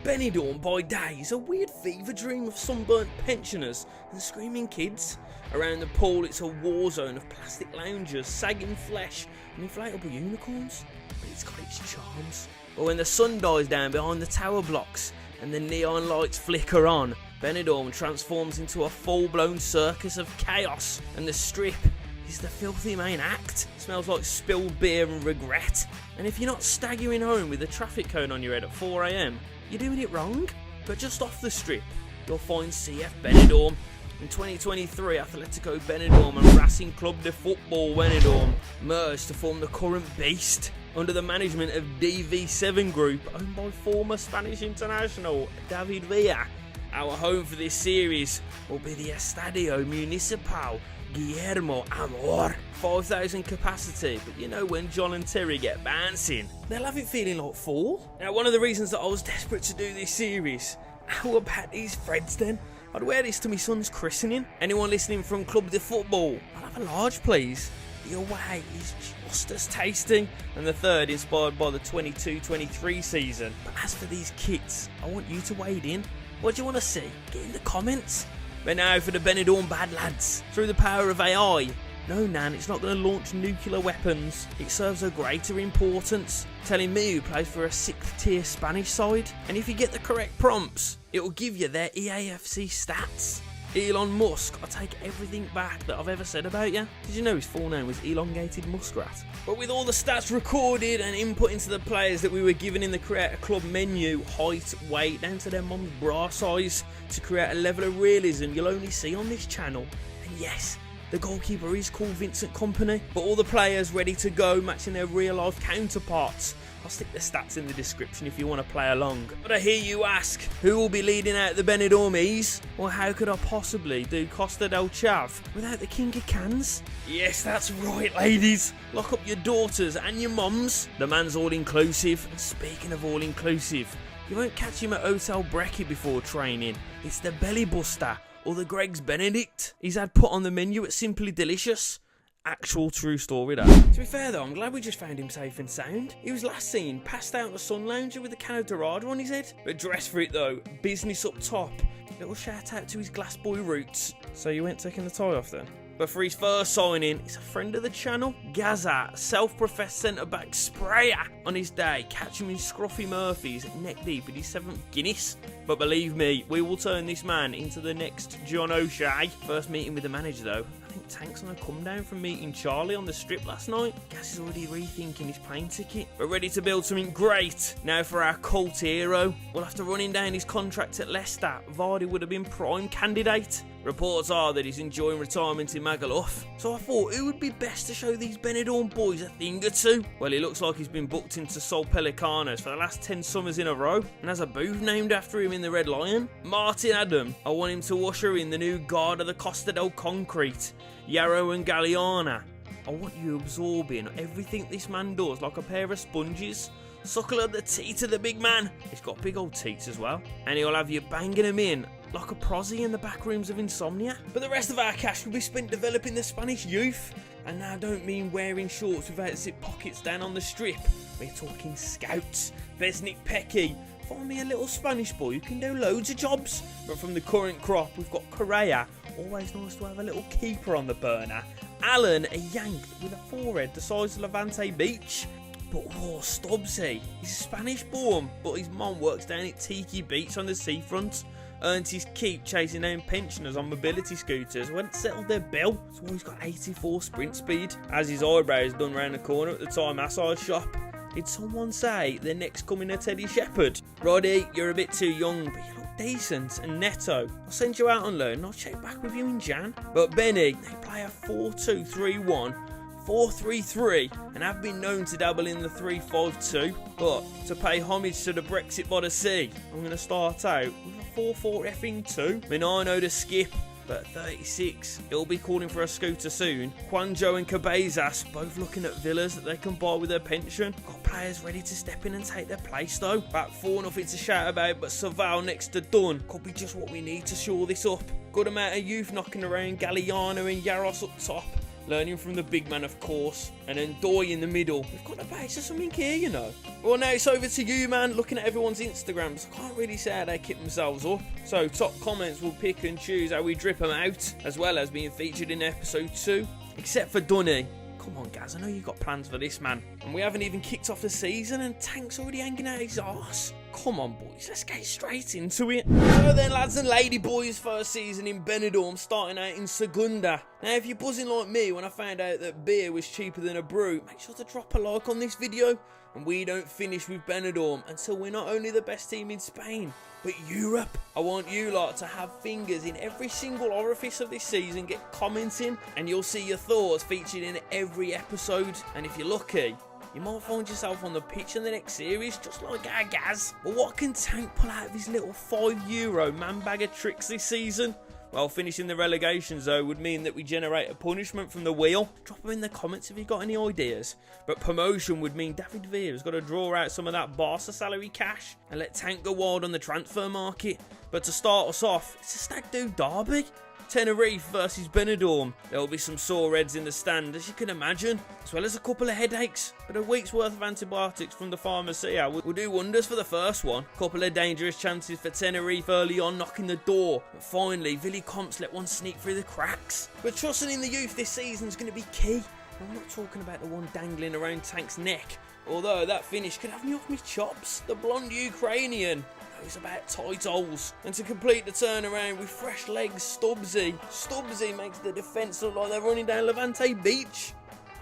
Benidorm by day is a weird fever dream of sunburnt pensioners and screaming kids. Around the pool it's a war zone of plastic loungers, sagging flesh and inflatable unicorns. But it's got its charms. But when the sun dies down behind the tower blocks and the neon lights flicker on, Benidorm transforms into a full-blown circus of chaos, and the strip is the filthy main act. It smells like spilled beer and regret. And if you're not staggering home with a traffic cone on your head at 4 AM, you're doing it wrong. But just off the strip, you'll find CF Benidorm. In 2023, Atletico Benidorm and Racing Club de Football Benidorm merged to form the current beast under the management of DV7 Group, owned by former Spanish international David Villa. Our home for this series will be the Estadio Municipal Guillermo Amor. 5,000 capacity, but you know when John and Terry get bouncing, they'll have it feeling like fall. Now, one of the reasons that I was desperate to do this series, how about these threads then? I'd wear this to my son's christening. Anyone listening from Club de Football, I'll have a large please. The away is just as tasty, and the third inspired by the 22-23 season. But as for these kits, I want you to wade in. What do you want to see? Get in the comments. But now for the Benidorm bad lads. Through the power of AI, no Nan, it's not going to launch nuclear weapons. It serves a greater importance. Telling me who plays for a 6th tier Spanish side. And if you get the correct prompts, it will give you their EAFC stats. Elon Musk, I take everything back that I've ever said about you. Did you know his full name was Elongated Muskrat? But with all the stats recorded and input into the players that we were given in the Create a Club menu, height, weight, down to their mum's bra size, to create a level of realism you'll only see on this channel. And yes, the goalkeeper is called Vincent Kompany, but all the players ready to go, matching their real life counterparts. I'll stick the stats in the description if you want to play along. But I hear you ask, who will be leading out the Benidormies? Or how could I possibly do Costa del Chav without the King of Cans? Yes, that's right, ladies. Lock up your daughters and your mums. The man's all-inclusive. And speaking of all-inclusive, you won't catch him at Hotel Breckie before training. It's the Belly Buster, or the Greg's Benedict. He's had put on the menu at Simply Delicious. Actual true story that. To be fair though, I'm glad we just found him safe and sound. He was last seen passed out in the sun lounger with a can of Dorado on his head. But dress for it though, business up top. Little shout out to his glass boy roots. So you weren't taking the tie off then? But for his first signing, it's a friend of the channel, Gaza, self-professed centre-back sprayer. On his day, catch him in Scruffy Murphy's neck deep in his 7th Guinness. But believe me, we will turn this man into the next John O'Shea. First meeting with the manager though, I think Tank's on a come down from meeting Charlie on the strip last night. Gaz is already rethinking his plane ticket. We're ready to build something great. Now for our cult hero. Well, after running down his contract at Leicester, Vardy would have been prime candidate. Reports are that he's enjoying retirement in Magaluf. So I thought, who would be best to show these Benidorm boys a thing or two? Well, he looks like he's been booked into Sol Pelicanos for the last 10 summers in a row, and has a booth named after him in the Red Lion. Martin Adam, I want him to usher in the new guard of the Costa del Concrete, Yarrow and Galliana. I want you absorbing everything this man does like a pair of sponges. Suckle at the teat of the big man. He's got big old teats as well. And he'll have you banging him in like a prosy in the back rooms of Insomnia. But the rest of our cash will be spent developing the Spanish youth. And now I don't mean wearing shorts without zip pockets down on the strip. We're talking scouts, Besnik Pecky. Find me a little Spanish boy who can do loads of jobs. But from the current crop, we've got Correa. Always nice to have a little keeper on the burner. Alan, a Yank with a forehead the size of Levante Beach. But Stubbsy, he's Spanish born, but his mum works down at Tiki Beach on the seafront. Earns his keep chasing down pensioners on mobility scooters who hadn't settled their bill. So he's got 84 sprint speed. Has his eyebrows done round the corner at the Thai massage shop. Did someone say the next coming of Teddy Shepherd? Roddy, you're a bit too young, but you look decent. And Neto, I'll send you out on loan and I'll check back with you in Jan. But Benny, they play a 4-2-3-1. 4-3-3 and have been known to dabble in the 3-5-2, but to pay homage to the Brexit by the sea, I'm going to start out with a 4-4-2. I mean, I know the skip, but at 36, he'll be calling for a scooter soon. Juanjo and Cabezas both looking at villas that they can buy with their pension. Got players ready to step in and take their place though. Back 4, nothing to shout about, but Saval next to Dunn could be just what we need to shore this up. Good amount of youth knocking around Galliano and Yaros up top. learning from the big man, of course, and then Doy in the middle. We've got a base of something here, you know. Well, now it's over to you, man. Looking at everyone's Instagrams, I can't really say how they keep themselves up. So, top comments will pick and choose how we drip them out, as well as being featured in episode 2. Except for Dunny. Come on, Gaz, I know you got plans for this, man. And we haven't even kicked off the season, and Tank's already hanging out his arse. Come on, boys, let's get straight into it. So then, lads and lady boys, first season in Benidorm, starting out in Segunda. Now, if you're buzzing like me when I found out that beer was cheaper than a brew, make sure to drop a like on this video. And we don't finish with Benidorm until we're not only the best team in Spain, but Europe. I want you lot to have fingers in every single orifice of this season, get commenting, and you'll see your thoughts featured in every episode. And if you're lucky, you might find yourself on the pitch in the next series, just like our Gaz. But what can Tank pull out of his little €5 man bag of tricks this season? Well, finishing the relegation zone would mean that we generate a punishment from the wheel. Drop them in the comments if you've got any ideas. But promotion would mean David Villa's got to draw out some of that Barca salary cash and let Tank go wild on the transfer market. But to start us off, it's a stag do derby. Tenerife versus Benidorm. There'll be some sore heads in the stand, as you can imagine, as well as a couple of headaches. But a week's worth of antibiotics from the pharmacia will do wonders for the first one. Couple of dangerous chances for Tenerife early on, knocking the door. But finally, Villy Comps let one sneak through the cracks. But trusting in the youth this season is going to be key. I'm not talking about the one dangling around Tank's neck, although that finish could have me off my chops. The blonde Ukrainian knows about tight holes. And to complete the turnaround with fresh legs, Stubbsy makes the defence look like they're running down Levante Beach.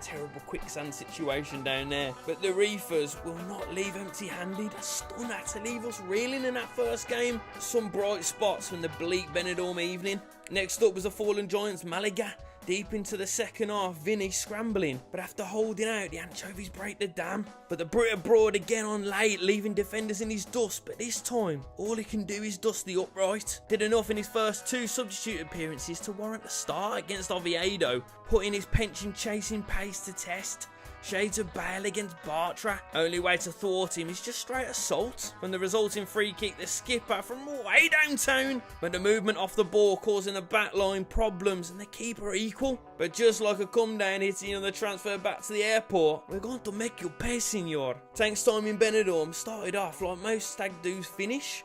Terrible quicksand situation down there. But the Reefers will not leave empty-handed. A stunner to leave us reeling in that first game. Some bright spots from the bleak Benidorm evening. Next up was the Fallen Giants Malaga. Deep into the second half, Vinny scrambling, but after holding out, the anchovies break the dam. But the Brit abroad again on late, leaving defenders in his dust, but this time, all he can do is dust the upright. Did enough in his first 2 substitute appearances to warrant a start against Oviedo, putting his pension-chasing pace to test. Shades of Bale against Bartra. Only way to thwart him is just straight assault. From the resulting free kick, the skipper from way downtown. But the movement off the ball causing the back line problems and the keeper equal. But just like a come down hitting on the transfer back to the airport, we're going to make you pay, senor. Tank's time in Benidorm started off like most stag do's finish.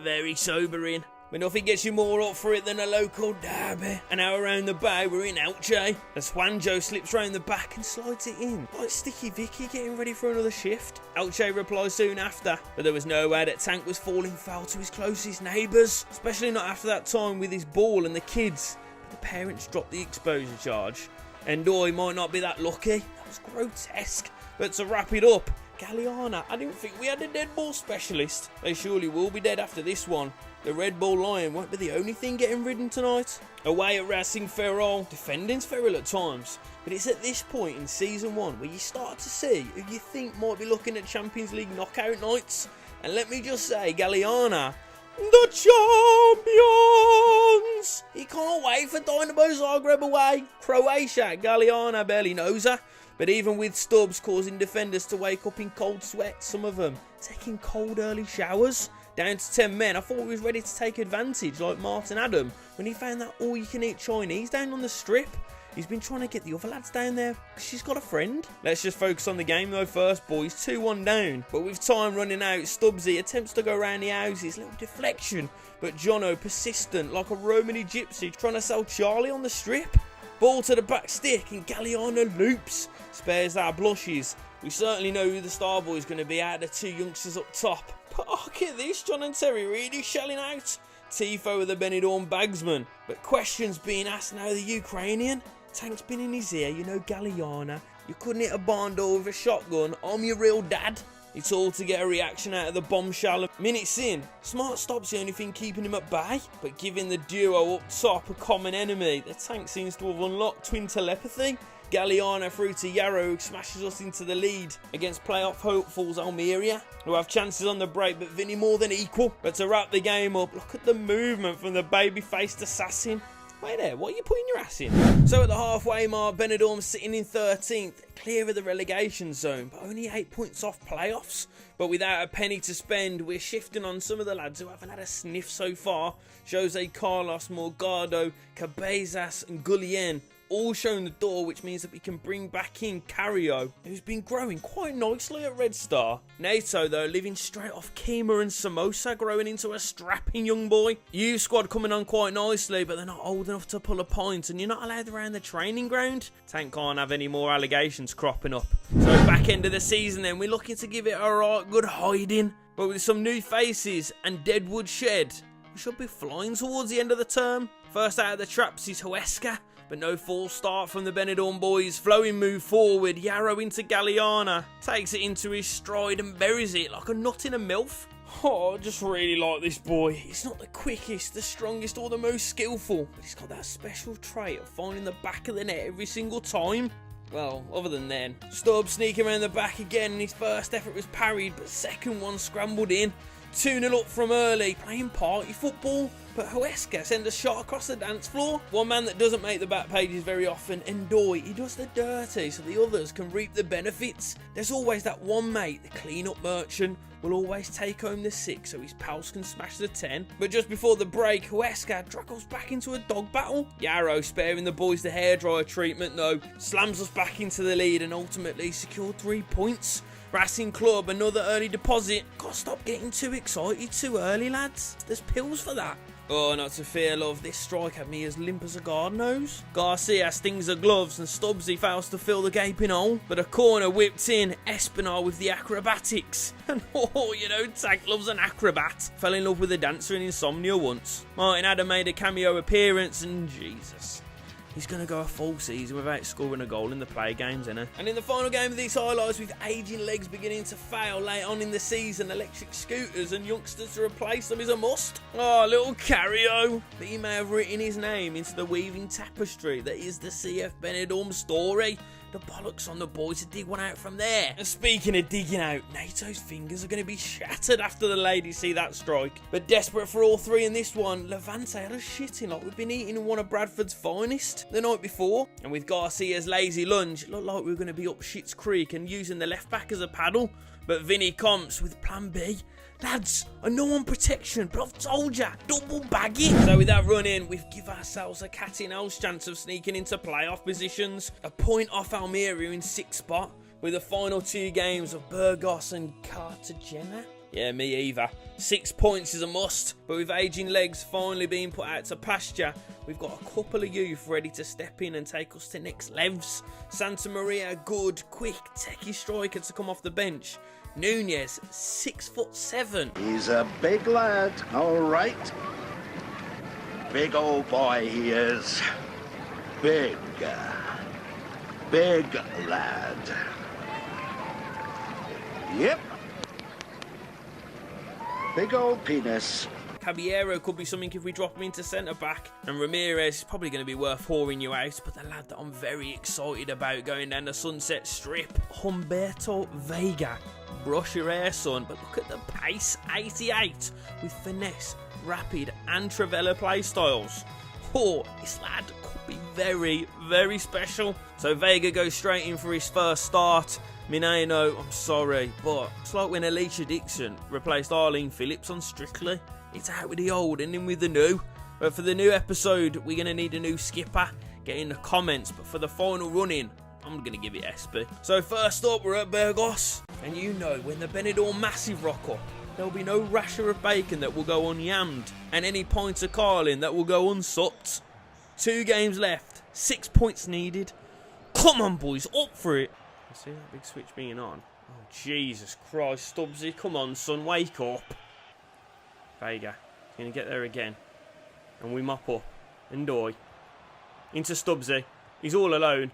Very sobering. But nothing gets you more up for it than a local derby. An hour around the bay, we're in Elche. As Juanjo slips round the back and slides it in, like Sticky Vicky getting ready for another shift. Elche replies soon after, but there was no way that Tank was falling foul to his closest neighbours, especially not after that time with his ball and the kids. But the parents dropped the exposure charge. And Doy might not be that lucky. That was grotesque. But to wrap it up, Galeana, I didn't think we had a dead ball specialist. They surely will be dead after this one. The Red Bull Lion won't be the only thing getting ridden tonight. Away at Racing Ferrol, defending's feral at times, but it's at this point in Season 1 where you start to see who you think might be looking at Champions League knockout nights. And let me just say, Galeana, the champions! He can't wait for Dynamo Zagreb away. Croatia, Galeana barely knows her. But even with Stubbs causing defenders to wake up in cold sweats, some of them taking cold early showers. Down to 10 men, I thought he was ready to take advantage like Martin Adam when he found that all-you-can-eat Chinese down on the strip. He's been trying to get the other lads down there because she's got a friend. Let's just focus on the game though first, boys. 2-1 down. But with time running out, Stubbsy attempts to go around the houses. Little deflection. But Jono persistent like a Romany gypsy trying to sell Charlie on the strip. Ball to the back stick and Galeana loops. Spares our blushes. We certainly know who the star boy is going to be out of the 2 youngsters up top. But look at this, John and Terry really shelling out. Tifo with the Benidorm bagsman. But questions being asked now the Ukrainian. Tank's been in his ear, you know Galeana. You couldn't hit a barn door with a shotgun. I'm your real dad. It's all to get a reaction out of the bombshell. Minutes in, Smart stops the only thing keeping him at bay. But giving the duo up top a common enemy, the Tank seems to have unlocked twin telepathy. Galeana through to Yarrow, who smashes us into the lead against playoff hopefuls Almeria, who have chances on the break, but Vinny more than equal. But to wrap the game up, look at the movement from the baby-faced assassin. Wait there, what are you putting your ass in? So at the halfway mark, Benidorm sitting in 13th, clear of the relegation zone, but only 8 points off playoffs. But without a penny to spend, we're shifting on some of the lads who haven't had a sniff so far. Jose Carlos, Morgado, Cabezas and Gullien, all shown the door, which means that we can bring back in Cario, who's been growing quite nicely at Red Star. Nato, though, living straight off Keema and Samosa, growing into a strapping young boy. Youth squad coming on quite nicely, but they're not old enough to pull a point, and you're not allowed around the training ground. Tank can't have any more allegations cropping up. So back end of the season then, we're looking to give it a right good hiding, but with some new faces and Deadwood Shed, we should be flying towards the end of the term. First out of the traps is Huesca, but no false start from the Benidorm boys. Flowing move forward, Yarrow into Galliana, takes it into his stride and buries it like a nut in a MILF. Oh, I just really like this boy. He's not the quickest, the strongest or the most skillful, but he's got that special trait of finding the back of the net every single time. Well, other than then. Stubbs sneaking around the back again, and his first effort was parried, but second one scrambled in. 2-0 up from early, playing party football. But Huesca sends a shot across the dance floor. One man that doesn't make the back pages very often, Endoy, he does the dirty so the others can reap the benefits. There's always that one mate, the clean-up merchant, will always take home the 6 so his pals can smash the 10. But just before the break, Huesca draggles back into a dog battle. Yarrow, sparing the boys the hairdryer treatment though, slams us back into the lead and ultimately secured 3 points. Racing Club, another early deposit. Gotta stop getting too excited too early, lads. There's pills for that. Oh, not to fear, love. This strike had me as limp as a garden hose. Garcia stings her gloves and Stubbsy fails to fill the gaping hole. But a corner whipped in. Espinal with the acrobatics. And oh, you know, Tank loves an acrobat. Fell in love with a dancer in Insomnia once. Martin Adam made a cameo appearance and Jesus. He's going to go a full season without scoring a goal in the play games, isn't he? And in the final game of these highlights, with ageing legs beginning to fail late on in the season, electric scooters and youngsters to replace them is a must. Oh, little Cario. But he may have written his name into the weaving tapestry that is the CF Benidorm story. The bollocks on the boy to dig one out from there. And speaking of digging out, Nato's fingers are going to be shattered after the ladies see that strike. But desperate for all 3 in this one, Levante had us shitting like we've been eating in one of Bradford's finest the night before. And with Garcia's lazy lunge, it looked like we were going to be up Schitt's Creek and using the left back as a paddle. But Vinny comps with plan B. Lads, I know on protection, but I've told ya, double bag it. So with that run in, we've give ourselves a cat in house chance of sneaking into playoff positions. A point off Almeria in 6th spot, with the final 2 games of Burgos and Cartagena. Yeah, me either. 6 points is a must, but with ageing legs finally being put out to pasture, we've got a couple of youth ready to step in and take us to next levels. Santa Maria, good, quick, techie striker to come off the bench. Nunez, 6'7". He's a big lad, all right. Big old boy he is. Big lad. Yep. Big old penis. Caballero could be something if we drop him into centre-back. And Ramirez is probably going to be worth whoring you out. But the lad that I'm very excited about going down the Sunset Strip, Humberto Vega. Brush your hair, son. But look at the pace, 88, with finesse, rapid and Travella play styles. Oh, this lad could be very, very special. So Vega goes straight in for his first start. Mineno, I'm sorry, but it's like when Alicia Dixon replaced Arlene Phillips on Strictly. It's out with the old and in with the new. But for the new episode, we're going to need a new skipper. Get in the comments. But for the final run-in, I'm going to give it SP. So first up, we're at Burgos. And you know, when the Benidorm Massive rock up, there'll be no rasher of bacon that will go unyammed. And any pint of Carlin that will go unsupped. 2 games left. 6 points needed. Come on, boys. Up for it. See that big switch being on? Oh, Jesus Christ, Stubbsy. Come on, son. Wake up. Vega. He's going to get there again. And we mop up. Endoy. Into Stubbsy. He's all alone.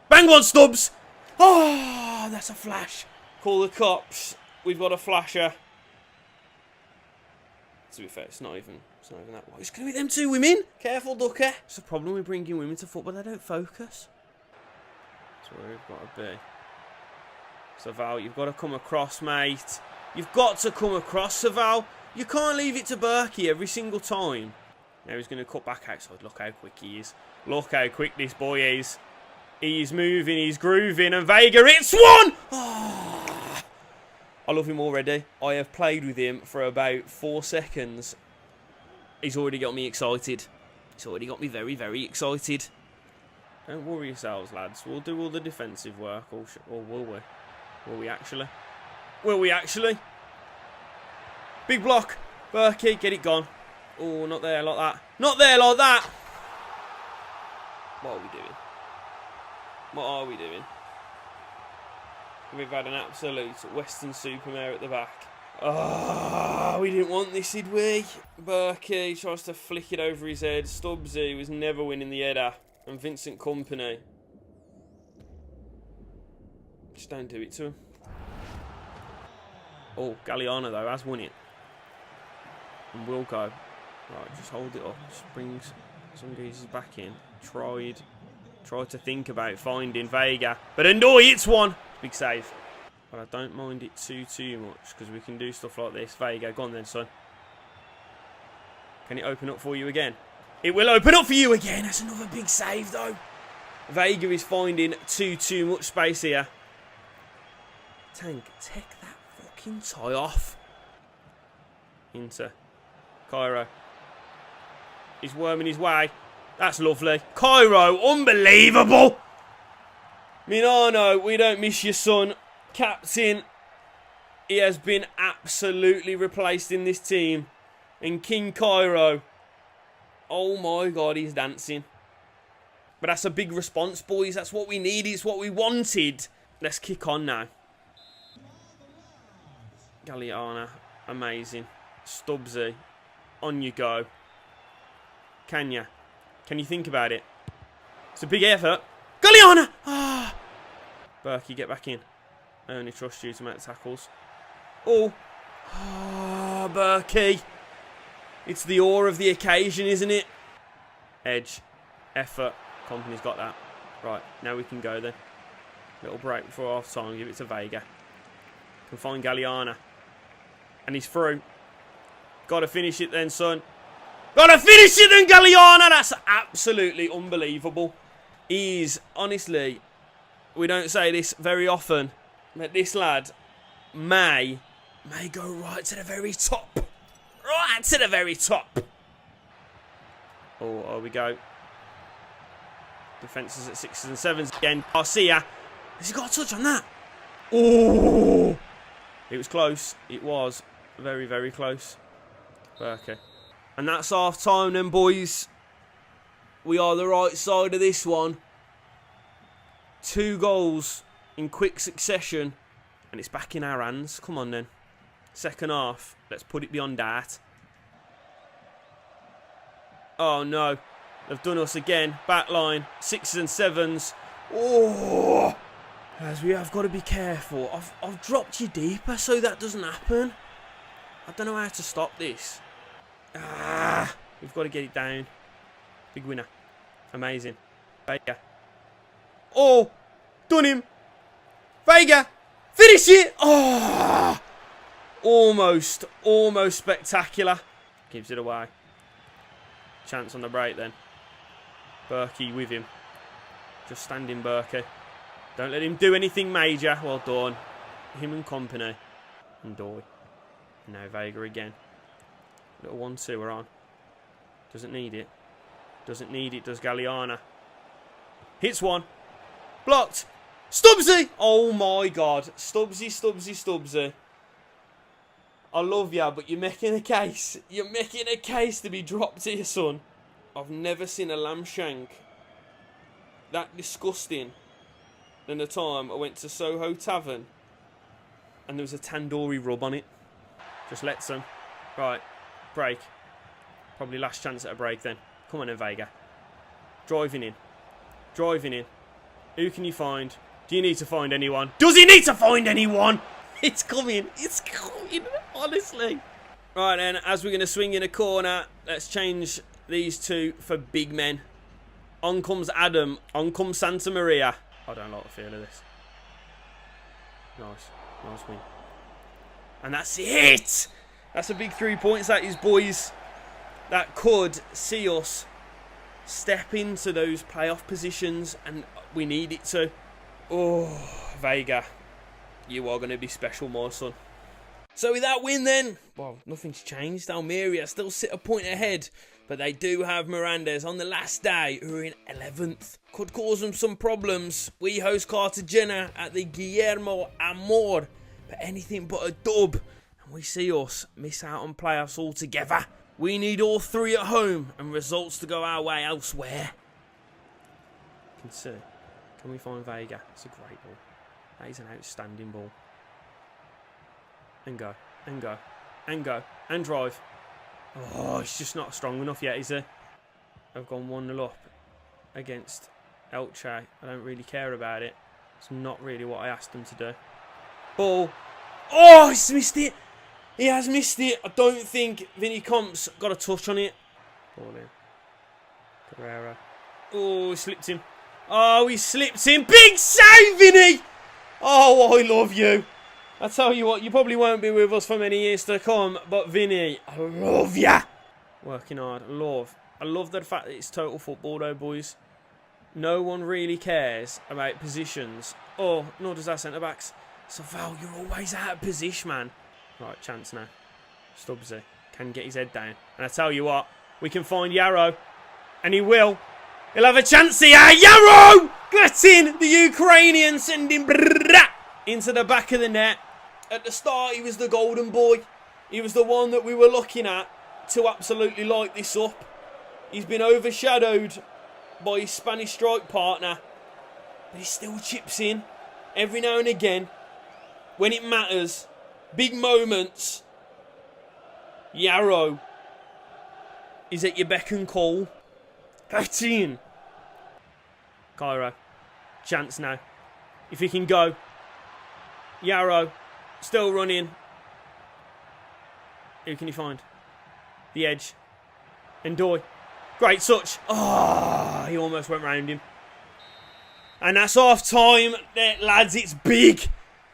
Bang on, Stubbs! Oh, that's a flash. Call the cops. We've got a flasher. To be fair, it's not even that wide. It's going to be them 2 women. Careful, Ducker. It's the problem with bringing women to football. They don't focus. That's where we've got to be. So, Val, you've got to come across, mate. You've got to come across, so Val. You can't leave it to Berkey every single time. Now he's going to cut back outside. Look how quick he is. Look how quick this boy is. He's moving, he's grooving, and Vega hits one! Oh, I love him already. I have played with him for about 4 seconds. He's already got me excited. He's already got me very, very excited. Don't worry yourselves, lads. We'll do all the defensive work, or will we? Will we actually? Will we actually? Big block. Berkey, get it gone. Oh, not there like that. Not there like that. What are we doing? What are we doing? We've had an absolute Western supermare at the back. Oh, we didn't want this, did we? Berkey tries to flick it over his head. Stubbsy was never winning the header. And Vincent Kompany. Just don't do it to him. Oh, Galliano, though, has won it. And will go. Right, just hold it up. Just brings some geezers back in. Tried to think about finding Vega. But Ndoye, it's one. Big save. But I don't mind it too much, because we can do stuff like this. Vega, go on then, son. Can it open up for you again? It will open up for you again. That's another big save, though. Vega is finding too much space here. Tank, take that fucking tie off. Into Cairo. He's worming his way. That's lovely. Cairo, unbelievable. Minano, we don't miss your son. Captain, he has been absolutely replaced in this team. And King Cairo, oh my God, he's dancing. But that's a big response, boys. That's what we needed. It's what we wanted. Let's kick on now. Galliano, amazing. Stubbsy, on you go. Can you? Can you think about it? It's a big effort. Galliano! Ah! Berkey, get back in. I only trust you to make the tackles. Oh! Ah, Berkey. It's the awe of the occasion, isn't it? Edge. Effort. Kompany's got that. Right, now we can go then. Little break before half time. Give it to Vega. Can find Galliano. And he's through. Gotta finish it then, son. Gotta finish it then, Galliano! That's absolutely unbelievable. He's, honestly, we don't say this very often, but this lad may go right to the very top. Right to the very top. Oh, we go. Defences at 6s and 7s again. Garcia. Has he got a touch on that? Oh! It was close. It was very, very close. Berkey. And that's half time then, boys. We are the right side of this one. 2 goals in quick succession. And it's back in our hands. Come on then. Second half. Let's put it beyond that. Oh no. They've done us again. Back line. 6s and 7s. Oh! As we have got to be careful. I've dropped you deeper so that doesn't happen. I don't know how to stop this. Ah! We've got to get it down. Big winner. Amazing. Vega. Oh! Done him! Vega! Finish it! Oh! Almost spectacular. Gives it away. Chance on the break then. Berkey with him. Just standing Berkey. Don't let him do anything major. Well done. Him and Kompany. And Ndoye. Now Vega again. Little 1-2 we're on. Doesn't need it. Doesn't need it, does Galliano. Hits one. Blocked. Stubbsy! Oh my God. Stubbsy. I love ya, but you're making a case. You're making a case to be dropped here, son. I've never seen a lamb shank that disgusting than the time I went to Soho Tavern and there was a tandoori rub on it. Just lets them. Right. Break. Probably last chance at a break then. Come on then, Vega. Driving in. Who can you find? Do you need to find anyone? Does he need to find anyone? It's coming. Honestly. Right then, as we're going to swing in a corner, let's change these two for big men. On comes Adam. On comes Santa Maria. I don't like the feel of this. Nice win. And that's it. That's a big 3 points, that is, boys. That could see us step into those playoff positions, and we need it to. Oh, Vega, you are going to be special, my son. So with that win then, well, nothing's changed. Almeria still sit a point ahead, but they do have Mirandes on the last day, who are in 11th. Could cause them some problems. We host Cartagena at the Guillermo Amor, but anything but a dub. And we see us miss out on playoffs altogether. We need all three at home and results to go our way elsewhere. You can see. Can we find Vega? It's a great ball. That is an outstanding ball. And go, and go, and go, and drive. Oh, it's just not strong enough yet, is he? I've gone 1-0 up against Elche. I don't really care about it. It's not really what I asked them to do. Ball. Oh, he's missed it. He has missed it. I don't think Vinny Comps got a touch on it. Ball in. Carrera. Oh, he slipped him. Oh, he slipped him. Big save, Vinny! Oh, I love you. I tell you what, you probably won't be with us for many years to come, but Vinny, I love ya. Working hard, I love the fact that it's total football though, boys. No one really cares about positions. Oh, nor does our centre-backs. So Val, you're always out of position, man. Right, chance now. Stubbsy can get his head down. And I tell you what, we can find Yarrow. And he will. He'll have a chance here. Yarrow! Get in! The Ukrainian sending into the back of the net. At the start, he was the golden boy. He was the one that we were looking at to absolutely light this up. He's been overshadowed by his Spanish strike partner. But he still chips in every now and again. When it matters. Big moments. Yarrow is at your beck and call. Get in. Cairo. Chance now. If he can go. Yarrow. Still running. Who can you find? The edge. Ndoye. Great touch. Oh, he almost went round him. And that's half time. Lads, it's big.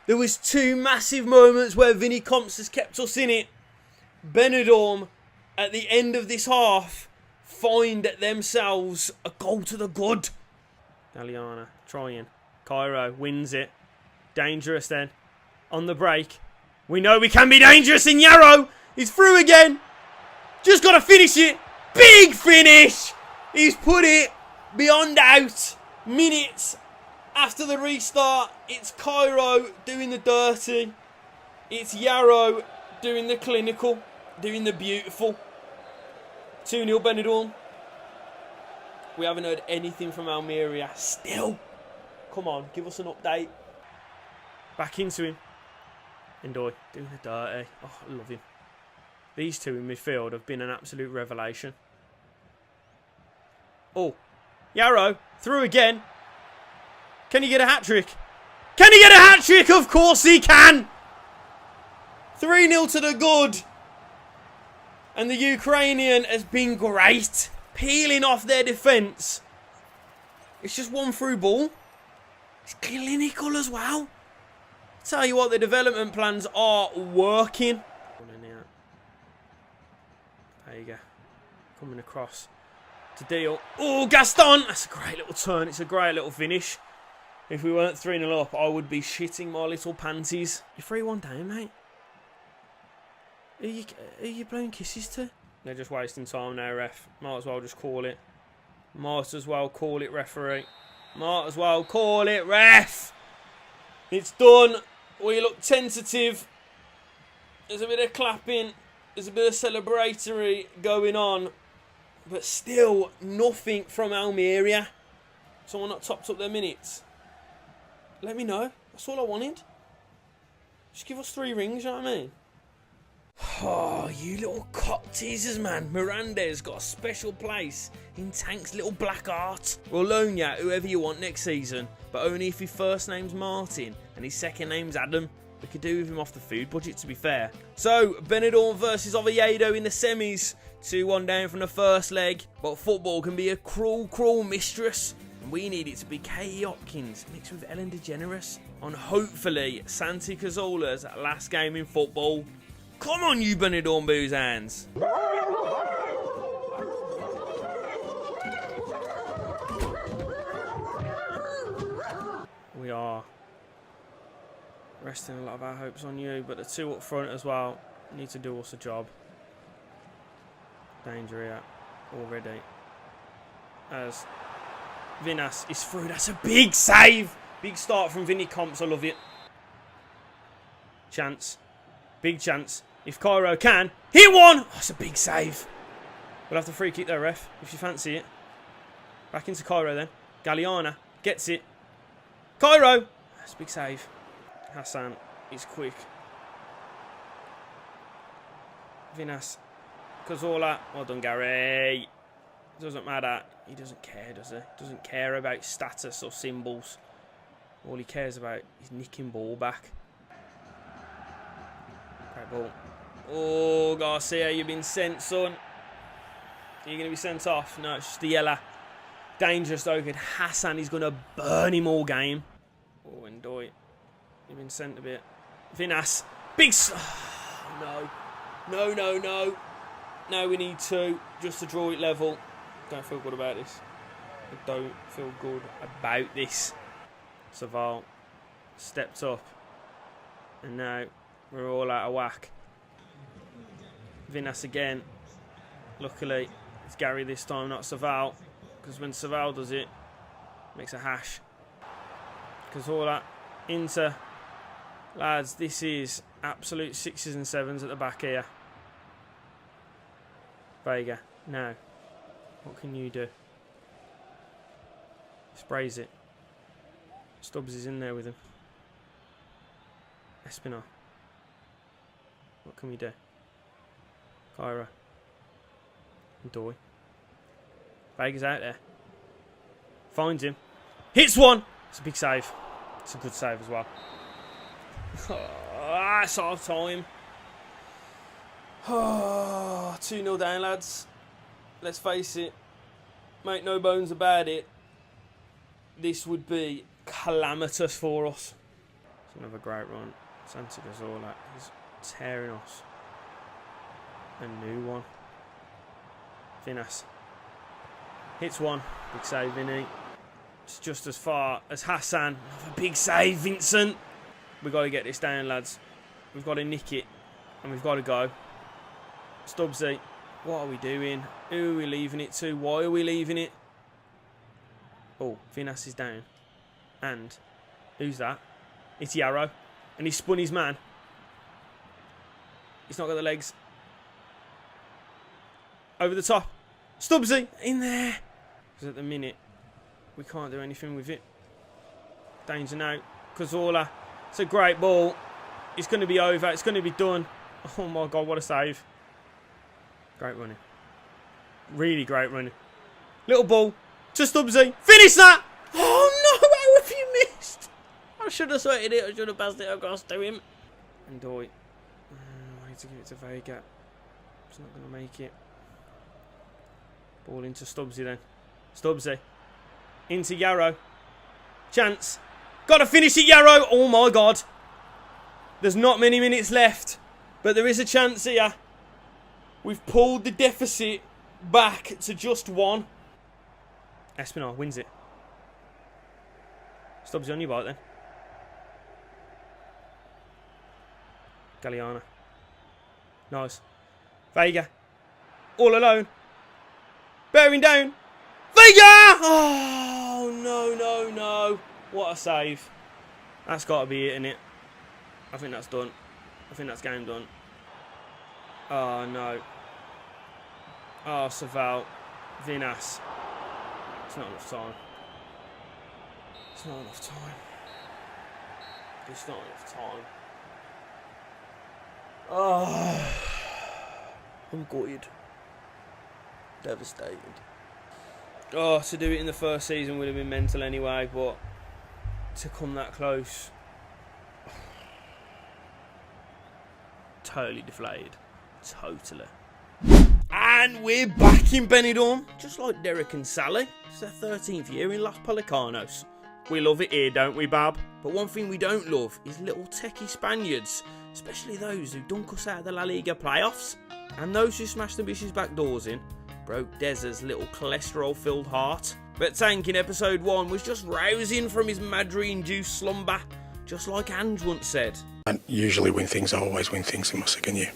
There was two massive moments where Vinny Comps has kept us in it. Benidorm, at the end of this half, find themselves a goal to the good. Galeana trying. Cairo wins it. Dangerous then. On the break. We know we can be dangerous in Yarrow. He's through again. Just got to finish it. Big finish. He's put it beyond out. Minutes after the restart. It's Cairo doing the dirty. It's Yarrow doing the clinical. Doing the beautiful. 2-0 Benidorm. We haven't heard anything from Almeria. Still. Come on, give us an update. Back into him. Ndoye doing the dirty. Oh, I love him. These two in midfield have been an absolute revelation. Oh, Yarrow through again. Can he get a hat-trick? Can he get a hat-trick? Of course he can. 3-0 to the good. And the Ukrainian has been great. Peeling off their defence. It's just one through ball. It's clinical as well. Tell you what, the development plans are working. There you go. Coming across to deal. Oh, Gaston! That's a great little turn. It's a great little finish. If we weren't 3-0 up, I would be shitting my little panties. You're 3-1 down, mate. Are you blowing kisses to? They're just wasting time now, ref. Might as well just call it. Might as well call it, referee. Might as well call it, ref. It's done. We look tentative. There's a bit of clapping. There's a bit of celebratory going on. But still, nothing from Almeria. Someone not topped up their minutes. Let me know. That's all I wanted. Just give us 3 rings, you know what I mean? Oh, you little cock teasers, man. Miranda's got a special place in Tank's little black art. We'll loan you whoever you want next season, but only if your first name's Martin and his second name's Adam. We could do with him off the food budget, to be fair. So, Benidorm versus Oviedo in the semis. 2-1 down from the first leg. But football can be a cruel, cruel mistress. And we need it to be Katie Hopkins mixed with Ellen DeGeneres on hopefully Santi Cazorla's last game in football. Come on, you Benidorm booze hands. We are Resting a lot of our hopes on you, but the two up front as well need to do us a job. Danger here already. As Vinas is through. That's a big save. Big start from Vinny Comps. I love it. Chance. Big chance. If Cairo can. Hit one! Oh, that's a big save. We'll have to free kick there, ref, if you fancy it. Back into Cairo then. Galliana gets it. Cairo! That's a big save. Hassan is quick. Vinas. Cazorla. Well done, Gary. Doesn't matter. He doesn't care, does he? Doesn't care about status or symbols. All he cares about is nicking ball back. Great ball. Oh, Garcia, you've been sent, son. Are you going to be sent off? No, it's just the yellow. Dangerous though, good. Hassan is going to burn him all game. Oh, and Doy. You've been sent a bit. Vinas. Big... Oh, no. No, no, no. Now we need two just to draw it level. Don't feel good about this. I don't feel good about this. Saval stepped up. And now we're all out of whack. Vinas again. Luckily, it's Gary this time, not Saval. Because when Saval does it, makes a hash. Because all that into... Lads, this is absolute 6s and 7s at the back here. Vega, now, what can you do? Sprays it. Stubbs is in there with him. Espinal. What can we do? Cairo. And Doy. Vega's out there. Finds him. Hits one! It's a big save. It's a good save as well. Oh, it's half time. Oh, 2-0 down, lads. Let's face it. Make no bones about it. This would be calamitous for us. It's another great run. Santi Cazorla is tearing us. A new one. Vinas. Hits one. Big save, Vinny. It's just as far as Hassan. Another big save, Vincent. We've got to get this down, lads. We've got to nick it. And we've got to go. Stubbsy, what are we doing? Who are we leaving it to? Why are we leaving it? Oh, Vinas is down. And who's that? It's Yarrow. And he spun his man. He's not got the legs. Over the top. Stubbsy, in there. Because at the minute, we can't do anything with it. Danger now. Cazorla. It's a great ball. It's going to be over. It's going to be done. Oh my God, what a save. Great running. Really great running. Little ball to Stubbsy. Finish that! Oh no, how have you missed? I should have sweated it. I should have passed it across to him. And Doy. I need to give it to Vega. It's not going to make it. Ball into Stubbsy then. Stubbsy. Into Yarrow. Chance. Got to finish it, Yarrow. Oh my God. There's not many minutes left. But there is a chance here. We've pulled the deficit back to just one. Espinal wins it. Stubbsy on your bike then. Galliana. Nice. Vega. All alone. Bearing down. Vega! Oh, no, no, no. What a save. That's got to be it, innit? I think that's done. I think that's game done. Oh, no. Oh, Saval. Vinas. It's not enough time. It's not enough time. It's not enough time. Oh. I'm gutted. Devastated. Oh, to do it in the first season would have been mental anyway, but to come that close, totally deflated. Totally. And we're back in Benidorm, just like Derek and Sally. It's their 13th year in Los Pelicanos. We love it here, don't we, Bab? But one thing we don't love is little techie Spaniards, especially those who dunk us out of the La Liga playoffs, and those who smashed the Ambitious back doors in. Broke Dez's little cholesterol-filled heart. But Tank in episode 1 was just rousing from his Madry-induced slumber just like Ange once said. And usually win things, I always win things in my second year.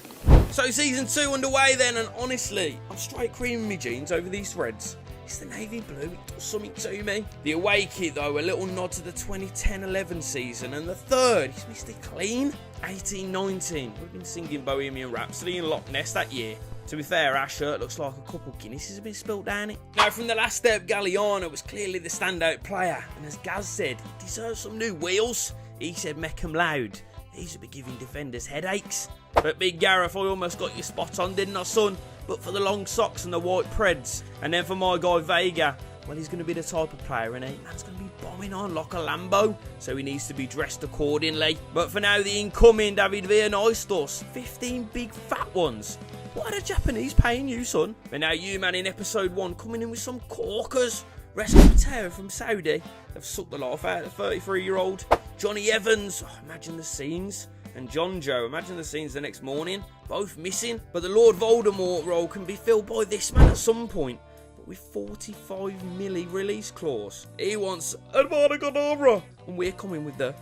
So season 2 underway then, and honestly, I'm straight creaming my jeans over these threads. It's the navy blue, it does something to me. The away kit though, a little nod to the 2010-11 season, and the third, he's missed it clean. 18-19, we've been singing Bohemian Rhapsody in Loch Ness that year. To be fair, our shirt looks like a couple Guinnesses have been spilt down it. Now from the last step, Galliano was clearly the standout player, and as Gaz said, he deserves some new wheels. He said make 'em loud, these would be giving defenders headaches. But Big Gareth, I almost got you spot on, didn't I, son? But for the long socks and the white preds. And then for my guy Vega, well, he's going to be the type of player, and man's going to be bombing on like a Lambo, so he needs to be dressed accordingly. But for now, the incoming David Villa-Neustos, 15 big fat ones. What are the Japanese paying you, son? But now you, man, in episode 1, coming in with some corkers. Rescue Terror from Saudi. They've sucked the life out of the 33-year-old. Johnny Evans, imagine the scenes. And John Joe, imagine the scenes the next morning. Both missing. But the Lord Voldemort role can be filled by this man at some point. But with 45 milli release clause. He wants Avada Kedavra. And we're coming with the...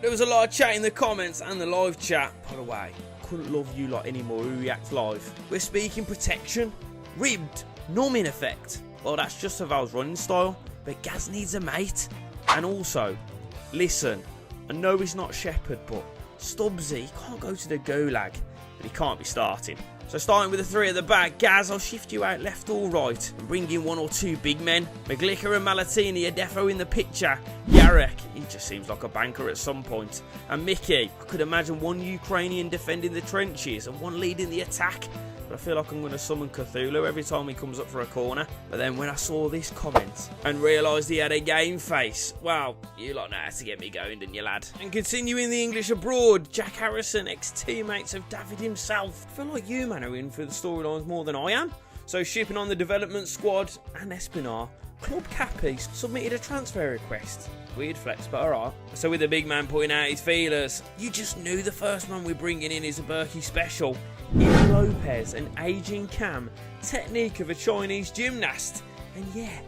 There was a lot of chat in the comments and the live chat. By the way, couldn't love you lot anymore who reacts live. We're speaking protection. Ribbed. Numbing effect. Well, that's just Saval's running style. But Gaz needs a mate. And also, listen, I know he's not Shepherd, but Stubbsy can't go to the gulag, but he can't be starting. So starting with the 3 at the back, Gaz, I'll shift you out left or right and bring in 1 or 2 big men. McGlicker and Malatini are defo in the picture. Yarek, he just seems like a banker at some point. And Mickey, I could imagine 1 Ukrainian defending the trenches and 1 leading the attack. But I feel like I'm going to summon Cthulhu every time he comes up for a corner. But then when I saw this comment and realised he had a game face, well, you lot know how to get me going, didn't you, lad? And continuing the English abroad, Jack Harrison, ex-teammates of David himself. I feel like you, man, are in for the storylines more than I am. So shipping on the development squad and Espinar, Club Cappy submitted a transfer request. Weird flex, but alright. So with the big man putting out his feelers, you just knew the first man we're bringing in is a Berkey special. Ian Lopez, an ageing cam, technique of a Chinese gymnast, and yeah,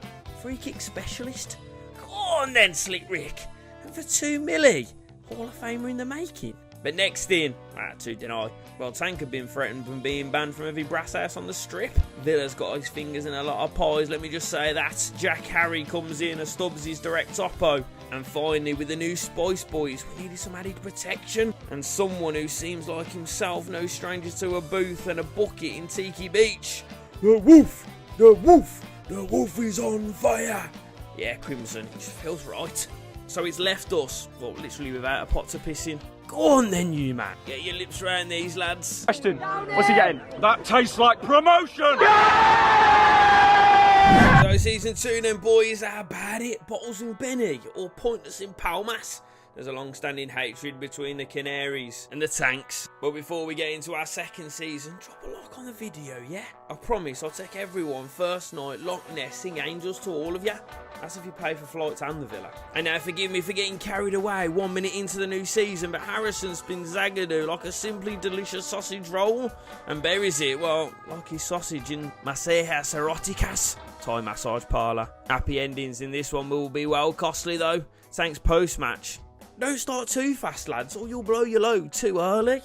free kick specialist. Go on then, Slick Rick. And for 2 milli, Hall of Famer in the making. But next in, to deny. Well, Tank had been threatened from being banned from every brass house on the strip. Villa's got his fingers in a lot of pies, let me just say that. Jack Harry comes in as Stubbs' direct oppo. And finally, with the new Spice Boys, we needed some added protection. And someone who seems like himself, no stranger to a booth and a bucket in Tiki Beach. The wolf! The wolf! The wolf is on fire! Yeah, Crimson, it just feels right. So it's left us, well, literally without a pot to piss in. Go on then, you man. Get your lips round these, lads. Ashton, what's he getting? That tastes like promotion! So season 2 then, boys, how about it? Bottles and Benny, or Pointless in Palmas? There's a long-standing hatred between the Canaries and the Tanks. But before we get into our second season, drop a like on the video, yeah? I promise I'll take everyone first night, Loch Ness, sing angels to all of ya. That's if you pay for flights and the villa. And now forgive me for getting carried away 1 minute into the new season, but Harrison spins Zagadou like a simply delicious sausage roll and buries it, well, like his sausage in Masejas Eroticas, Thai massage parlour. Happy endings in this one will be well costly though. Thanks post-match. Don't start too fast, lads, or you'll blow your load too early.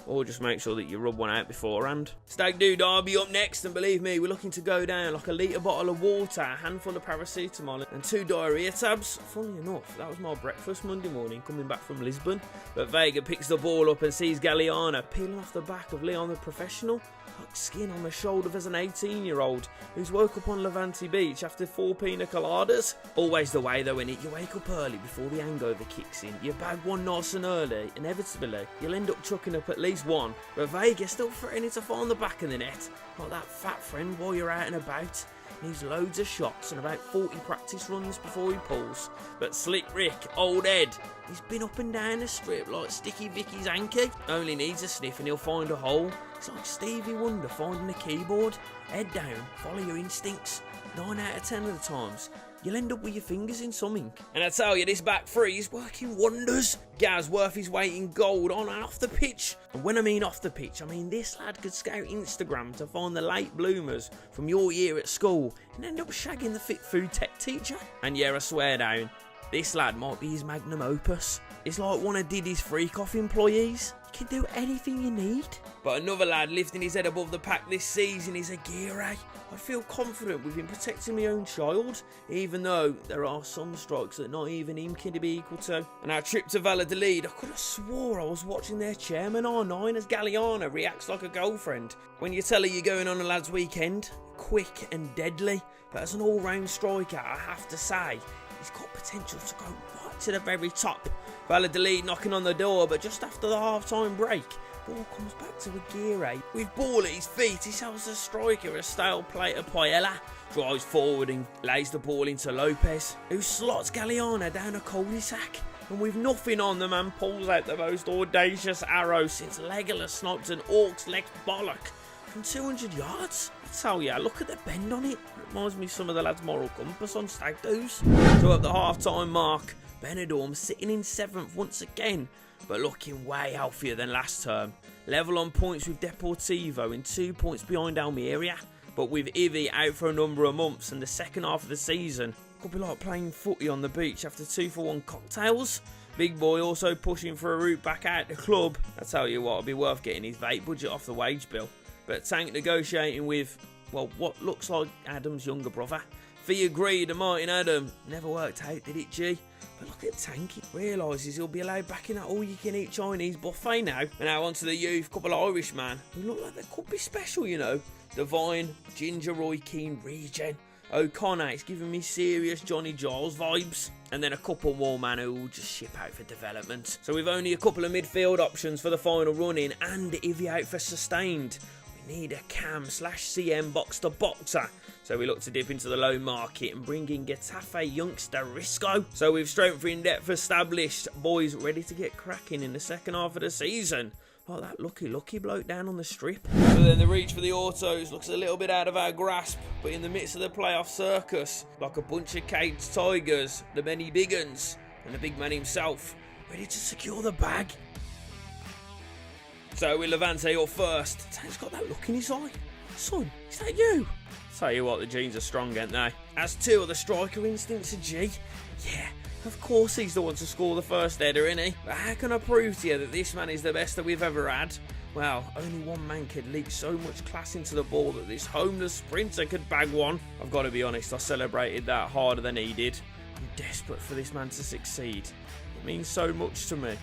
Or just make sure that you rub one out beforehand. Stag Do Derby up next, and believe me, we're looking to go down like a litre bottle of water, a handful of paracetamol, and 2 diarrhea tabs. Funny enough, that was my breakfast Monday morning coming back from Lisbon. But Vega picks the ball up and sees Galliano peeling off the back of Leon the Professional. Like skin on the shoulder as an 18-year-old who's woke up on Levante Beach after 4 pina coladas. Always the way though, innit? You wake up early before the hangover kicks in. You bag one nice and early, inevitably you'll end up chucking up at least one. But Vega still threatening to find the back of the net, like that fat friend while you're out and about. Needs loads of shots and about 40 practice runs before he pulls. But Slick Rick, old Ed, he's been up and down the strip like Sticky Vicky's hanky. Only needs a sniff and he'll find a hole. It's like Stevie Wonder finding a keyboard. Head down, follow your instincts. 9 out of 10 of the times, you'll end up with your fingers in something. And I tell you, this back three is working wonders. Gaz worth his weight in gold on and off the pitch. And when I mean off the pitch, I mean this lad could scout Instagram to find the late bloomers from your year at school and end up shagging the fit food tech teacher. And yeah, I swear down, This lad might be his magnum opus. He's like one of Diddy's freak off employees. He can do anything you need. But another lad lifting his head above the pack this season is Aguirre. I feel confident with him protecting my own child, even though there are some strikes that not even him can be equal to. And our trip to Valladolid, I could have swore I was watching their chairman R9 as Galliana reacts like a girlfriend. When you tell her you're going on a lad's weekend, quick and deadly, but as an all-round striker, I have to say, he's got potential to go right to the very top. Valladolid knocking on the door, but just after the half-time break, ball comes back to Aguirre. With ball at his feet, he tells the striker a stale plate of paella, drives forward and lays the ball into Lopez, who slots Galliana down a cul-de-sac. And with nothing on, the man pulls out the most audacious arrow since Legolas sniped an orc's leg bollock from 200 yards. I tell ya, look at the bend on it. Reminds me of some of the lads' moral compass on stag do's. So at the half-time mark, Benidorm sitting in 7th once again, but looking way healthier than last term. Level on points with Deportivo and 2 points behind Almeria. But with Ivy out for a number of months and the second half of the season, could be like playing footy on the beach after 2-for-1 cocktails. Big Boy also pushing for a route back out the club. I tell you what, it'll be worth getting his vape budget off the wage bill. But Tank negotiating with, well, what looks like Adam's younger brother. Fee agreed and Martin Adam. Never worked out, did it, G? But look at Tank, he realises he'll be allowed back in that all-you-can-eat Chinese buffet now. And now onto the youth, couple of Irishmen who look like they could be special, you know. Divine, Ginger Roy Keane, Regen. O'Connor, it's giving me serious Johnny Giles vibes. And then a couple more, man, who will just ship out for development. So we've only a couple of midfield options for the final run-in and Ivy out for sustained. We need a cam/CM box-to-boxer. So we look to dip into the loan market and bring in Getafe youngster Risco. So with strength in depth established, boys ready to get cracking in the second half of the season. Like that lucky bloke down on the strip. So then the reach for the autos looks a little bit out of our grasp, but in the midst of the playoff circus, like a bunch of caged tigers, the many big uns, and the big man himself, ready to secure the bag. So with Levante up first, Tank's got that look in his eye. Son, is that you? Tell you what, the genes are strong, ain't they? As two of the striker instincts are G. Yeah, of course he's the one to score the first header, isn't he? But how can I prove to you that this man is the best that we've ever had? Well, only one man could leak so much class into the ball that this homeless sprinter could bag one. I've got to be honest, I celebrated that harder than he did. I'm desperate for this man to succeed. It means so much to me.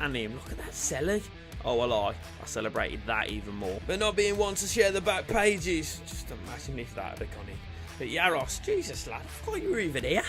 And him, look at that celly. Oh, I lie. I celebrated that even more. But not being one to share the back pages, just imagine if that had gone in. But Yaros, Jesus lad, I forgot you were even here.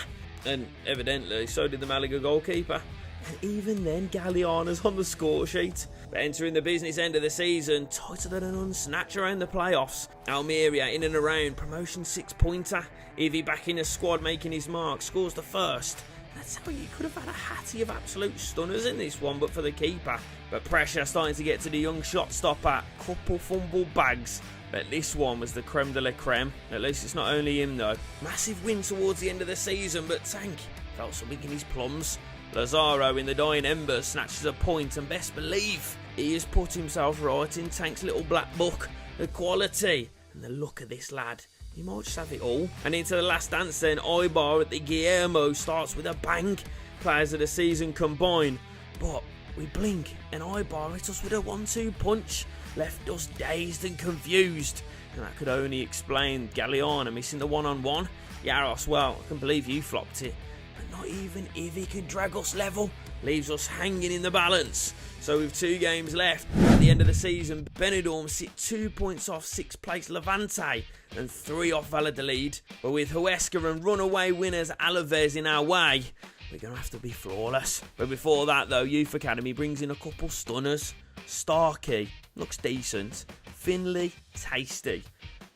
And evidently, so did the Malaga goalkeeper. And even then, Galliana's on the score sheet. But entering the business end of the season, tighter than an unsnatch around the playoffs. Almeria in and around, promotion 6-pointer. Ivy back in the squad making his mark, scores the first. That's how you could have had a hattie of absolute stunners in this one, but for the keeper. But pressure starting to get to the young shot stopper. Couple fumble bags. But this one was the creme de la creme. At least it's not only him though. Massive win towards the end of the season, but Tank felt something in his plums. Lazaro in the dying embers snatches a point, and best believe he has put himself right in Tank's little black book. The quality and the look of this lad. He might just have it all. And into the last dance then, Ibar at the Guillermo starts with a bang. Players of the season combine. But we blink and Ibar hit us with a 1-2 punch. Left us dazed and confused. And that could only explain Galliana missing the one-on-one. Yaros, well, I can believe you flopped it. But not even Ivy could drag us level. Leaves us hanging in the balance. So with 2 games left, at the end of the season, Benidorm sit 2 points off 6th place Levante and 3 off Valladolid. But with Huesca and runaway winners Alaves in our way, we're going to have to be flawless. But before that though, Youth Academy brings in a couple stunners. Starkey looks decent. Finley, tasty.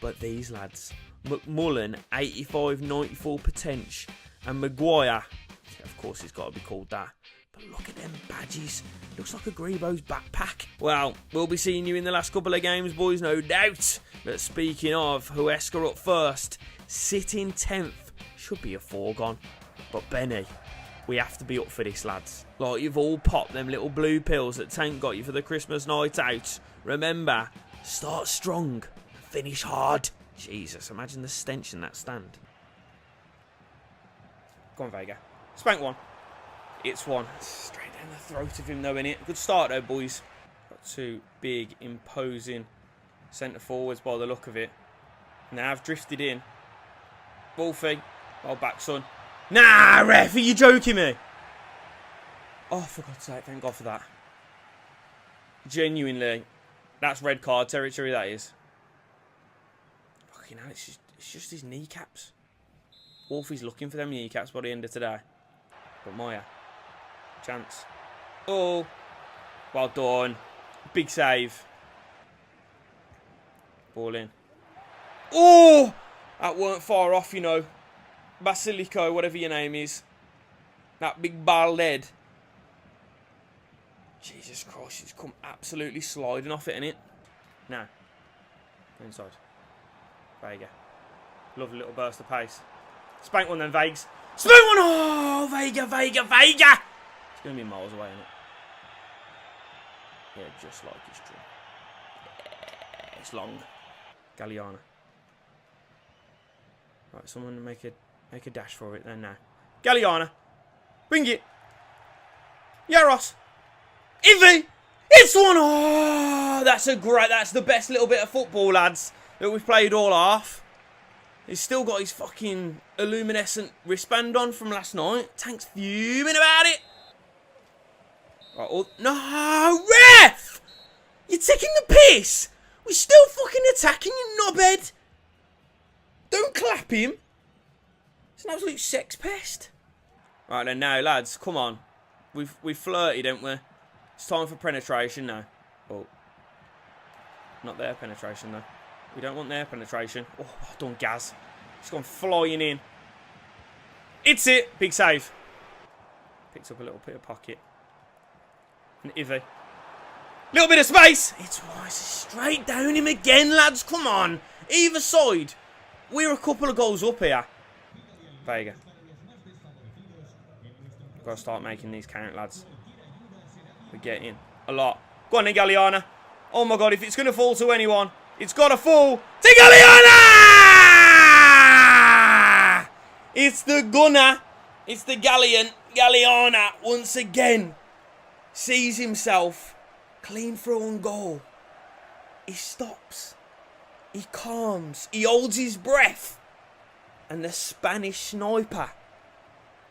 But these lads, McMullen, 85-94 potential. And Maguire, of course it's got to be called that. But look at them badges. Looks like a Grebo's backpack. Well, we'll be seeing you in the last couple of games, boys, no doubt. But speaking of, Huesca up first, sitting 10th. Should be a foregone. But Benny, we have to be up for this, lads. Like you've all popped them little blue pills that Tank got you for the Christmas night out. Remember, start strong, finish hard. Jesus, imagine the stench in that stand. Go on, Vega. Spank one. It's one. Straight down the throat of him, though, innit? Good start, though, boys. Got two big, imposing centre forwards by the look of it. Now I've drifted in. Wolfie. Well back, son. Nah, ref, are you joking me? Oh, for God's sake, thank God for that. Genuinely. That's red card territory, that is. Fucking hell, it's just his kneecaps. Wolfie's looking for them kneecaps by the end of today. But Moya. Chance. Oh. Well done. Big save. Ball in. Oh! That weren't far off, you know. Basilico, whatever your name is. That big bald head. Jesus Christ, it's come absolutely sliding off it, innit? Now. Inside. Vega. Lovely little burst of pace. Spank one then, Vegas. Spank one! Oh, Vega, Vega, Vega! It's going to be miles away, innit? Yeah, just like his dream. Yeah, it's long. Galliana. Right, someone make a dash for it then now. Galliana. Bring it. Yaros. Ivy. It's one. Oh, that's the best little bit of football, lads, that we've played all half. He's still got his fucking luminescent wristband on from last night. Tank's fuming about it. Right, oh, no, ref! You're taking the piss. We're still fucking attacking, you knobhead. Don't clap him. It's an absolute sex pest. Right then, now, lads, come on. We've flirted, haven't we? It's time for penetration now. Oh. Not their penetration, though. We don't want their penetration. Oh, well done, Gaz. It's gone flying in. It's it. Big save. Picks up a little bit of pocket. And Ivy. Little bit of space. It's wise. Straight down him again, lads. Come on. Either side. We're a couple of goals up here. Vega. Got to start making these count, lads. We're getting a lot. Go on then, Galliana. Oh my God, if it's going to fall to anyone, it's got to fall to Galliana! It's the gunner. It's the Galliana once again. Sees himself clean through on goal. He stops. He calms. He holds his breath. And the Spanish sniper.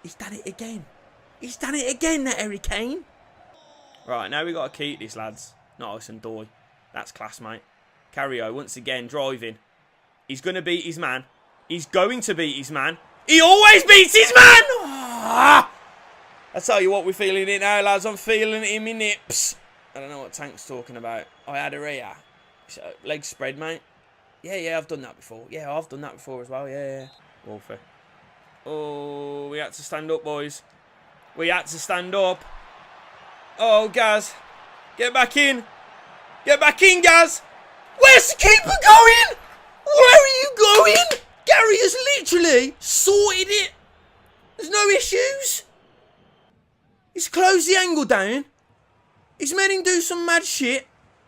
He's done it again. He's done it again, that Harry Kane. Right, now we got to keep this, lads. Not us and Doy. That's class, mate. Carrio, once again, driving. He's going to beat his man. He's going to beat his man. He always beats his man! Ah! I tell you what, we're feeling it now, lads. I'm feeling it in my nips. I don't know what Tank's talking about. I had a rear. Legs spread, mate. Yeah, I've done that before. Yeah, I've done that before as well. Yeah. Wolfie. Oh, we had to stand up, boys. We had to stand up. Oh, Gaz. Get back in. Get back in, Gaz. Where's the keeper going? Where are you going? Gary has literally sorted it. There's no issues. He's closed the angle down. He's made him do some mad shit.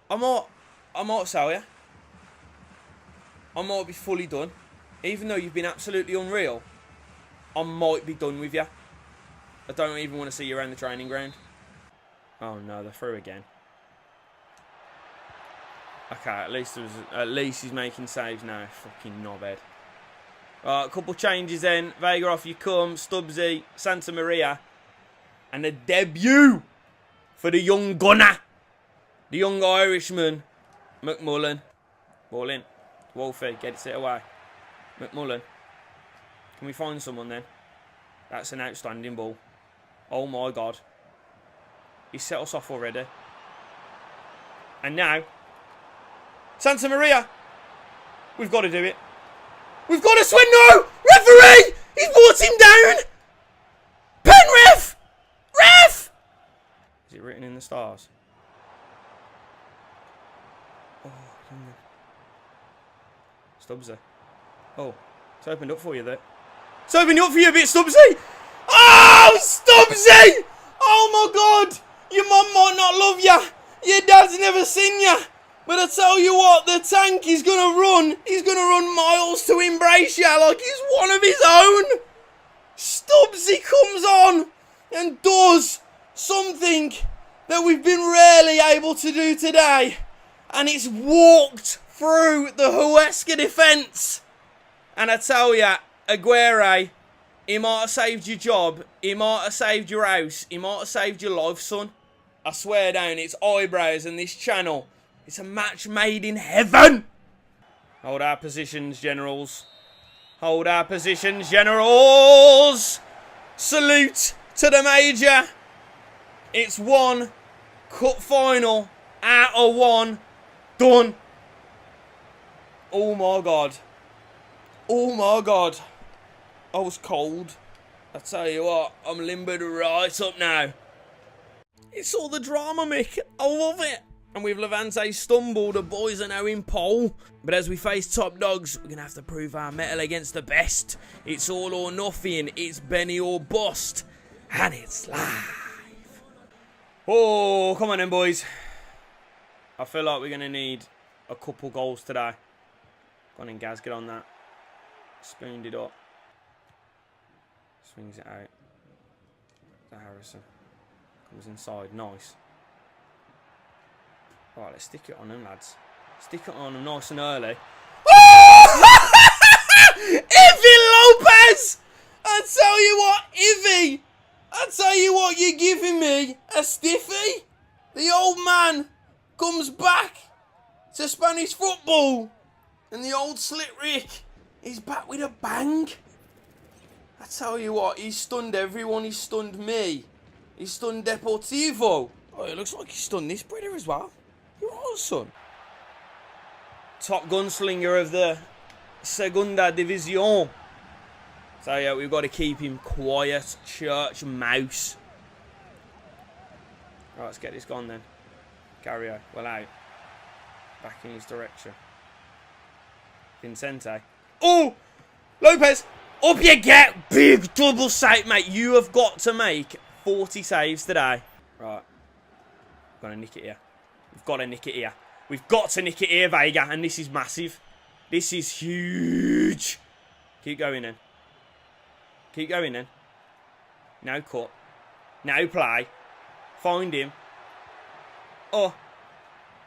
I might sell you. I might be fully done. Even though you've been absolutely unreal, I might be done with you. I don't even want to see you around the training ground. Oh no, they're through again. Okay, at least he's making saves now. Fucking knobhead. Right, a couple changes then. Vega off you come. Stubbsy, Santa Maria. And a debut for the young gunner. The young Irishman. McMullen. Ball in. Wolfie gets it away. McMullen. Can we find someone then? That's an outstanding ball. Oh my God. He's set us off already. And now, Santa Maria. We've got to do it. We've got to swing. No! Referee! He's brought him down! Pen ref! Ref! Is it written in the stars? Oh, Stubbsy. Oh, it's opened up for you there. It's opened up for you a bit, Stubbsy! Oh, Stubbsy! Oh my God! Your mum might not love you. Your dad's never seen you. But I tell you what, the Tank is going to run. He's going to run miles to embrace you like he's one of his own. Stubbsy comes on and does something that we've been rarely able to do today. And it's walked through the Huesca defence. And I tell ya, Aguero, he might have saved your job, he might have saved your house, he might have saved your life, son. I swear down, it's eyebrows and this channel. It's a match made in heaven. Hold our positions, generals. Hold our positions, generals. Salute to the major. It's one cup final out of one. Done. Oh my God. Oh my God. I was cold. I tell you what, I'm limbered right up now. It's all the drama, Mick. I love it. And with Levante stumbled, the boys are now in pole. But as we face top dogs, we're going to have to prove our mettle against the best. It's all or nothing. It's Benny or bust. And it's live. Oh, come on then, boys. I feel like we're going to need a couple goals today. Go on in, Gaz. Get on that. Spooned it up. Swings it out. To Harrison. Comes inside. Nice. Right, let's stick it on them, lads. Stick it on them nice and early. Oh! Ivy Lopez! I tell you what, Ivy! I tell you what, you're giving me a stiffy. The old man comes back to Spanish football. And the old slit Rick is back with a bang. I tell you what, he's stunned everyone. He's stunned me. He's stunned Deportivo. Oh, it looks like he's stunned this brother as well. You're awesome. Top gunslinger of the Segunda División. So yeah, we've got to keep him quiet. Church mouse. Right, let's get this gone then. Gario, well out. Back in his direction. Vincente. Oh! Lopez! Up you get! Big double save, mate. You have got to make 40 saves today. Right. We've got to nick it here. We've got to nick it here. We've got to nick it here, Vega. And this is massive. This is huge. Keep going then. Keep going then. Now cut. Now play. Find him. Oh.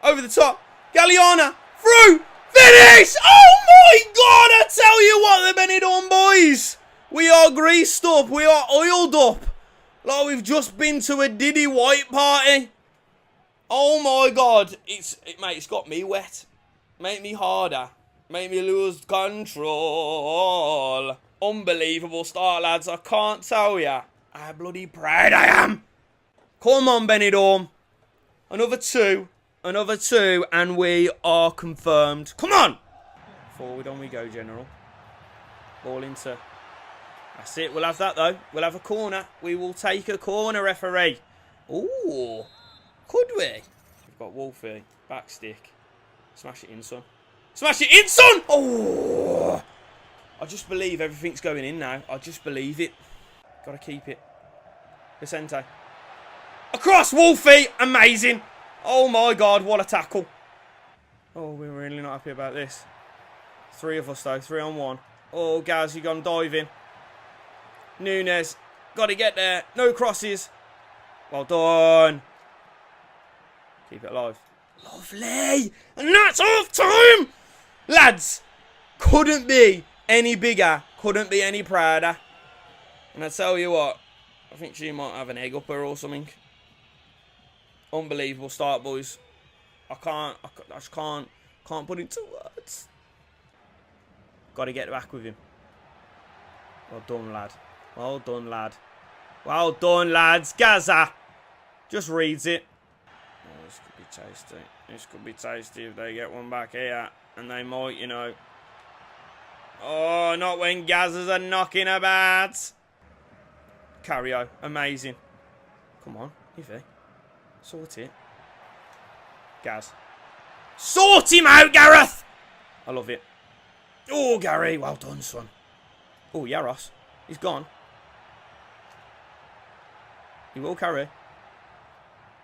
Over the top. Galliana. Through. Finish! Oh my God! I tell you what, the Benidorm boys. We are greased up. We are oiled up. Like we've just been to a Diddy White party. Oh my God. Mate, it's got me wet. Make me harder. Make me lose control. Unbelievable start, lads. I can't tell you how bloody proud I am. Come on, Benidorm. Another two. Another two, and we are confirmed. Come on! Forward on we go, General. Ball into... That's it. We'll have that, though. We'll have a corner. We will take a corner, referee. Ooh. Could we? We've got Wolfie. Back stick. Smash it in, son. Smash it in, son! Oh! I just believe everything's going in now. I just believe it. Got to keep it. Vicente. Across, Wolfie! Amazing! Oh my God, what a tackle. Oh, we're really not happy about this. Three of us though, 3-on-1. Oh, Gaz, you gone diving. Nunes, got to get there. No crosses. Well done. Keep it alive. Lovely. And that's half time. Lads, couldn't be any bigger. Couldn't be any prouder. And I tell you what, I think she might have an egg up her or something. Unbelievable start, boys. I just can't put into words. Got to get back with him. Well done, lad. Well done, lad. Well done, lads. Gaza just reads it. Oh, this could be tasty. This could be tasty if they get one back here. And they might, you know. Oh, not when Gazas are knocking about. Cario, amazing. Come on, Ivy. Sort it. Gaz. Sort him out, Gareth! I love it. Oh, Gary. Well done, son. Oh, Yaros. He's gone. He will carry.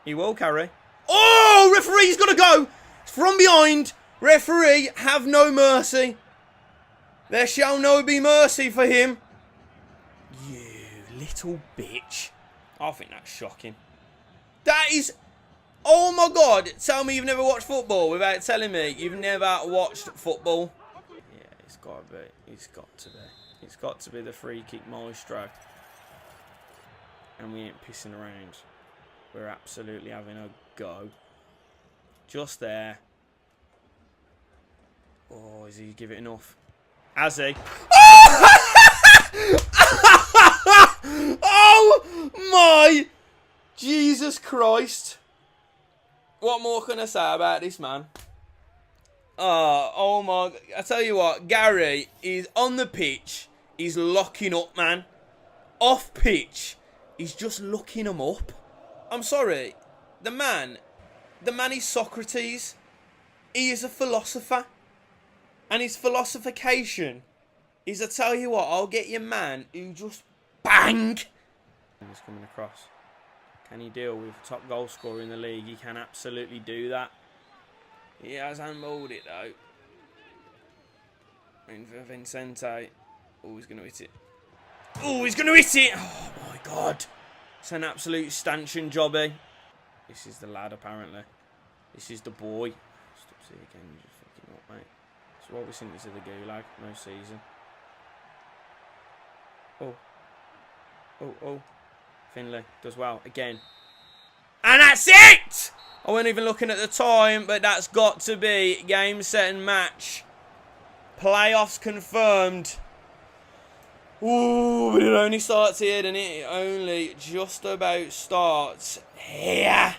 He will carry. Oh, referee's got to go. It's from behind. Referee, have no mercy. There shall no be mercy for him. You little bitch. I think that's shocking. That is... Oh my God. Tell me you've never watched football without telling me you've never watched football. Yeah, it's got to be. It's got to be. It's got to be the free kick maestro. And we ain't pissing around. We're absolutely having a go. Just there. Oh, is he give it enough? Has he? Oh my Jesus Christ. What more can I say about this man? Oh my... I tell you what, Gary is on the pitch. He's locking up, man. Off pitch, he's just looking him up. I'm sorry. The man is Socrates. He is a philosopher. And his philosophication is, I tell you what, I'll get your man who just bang. He's coming across. Can he deal with top goal scorer in the league? He can absolutely do that. He has handballed it though. In for Vincente. Oh, he's going to hit it. Oh, he's going to hit it. Oh my God. It's an absolute stanchion jobby. This is the lad apparently. This is the boy. Stop seeing again. You just fucking up, mate. So what we sent this to the gulag. No season. Oh. Oh, oh. Finlay does well again. And that's it! I wasn't even looking at the time, but that's got to be game, set and match. Playoffs confirmed. Ooh, but it only starts here, doesn't it? It only just about starts here.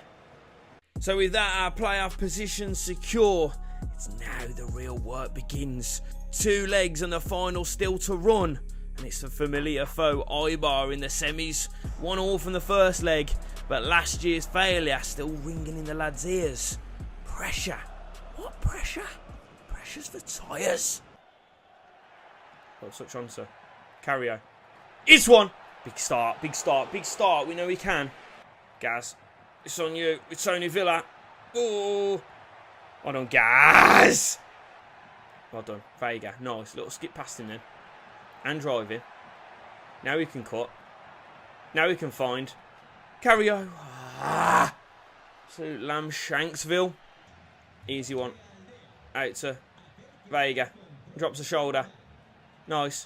So with that, our playoff position secure. It's now the real work begins. 2 legs and the final still to run. And it's a familiar foe, Ibar, in the semis. 1-1 from the first leg. But last year's failure still ringing in the lads' ears. Pressure. What pressure? Pressure's for tyres. Oh, such answer. Carrio. It's one. Big start, big start, big start. We know he can. Gaz. It's on you. It's Tony Villa. Oh. Well done, Gaz. Well done. Vega. Nice. Little skip past him then. And driving. Now we can cut. Now we can find. Carrio. Ah. Absolute lamb Shanksville. Easy one. Out to Vega. Drops a shoulder. Nice.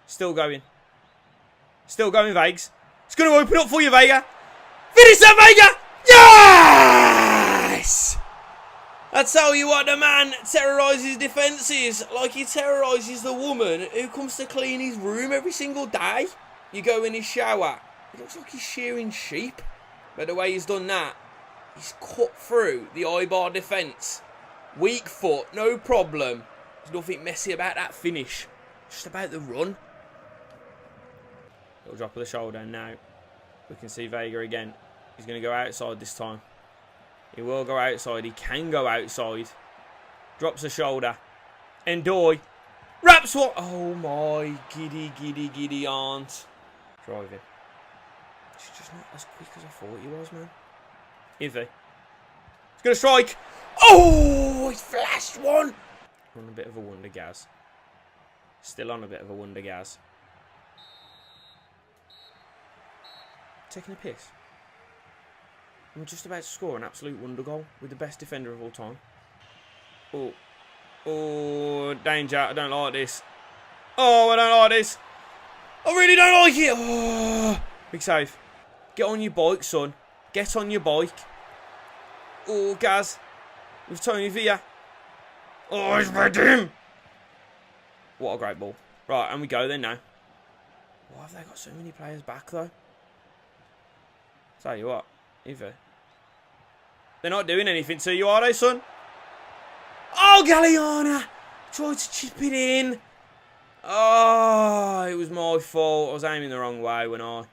Still going. Still going, Vegas. It's going to open up for you, Vega. Finish that, Vega! Yes! I tell you what, the man terrorises defences like he terrorises the woman who comes to clean his room every single day. You go in his shower. It looks like he's shearing sheep. But the way he's done that, he's cut through the Ibar defence. Weak foot, no problem. There's nothing messy about that finish. Just about the run. Little drop of the shoulder. Now we can see Vega again. He's going to go outside this time. He will go outside. He can go outside. Drops the shoulder. Endoy. Wraps one. Oh my giddy, giddy, giddy aunt. Driving. She's just not as quick as I thought he was, man. Ivy. He's going to strike. Oh, he's flashed one. On a bit of a wonder, Gaz. Still on a bit of a wonder, Gaz. Taking a piss. I'm just about to score an absolute wonder goal with the best defender of all time. Oh. Oh, danger. I don't like this. Oh, I don't like this. I really don't like it. Oh. Big save. Get on your bike, son. Get on your bike. Oh, Gaz. With Tony Villa. Oh, he's read him. What a great ball. Right, and we go then now. Why have they got so many players back, though? Tell you what. Either. They're not doing anything to you, are they, son? Oh, Galliana! Tried to chip it in. Oh, it was my fault. I was aiming the wrong way when I...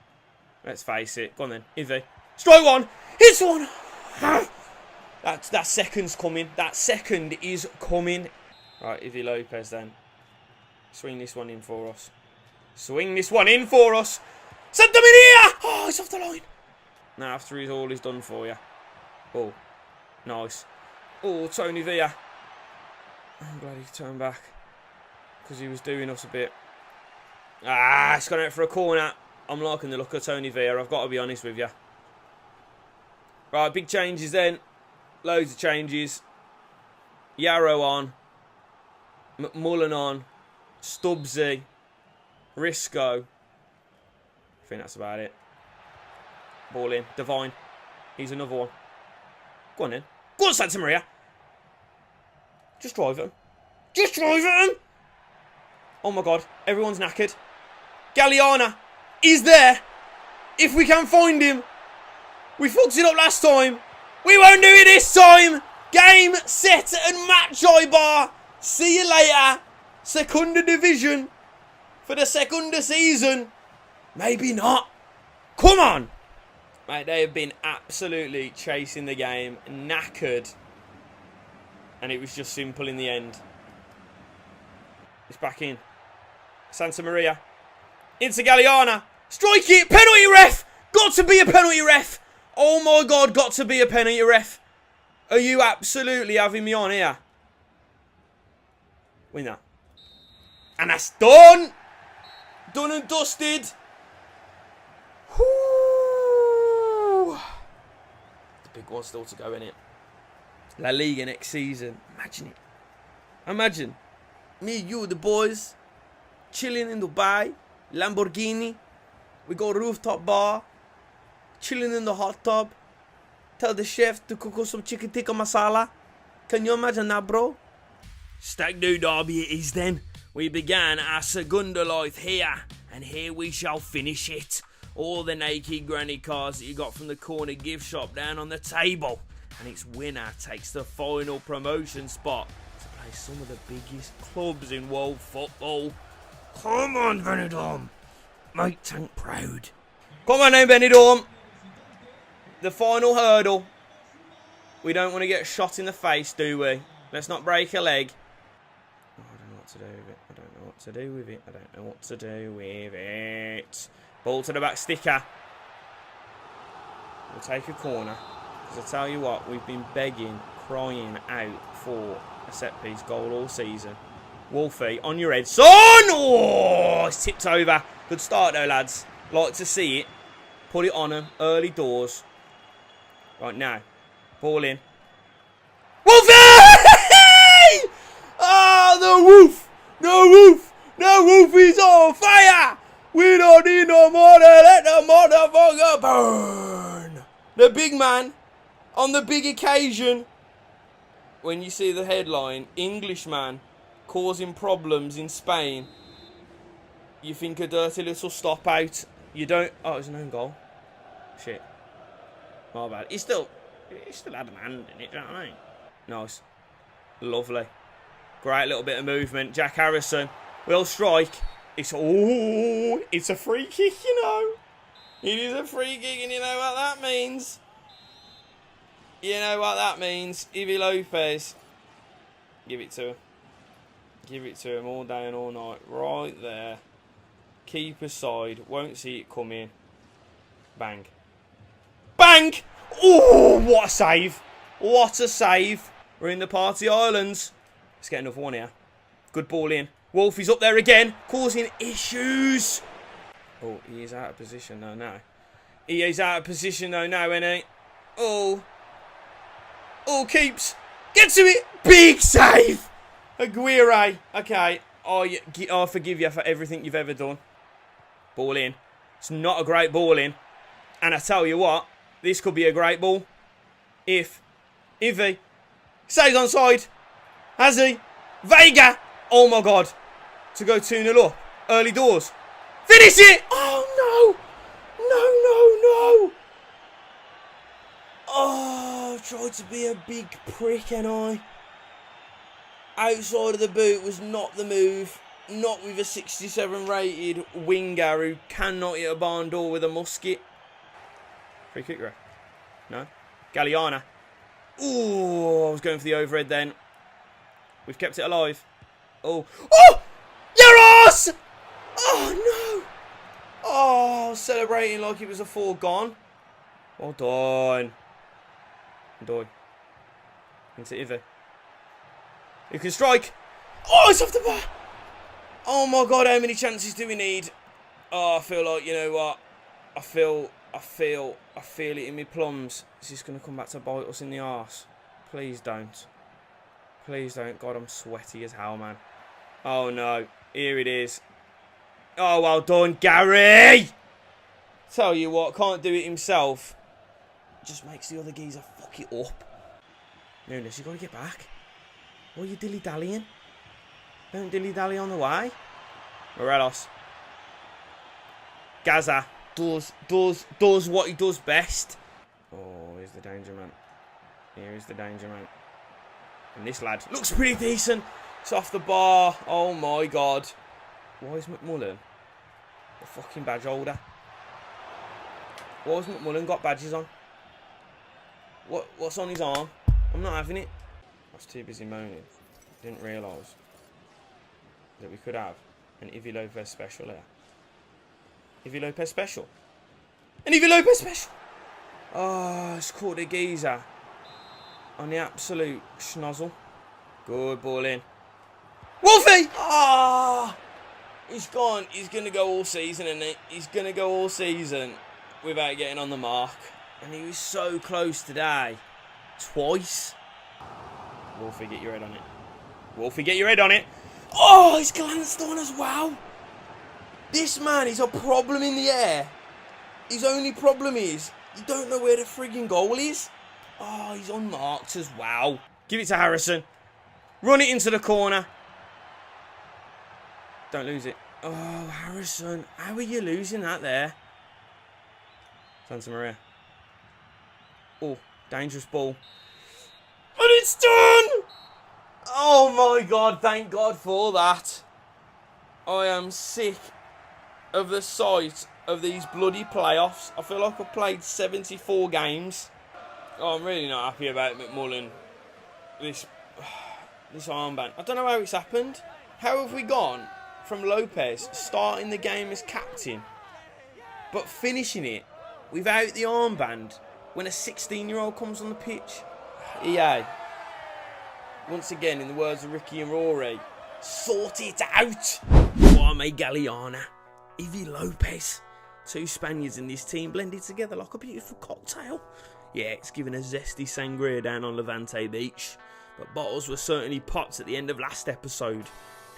Let's face it. Go on then. Ivy. Strike one. Hits one. That second's coming. That second is coming. Right, Ivy Lopez then. Swing this one in for us. Swing this one in for us. Send them in here. Oh, it's off the line. Now, after all he's done for you. Oh, nice. Oh, Tony Villa. I'm glad he turned back. Because he was doing us a bit. Ah, it's gone out for a corner. I'm liking the look of Tony Vieira, I've got to be honest with you. Right, big changes then. Loads of changes. Yarrow on. McMullen on. Stubbsy. Risco. I think that's about it. Ball in. Devine. He's another one. Go on then. Go on, Santa Maria. Just drive at him. Just drive at him. Oh my God. Everyone's knackered. Galliana. He's there. If we can find him. We fucked it up last time. We won't do it this time. Game, set and match, Ibar. See you later. Secunda division. For the Secunda season. Maybe not. Come on. Mate, they have been absolutely chasing the game. Knackered. And it was just simple in the end. It's back in. Santa Maria. Into Galliana. Strike it. Penalty ref. Got to be a penalty ref. Oh my God, got to be a penalty ref. Are you absolutely having me on here? Win that. And that's done. Done and dusted. Whoo. The big one still to go, innit? La Liga next season. Imagine it. Imagine. Me, you, the boys. Chilling in Dubai. Lamborghini. We go rooftop bar. Chilling in the hot tub. Tell the chef to cook us some chicken tikka masala. Can you imagine that, bro? Stag do derby it is then. We began our Segunda life here. And here we shall finish it. All the naked granny cars that you got from the corner gift shop down on the table. And its winner takes the final promotion spot to play some of the biggest clubs in world football. Come on, Benidorm. Make Tank proud. Come on now, Benidorm. The final hurdle. We don't want to get shot in the face, do we? Let's not break a leg. Oh, I don't know what to do with it. I don't know what to do with it. I don't know what to do with it. Ball to the back sticker. We'll take a corner. Because I tell you what, we've been begging, crying out for a set-piece goal all season. Wolfie, on your head. Son! Oh, it's tipped over. Good start though, lads. Like to see it. Put it on them. Early doors. Right now. Ball in. Wolfie! Ah, the Wolf! The Wolf! The Wolf is on fire! We don't need no more to let the motherfucker burn! The big man, on the big occasion. When you see the headline, Englishman causing problems in Spain, you think a dirty little stop out. You don't... Oh, it was an own goal. Shit. My bad. He still had an hand in it, do you know what I mean? Nice. Lovely. Great little bit of movement. Jack Harrison will strike. It's a free kick, you know. It is a free kick, and you know what that means. You know what that means. Ivy Lopez. Give it to him. Give it to him all day and all night. Right there. Keeper side. Won't see it come in. Bang. Bang! Oh, what a save. What a save. We're in the Party Islands. Let's get another one here. Good ball in. Wolfie's up there again. Causing issues. Oh, he is out of position though now. He is out of position though now, isn't he? Oh. Oh, keeps. Get to it. Big save. Aguirre. Okay. I forgive you for everything you've ever done. Ball in. It's not a great ball in. And I tell you what, this could be a great ball. If he stays onside. Has he? Vega. Oh my God. To go 2-0 up. Early doors. Finish it. Oh no. No. Oh, I've tried to be a big prick, and I. Outside of the boot was not the move. Not with a 67 rated winger who cannot hit a barn door with a musket. Free kick, right? No. Galliana. Ooh, I was going for the overhead then. We've kept it alive. Oh. Your ass! Oh, no. Oh, celebrating like it was a foregone. Well done. Done. Into Ivy. You can strike. Oh, it's off the bar. Oh, my God. How many chances do we need? Oh, I feel like, you know what? I feel it in my plums. Is this going to come back to bite us in the arse? Please don't. Please don't. God, I'm sweaty as hell, man. Oh, no. Here it is. Oh, well done, Gary! Tell you what, can't do it himself. Just makes the other geezer fuck it up. Nunes, you got to get back. Why are you dilly-dallying? Don't dilly-dally on the way. Morelos. Gaza does what he does best. Oh, here's the danger man. Here is the danger man. And this lad looks pretty decent. It's off the bar. Oh my God. Why is McMullen the fucking badge holder? Why has McMullen got badges on? What's on his arm? I'm not having it. I was too busy moaning. Didn't realise that we could have an Ivy Lopez special here. Ivy Lopez special. An Ivy Lopez special. Oh, it's caught a geezer on the absolute schnozzle. Good ball in. Wolfie! Ah! He's gone. He's going to go all season, isn't he? He's going to go all season without getting on the mark. And he was so close today. Twice. Wolfie, get your head on it. Wolfie, get your head on it. Oh, he's glanced on as well. This man is a problem in the air. His only problem is you don't know where the frigging goal is. Oh, he's unmarked as well. Give it to Harrison. Run it into the corner. Don't lose it. Oh, Harrison. How are you losing that there? Santa Maria. Oh, dangerous ball. And it's done! Oh my God, thank God for that. I am sick of the sight of these bloody playoffs. I feel like I've played 74 games. Oh, I'm really not happy about McMullen. This armband. I don't know how it's happened. How have we gone from Lopez starting the game as captain, but finishing it without the armband when a 16-year-old comes on the pitch? EA, once again, in the words of Ricky and Rory, sort it out. Kwame Galliana, Ivy Lopez. Two Spaniards in this team blended together like a beautiful cocktail. Yeah, it's giving a zesty sangria down on Levante Beach. But bottles were certainly popped at the end of last episode.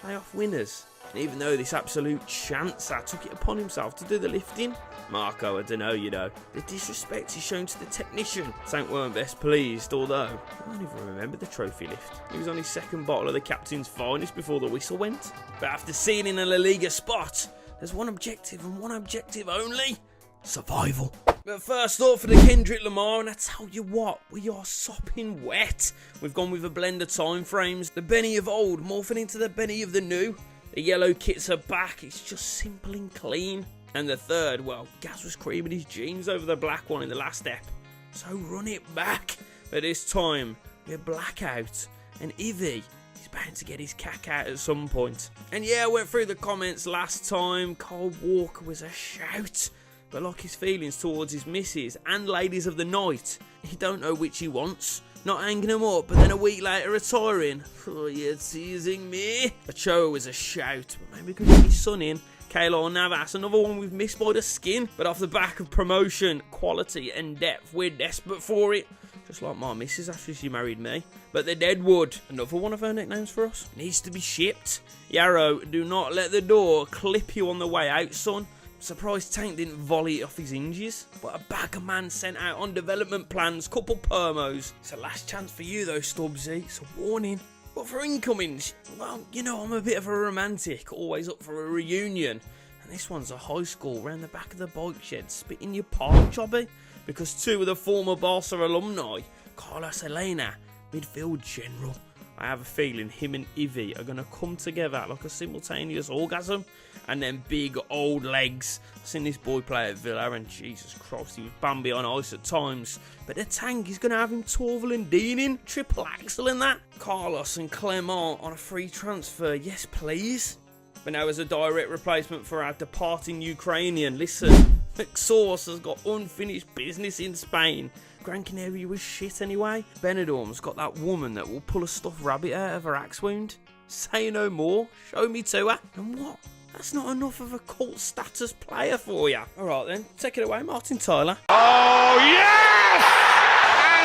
Playoff winners. And even though this absolute chancer took it upon himself to do the lifting, Marco, I don't know, you know, the disrespect he's shown to the technician. Saint weren't best pleased, although I don't even remember the trophy lift. He was on his second bottle of the captain's finest before the whistle went. But after sealing a La Liga spot, there's one objective and one objective only: survival. But first up for the Kendrick Lamar, and I tell you what, we are sopping wet. We've gone with a blend of time frames. The Benny of old morphing into the Benny of the new. The yellow kits are back, it's just simple and clean. And the third, well, Gaz was creaming his jeans over the black one in the last ep. So run it back. But this time, we're blackout. And Ivy is bound to get his cack out at some point. And yeah, I went through the comments last time. Carl Walker was a shout. But like his feelings towards his missus and ladies of the night, he don't know which he wants. Not hanging them up, but then a week later retiring. Oh, you're teasing me. Ochoa was a shout, but maybe we could get his son in. Keylor Navas, another one we've missed by the skin. But off the back of promotion, quality and depth, we're desperate for it. Just like my missus after she married me. But the Deadwood, another one of her nicknames for us, needs to be shipped. Yarrow, do not let the door clip you on the way out, son. Surprised Tank didn't volley it off his hinges. But a bag of man sent out on development plans, couple permos. It's a last chance for you though, Stubbsy. It's a warning. But for incomings, well, you know I'm a bit of a romantic, always up for a reunion. And this one's a high school round the back of the bike shed, spitting your palm, Chobby. Because two of the former Barca alumni, Carlos Elena, midfield general. I have a feeling him and Ivy are going to come together like a simultaneous orgasm. And then big old legs. I've seen this boy play at Villa and Jesus Christ, he was Bambi on ice at times. But the Tank is going to have him Torval and Deaning, triple axel in that. Carlos and Clement on a free transfer, yes please. But now as a direct replacement for our departing Ukrainian, listen, McSauce has got unfinished business in Spain. Gran Canaria was shit anyway. Benidorm's got that woman that will pull a stuffed rabbit out of her axe wound. Say no more, show me to her. And what? That's not enough of a cult status player for you. Alright then, take it away, Martin Tyler. Oh, yes!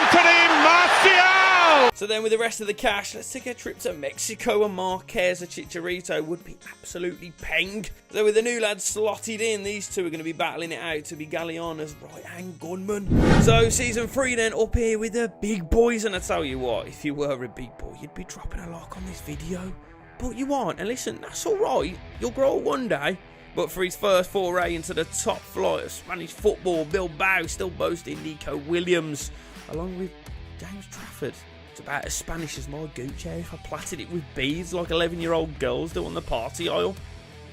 Anthony Martial! So then with the rest of the cash, let's take a trip to Mexico, and Marquez or Chicharito would be absolutely peng. So with the new lads slotted in, these two are going to be battling it out to be Galeana's right-hand gunman. So season 3 then, up here with the big boys, and I tell you what, if you were a big boy, you'd be dropping a like on this video. But you aren't, and listen, that's alright, you'll grow up one day. But for his first foray into the top flight of Spanish football, Bilbao still boasting Nico Williams, along with James Trafford. It's about as Spanish as my Gucci if I plaited it with beads like 11-year-old girls do on the party aisle.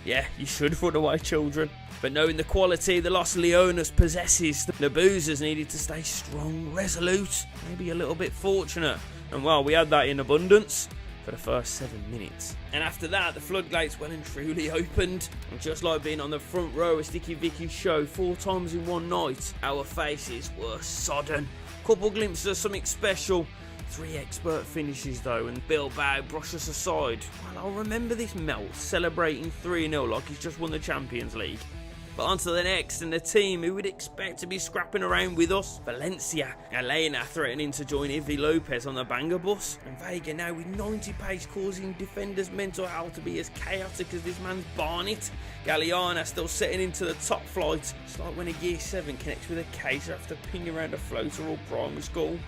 Yeah, you should run away, children. But knowing the quality the Los Leones possesses, the Boozers needed to stay strong, resolute, maybe a little bit fortunate. And well, we had that in abundance for the first 7 minutes. And after that, the floodgates well and truly opened. And just like being on the front row of Sticky Vicky's show 4 times in one night, our faces were sodden. Couple glimpses of something special. 3 expert finishes though, and Bilbao brush us aside. Well, I'll remember this melt, celebrating 3-0 like he's just won the Champions League. But on to the next, and the team who we'd expect to be scrapping around with us. Valencia. Elena threatening to join Ivy Lopez on the banger bus. And Vega now with 90 pace causing defenders' mental health to be as chaotic as this man's Barnet. Galeana still setting into the top flight. It's like when a year 7 connects with a caser after pinging around a floater or primary school.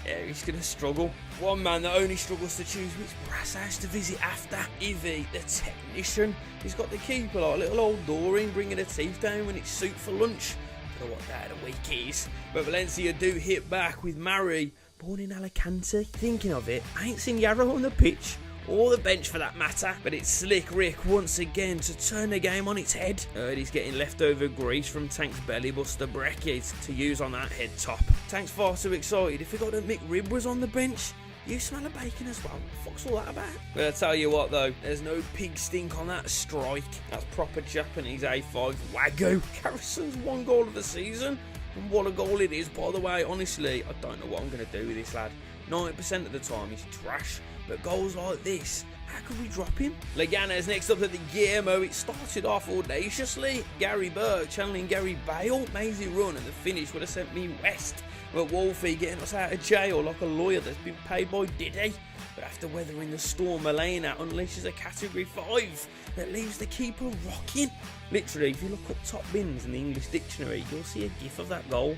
Yeah, he's going to struggle. One man that only struggles to choose which brass house to visit after. Ivy, the technician. He's got the keeper like little old Dorking bringing the teeth down when it's soup for lunch. Don't know what day of the week is. But Valencia do hit back with Mari, born in Alicante. Thinking of it, I ain't seen Yarrow on the pitch. Or the bench for that matter, but it's Slick Rick once again to turn the game on its head. He's getting leftover grease from Tank's bellybuster bracket to use on that head top. Tank's far too excited. If he got that McRib was on the bench, you smell of bacon as well. What's all that about? But I tell you what though, there's no pig stink on that strike. That's proper Japanese A5 Wagyu. Harrison's 1 goal of the season. And what a goal it is, by the way. Honestly, I don't know what I'm going to do with this lad. 90% of the time he's trash, but goals like this, how could we drop him? Leganes next up at the Guillermo. It started off audaciously. Gary Burke channeling Gary Bale. Mazy run, and the finish would have sent me west. But Wolfie getting us out of jail like a lawyer that's been paid by Diddy. But after weathering the storm, Elena unleashes a category 5 that leaves the keeper rocking. Literally, if you look up top bins in the English dictionary, you'll see a gif of that goal.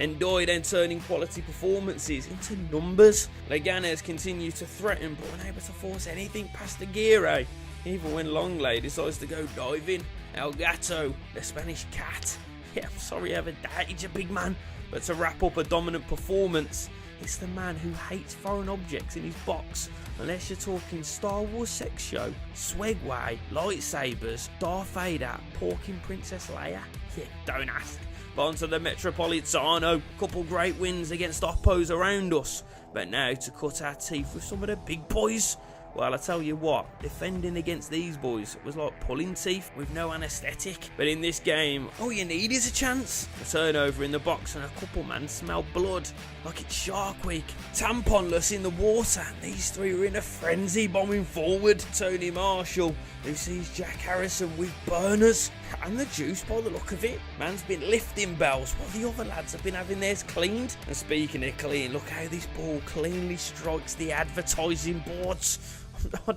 And Doy then turning quality performances into numbers. Leganes continue to threaten, but unable to force anything past the Aguirre, even when Longley decides to go diving. El Gato, the Spanish cat. Yeah, I'm sorry I ever doubted you, big man. But to wrap up a dominant performance, it's the man who hates foreign objects in his box. Unless you're talking Star Wars sex show, Swegway, lightsabers, Darth Vader, porking Princess Leia. Yeah, don't ask. But onto the Metropolitano. Couple great wins against oppos around us. But now to cut our teeth with some of the big boys. Well, I tell you what, defending against these boys was like pulling teeth with no anaesthetic. But in this game, all you need is a chance. A turnover in the box and a couple man smell blood like it's Shark Week. Tamponless in the water. These 3 are in a frenzy bombing forward. Tony Marshall, who sees Jack Harrison with burners and the juice by the look of it. Man's been lifting bells while the other lads have been having theirs cleaned. And speaking of clean, look how this ball cleanly strikes the advertising boards.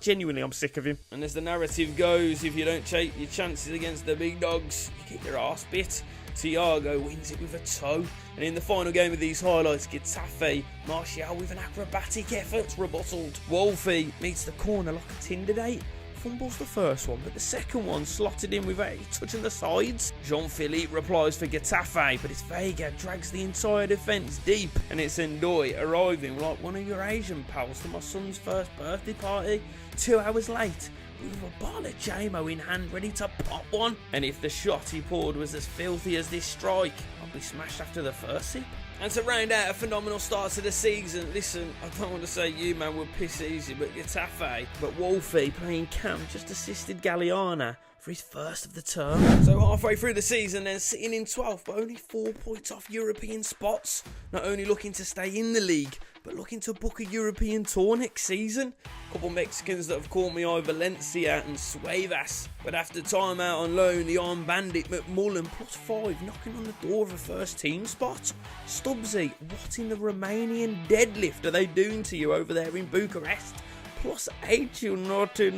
Genuinely, I'm sick of him. And as the narrative goes, if you don't take your chances against the big dogs, you get your arse bit. Thiago wins it with a toe. And in the final game of these highlights, Getafe, Martial with an acrobatic effort rebutted. Wolfie meets the corner like a Tinder date. Fumbles the first one, but the second one slotted in without touching the sides. Jean-Philippe replies for Getafe, but it's Vega drags the entire defence deep, and it's Ndoye arriving like one of your Asian pals to my son's first birthday party. 2 hours late, with a bottle of JMO in hand ready to pop one. And if the shot he poured was as filthy as this strike, I'll be smashed after the first sip. And to round out a phenomenal start to the season, listen, I don't want to say you man were piss easy, but Getafe, but Wolfie playing Cam just assisted Galeana for his first of the term. So halfway through the season then, sitting in 12th but only 4 points off European spots. Not only looking to stay in the league, but looking to book a European tour next season. A couple Mexicans that have caught me eye, Valencia and Suevas. But after time out on loan, the armed bandit McMullen +5 knocking on the door of a first team spot. Stubbsy, what in the Romanian deadlift are they doing to you over there in Bucharest? +8, you naughty.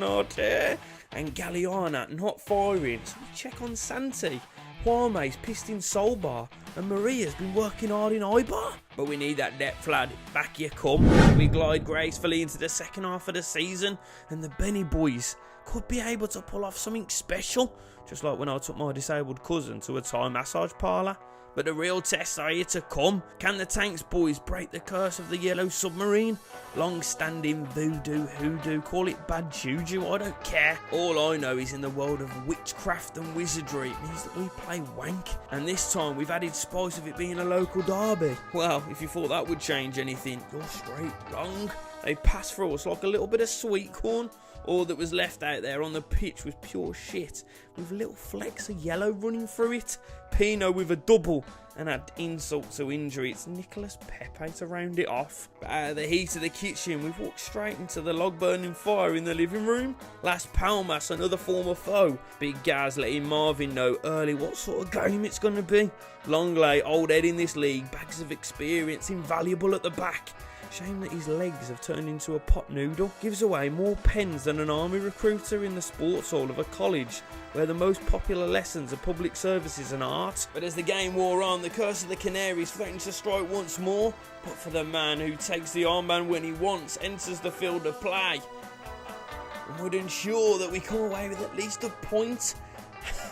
And Galliana not firing, so we check on Santi. Juame's pissed in Solbar, and Maria's been working hard in Ibar. But we need that depth, lad. Back you come. We glide gracefully into the second half of the season, and the Benny boys could be able to pull off something special, just like when I took my disabled cousin to a Thai massage parlour. But the real tests are here to come. Can the Tanks boys break the curse of the Yellow Submarine? Long-standing voodoo, hoodoo, call it bad juju, I don't care. All I know is in the world of witchcraft and wizardry, it means that we play wank. And this time we've added spice of it being a local derby. Well, if you thought that would change anything, you're straight wrong. They passed through us like a little bit of sweet corn. All that was left out there on the pitch was pure shit, with little flecks of yellow running through it. Pino with a double, and add insult to injury, it's Nicolas Pepe to round it off. But out of the heat of the kitchen, we've walked straight into the log burning fire in the living room. Las Palmas, another former foe. Big Gaz letting Marvin know early what sort of game it's going to be. Longley, old head in this league, bags of experience, invaluable at the back. Shame that his legs have turned into a pot noodle. Gives away more pens than an army recruiter in the sports hall of a college where the most popular lessons are public services and art. But as the game wore on, the curse of the Canaries threatened to strike once more. But for the man who takes the armband when he wants, enters the field of play, and would ensure that we come away with at least a point.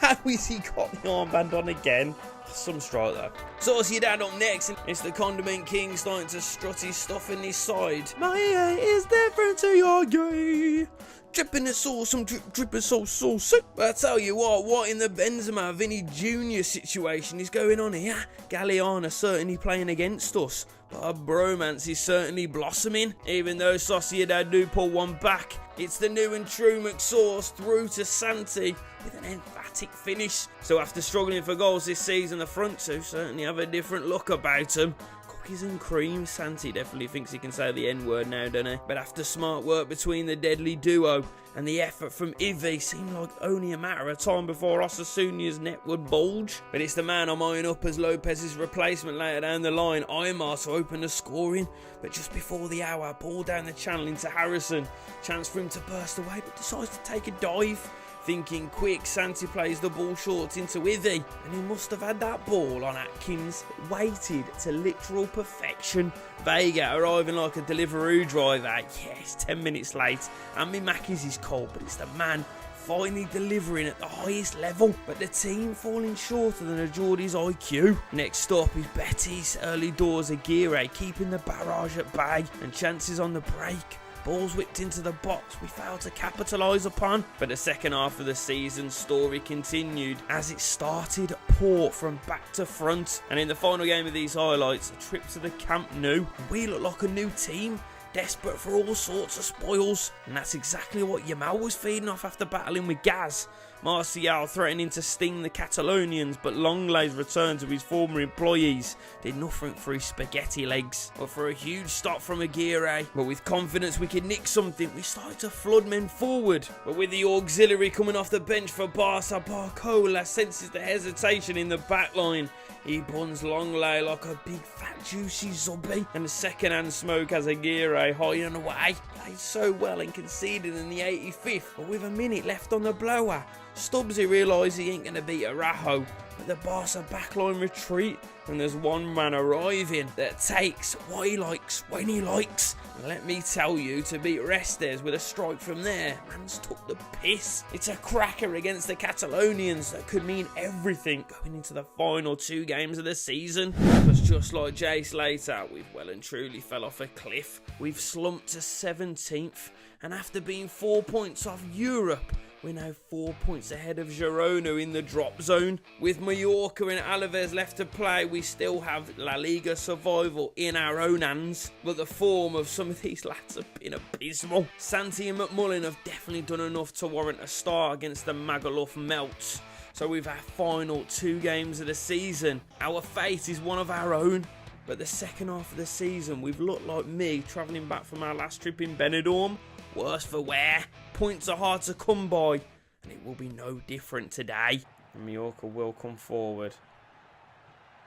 How has he got the armband on again? Some strike though. Sociedad up next, and it's the Condiment King starting to strut his stuff in his side. My A is different to your gay. Dripping the sauce, I'm dripping so saucy. But I tell you what in the Benzema Vinny Jr. situation is going on here? Galliana certainly playing against us, but our bromance is certainly blossoming. Even though Sociedad do pull one back, it's the new and true McSauce through to Santi with an emphatic finish. So after struggling for goals this season, the front two certainly have a different look about them. Cookies and cream. Santi definitely thinks he can say the N-word now, doesn't he? But after smart work between the deadly duo and the effort from Ivy, seemed like only a matter of time before Osasunya's net would bulge. But it's the man I'm eyeing up as Lopez's replacement later down the line, Aymar, to open the scoring. But just before the hour, ball down the channel into Harrison. Chance for him to burst away, but decides to take a dive. Thinking quick, Santi plays the ball short into Ivy, and he must have had that ball on Atkins, waited to literal perfection. Vega arriving like a Deliveroo driver, yes, 10 minutes late, and me Mackey's is cold, but it's the man finally delivering at the highest level, but the team falling shorter than a Geordie's IQ. Next up is Betis, early doors Aguirre, keeping the barrage at bay, and chances on the break. Balls whipped into the box we failed to capitalise upon. But the second half of the season story continued as it started poor from back to front. And in the final game of these highlights, a trip to the Camp Nou, we look like a new team, desperate for all sorts of spoils. And that's exactly what Yamal was feeding off after battling with Gaz. Martial threatening to sting the Catalonians, but Longley's return to his former employees did nothing for his spaghetti legs. But for a huge stop from Aguirre, but with confidence we could nick something, we started to flood men forward. But with the auxiliary coming off the bench for Barca, Barcola senses the hesitation in the back line. He buns Longley like a big fat juicy zombie, and the second hand smoke has Aguirre high and away. Played so well and conceded in the 85th, but with a minute left on the blower, Stubbsy realised he ain't going to beat Arajo, but the Barca backline retreat, and there's one man arriving that takes what he likes when he likes. And let me tell you, to beat Restes with a strike from there, man's took the piss. It's a cracker against the Catalonians that could mean everything going into the final 2 games of the season. Because just like Jay Slater, we've well and truly fell off a cliff. We've slumped to 17th, and after being 4 points off Europe, We're now 4 points ahead of Girona in the drop zone. With Mallorca and Alaves left to play, we still have La Liga survival in our own hands. But the form of some of these lads have been abysmal. Santi and McMullen have definitely done enough to warrant a start against the Magaluf Melts. So we've our final 2 games of the season. Our fate is one of our own. But the second half of the season, we've looked like me travelling back from our last trip in Benidorm. Worse for wear. Points are hard to come by. And it will be no different today. And Mallorca will come forward.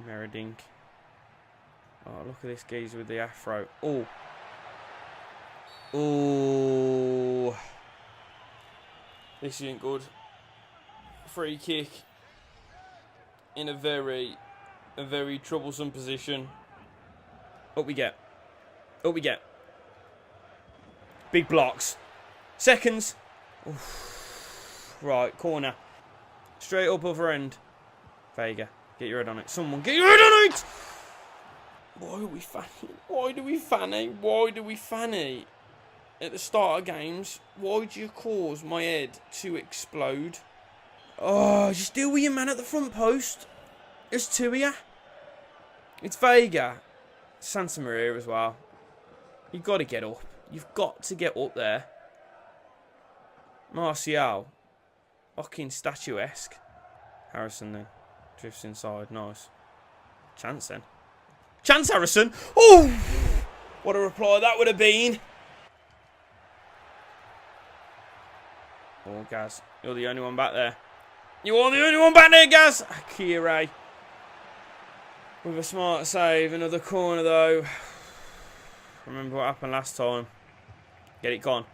Meredink. Oh, look at this geezer with the afro. Oh. Oh. This isn't good. Free kick. In a very troublesome position. Up we get. Up we get. Big blocks. Seconds. Oof. Right, corner. Straight up other end. Vega, get your head on it. Someone get your head on it! Why do we fanny? Why do we fanny? Why do we fanny? At the start of games, why do you cause my head to explode? Oh, just deal with your man at the front post. There's 2 of you. It's Vega. Santa Maria as well. You've got to get up. You've got to get up there. Martial. Fucking statuesque. Harrison then. Drifts inside. Nice. Chance then. Chance Harrison. Oh! What a reply that would have been. Oh, Gaz. You're the only one back there. You are the only one back there, Gaz. Akire. With a smart save. Another corner, though. Remember what happened last time. Get it gone.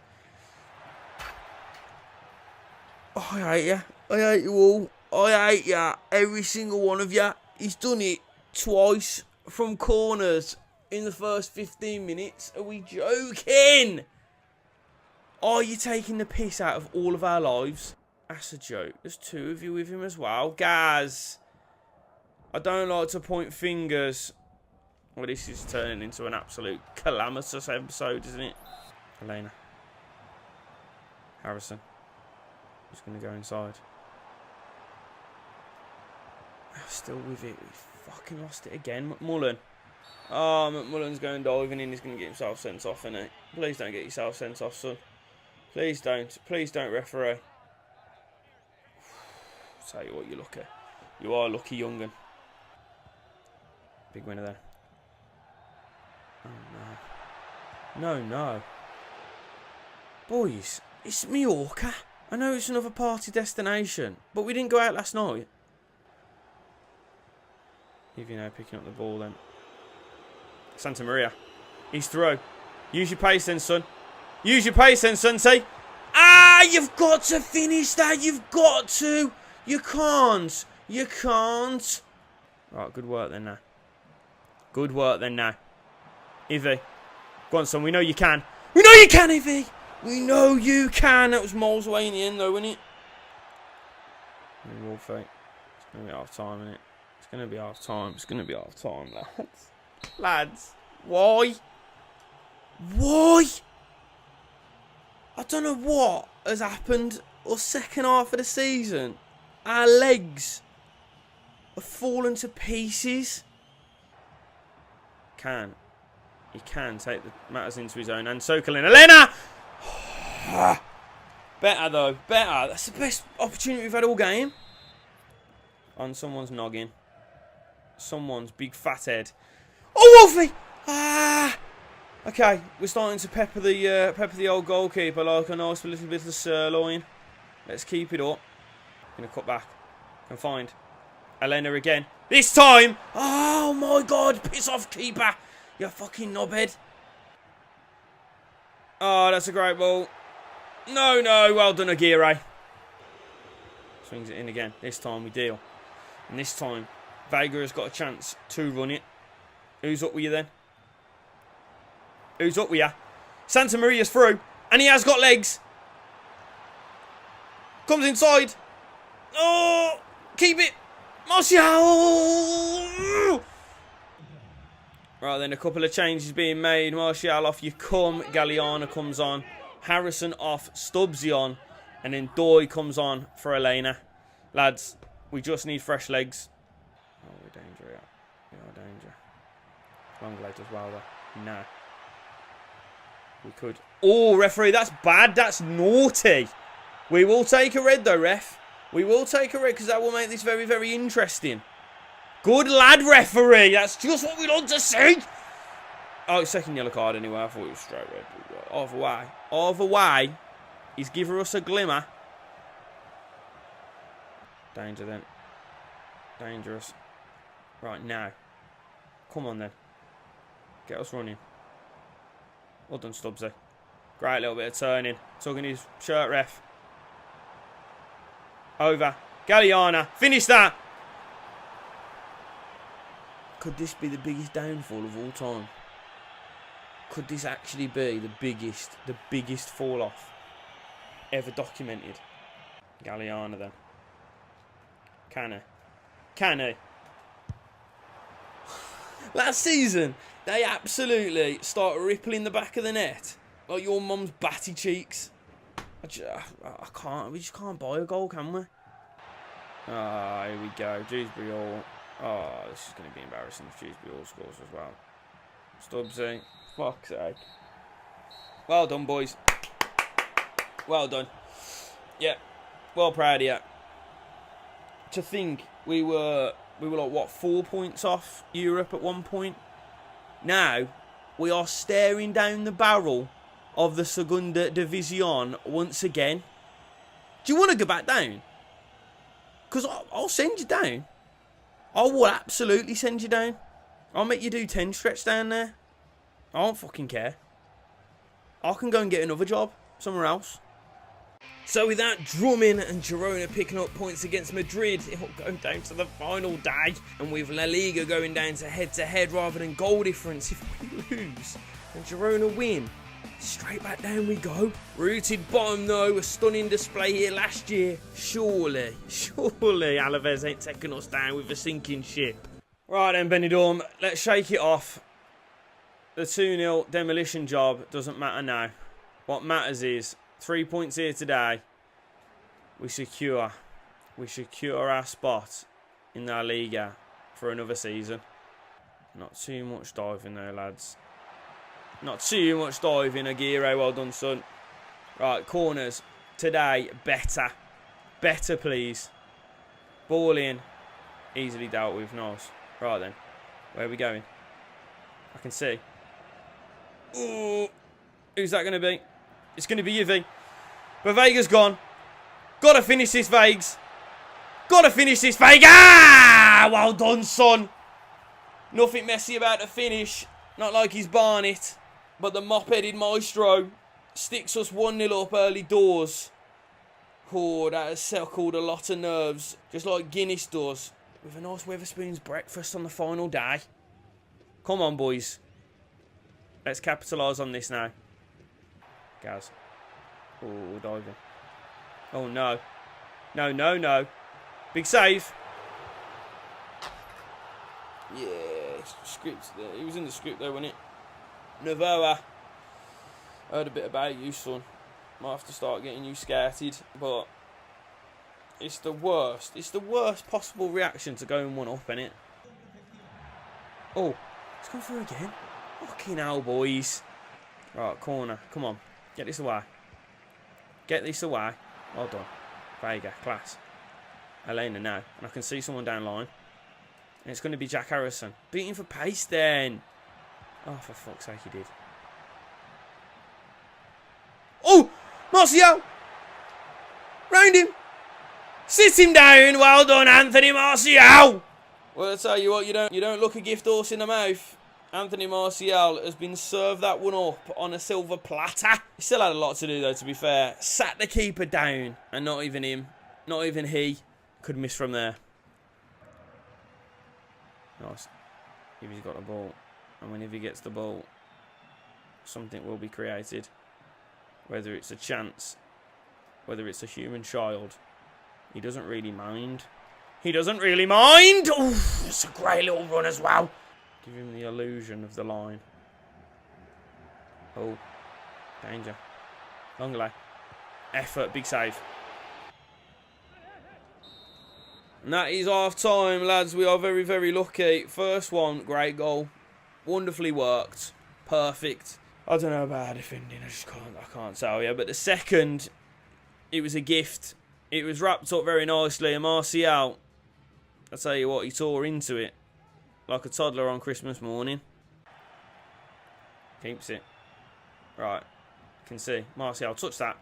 Oh, I hate you. I hate you all. I hate you. Every single one of you. He's done it twice from corners in the first 15 minutes. Are we joking? Are you taking the piss out of all of our lives? That's a joke. There's 2 of you with him as well. Gaz. I don't like to point fingers. Well, this is turning into an absolute calamitous episode, isn't it? Elena. Harrison. Who's going to go inside? Still with it. We fucking lost it again. McMullen. Oh, McMullen's going diving in. He's going to get himself sent off, isn't he? Please don't get yourself sent off, son. Please don't. Please don't, referee. Tell you what, you're lucky. You are lucky, young'un. Big winner there. Oh, no. No, no. Boys, it's Mallorca. I know it's another party destination, but we didn't go out last night. If you know, picking up the ball then. Santa Maria. He's through. Use your pace then, son. Use your pace then, Santi. Ah, you've got to finish that. You've got to. You can't. You can't. Right, good work then now. Good work then now. Ivy. Go on, son. We know you can. We know you can, Ivy. We know you can. That was miles away in the end, though, wasn't it? Wolfie. It's going to be half time, isn't it? It's going to be half time. It's going to be half time, lads. Lads. Why? Why? I don't know what has happened. Or second half of the season. Our legs have fallen to pieces. He can take the matters into his own hands. Sokolin. Elena! Better, though. Better. That's the best opportunity we've had all game. On someone's noggin. Someone's big fat head. Oh, Wolfie! Ah! Okay, we're starting to pepper the old goalkeeper like a nice little bit of sirloin. Let's keep it up. Gonna cut back. Can find Elena again. This time! Oh my God! Piss off, keeper! You fucking knobhead. Oh, that's a great ball. No, no. Well done, Aguirre. Swings it in again. This time we deal. And this time, Vega has got a chance to run it. Who's up with you then? Who's up with you? Santa Maria's through. And he has got legs. Comes inside. Oh! Keep it. Martial! Right then, a couple of changes being made. Martial off, you come. Galliana comes on. Harrison off. Stubbsy on. And then Doy comes on for Elena. Lads, we just need fresh legs. Oh, we're danger here. We are danger. Long leg as well, though. No. We could. Oh, referee, that's bad. That's naughty. We will take a red, though, ref. We will take a red because that will make this very, very interesting. Good lad, referee. That's just what we want to see. Oh, second yellow card anyway. I thought it was straight red. Either way. Either way, he's giving us a glimmer. Danger then. Dangerous. Right, now. Come on then. Get us running. Well done, Stubbsy. Great little bit of turning. Tugging his shirt, ref. Over. Galliana. Finish that. Could this be the biggest downfall of all time? Could this actually be the biggest fall off ever documented? Galliana then. Can he? Last season, they absolutely start rippling the back of the net. Like your mum's batty cheeks. I can't. We just can't buy a goal, can we? Ah, here we go. Dewsbury Hall. Oh, this is going to be embarrassing if Dewsbury Hall scores as well. Stubbsy. Fuck's sake. Well done, boys. Well done. Yeah. Well proud of you. To think we were like, what, 4 points off Europe at one point? Now, we are staring down the barrel of the Segunda División once again. Do you want to go back down? Because I'll send you down. I will absolutely send you down. I'll make you do 10 stretch down there. I don't fucking care. I can go and get another job somewhere else. So with that drumming and Girona picking up points against Madrid, it'll go down to the final day. And with La Liga going down to head-to-head rather than goal difference, if we lose and Girona win, straight back down we go. Rooted bottom though, a stunning display here last year. Surely Alaves ain't taking us down with a sinking ship. Right then, Benidorm, let's shake it off. The 2-0 demolition job doesn't matter now. What matters is 3 points here today. We secure our spot in La Liga for another season. Not too much diving there, lads. Not too much diving. Aguirre, well done, son. Right, corners. Today, better. Better, please. Ball in. Easily dealt with. Nice. Right then. Where are we going? I can see. Ooh. Who's that going to be? It's going to be you, V. But Vega's gone. Got to finish this, Vegas. Got to finish this, Vega! Ah! Well done, son. Nothing messy about the finish. Not like he's Barnett. But the mop-headed maestro sticks us 1-0 up early doors. Oh, that has settled a lot of nerves. Just like Guinness does. With a nice Wetherspoon's breakfast on the final day. Come on, boys. Let's capitalise on this now. Gaz. Oh, diving. Oh, no. No. Big save. Yeah, script there. He was in the script there, wasn't it? Novoa. I heard a bit about you, son. Might have to start getting you scouted, but it's the worst. It's the worst possible reaction to going 1-up, innit? Oh, it's gone through again. Fucking hell, boys. Right, corner. Come on. Get this away. Get this away. Well done. Vega, class. Elena now. And I can see someone down line. And it's going to be Jack Harrison. Beating for pace then. Oh, for fuck's sake, he did. Oh! Martial! Round him! Sit him down! Well done, Anthony Martial! Well, I tell you what, you don't look a gift horse in the mouth. Anthony Martial has been served that one up on a silver platter. He still had a lot to do, though, to be fair. Sat the keeper down, and not even him, not even he, could miss from there. Nice. If he's got the ball. And whenever he gets the ball, something will be created. Whether it's a chance, whether it's a human child, he doesn't really mind. He doesn't really mind! Oof, it's a great little run as well. Give him the illusion of the line. Oh. Danger. Long lay. Effort, big save. And that is half time, lads. We are very, very lucky. First one, great goal. Wonderfully worked. Perfect. I don't know about defending. I can't tell you. But the second, it was a gift. It was wrapped up very nicely. And Martial, I tell you what, he tore into it like a toddler on Christmas morning. Keeps it. Right. You can see. Martial touched that.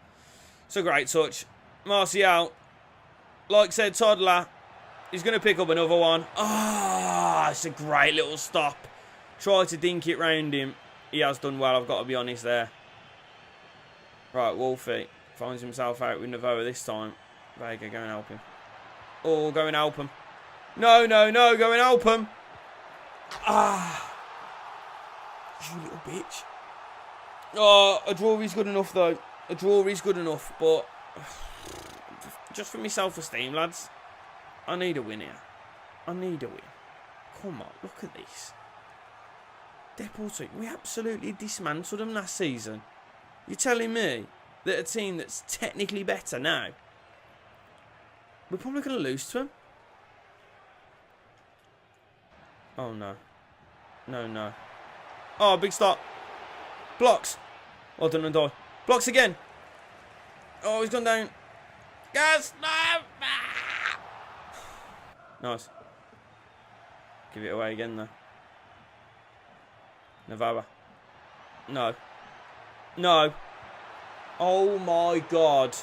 It's a great touch. Martial, like said toddler, he's going to pick up another one. Ah, it's a great little stop. Try to dink it round him. He has done well, I've got to be honest there. Right, Wolfie finds himself out with Navoa this time. Vega, go and help him. Oh, go and help him. No, no, no, go and help him. Ah. You little bitch. Oh, a draw is good enough, though. A draw is good enough, but just for my self-esteem, lads, I need a win here. I need a win. Come on, look at this. Deportivo, we absolutely dismantled them last season. You're telling me that a team that's technically better now, we're probably going to lose to them? Oh, no. No, no. Oh, big stop. Blocks. Well done, and die. Blocks again. Oh, he's gone down. Gas! No! Ah! Nice. Give it away again, though. Navoa. No. No. Oh, my God.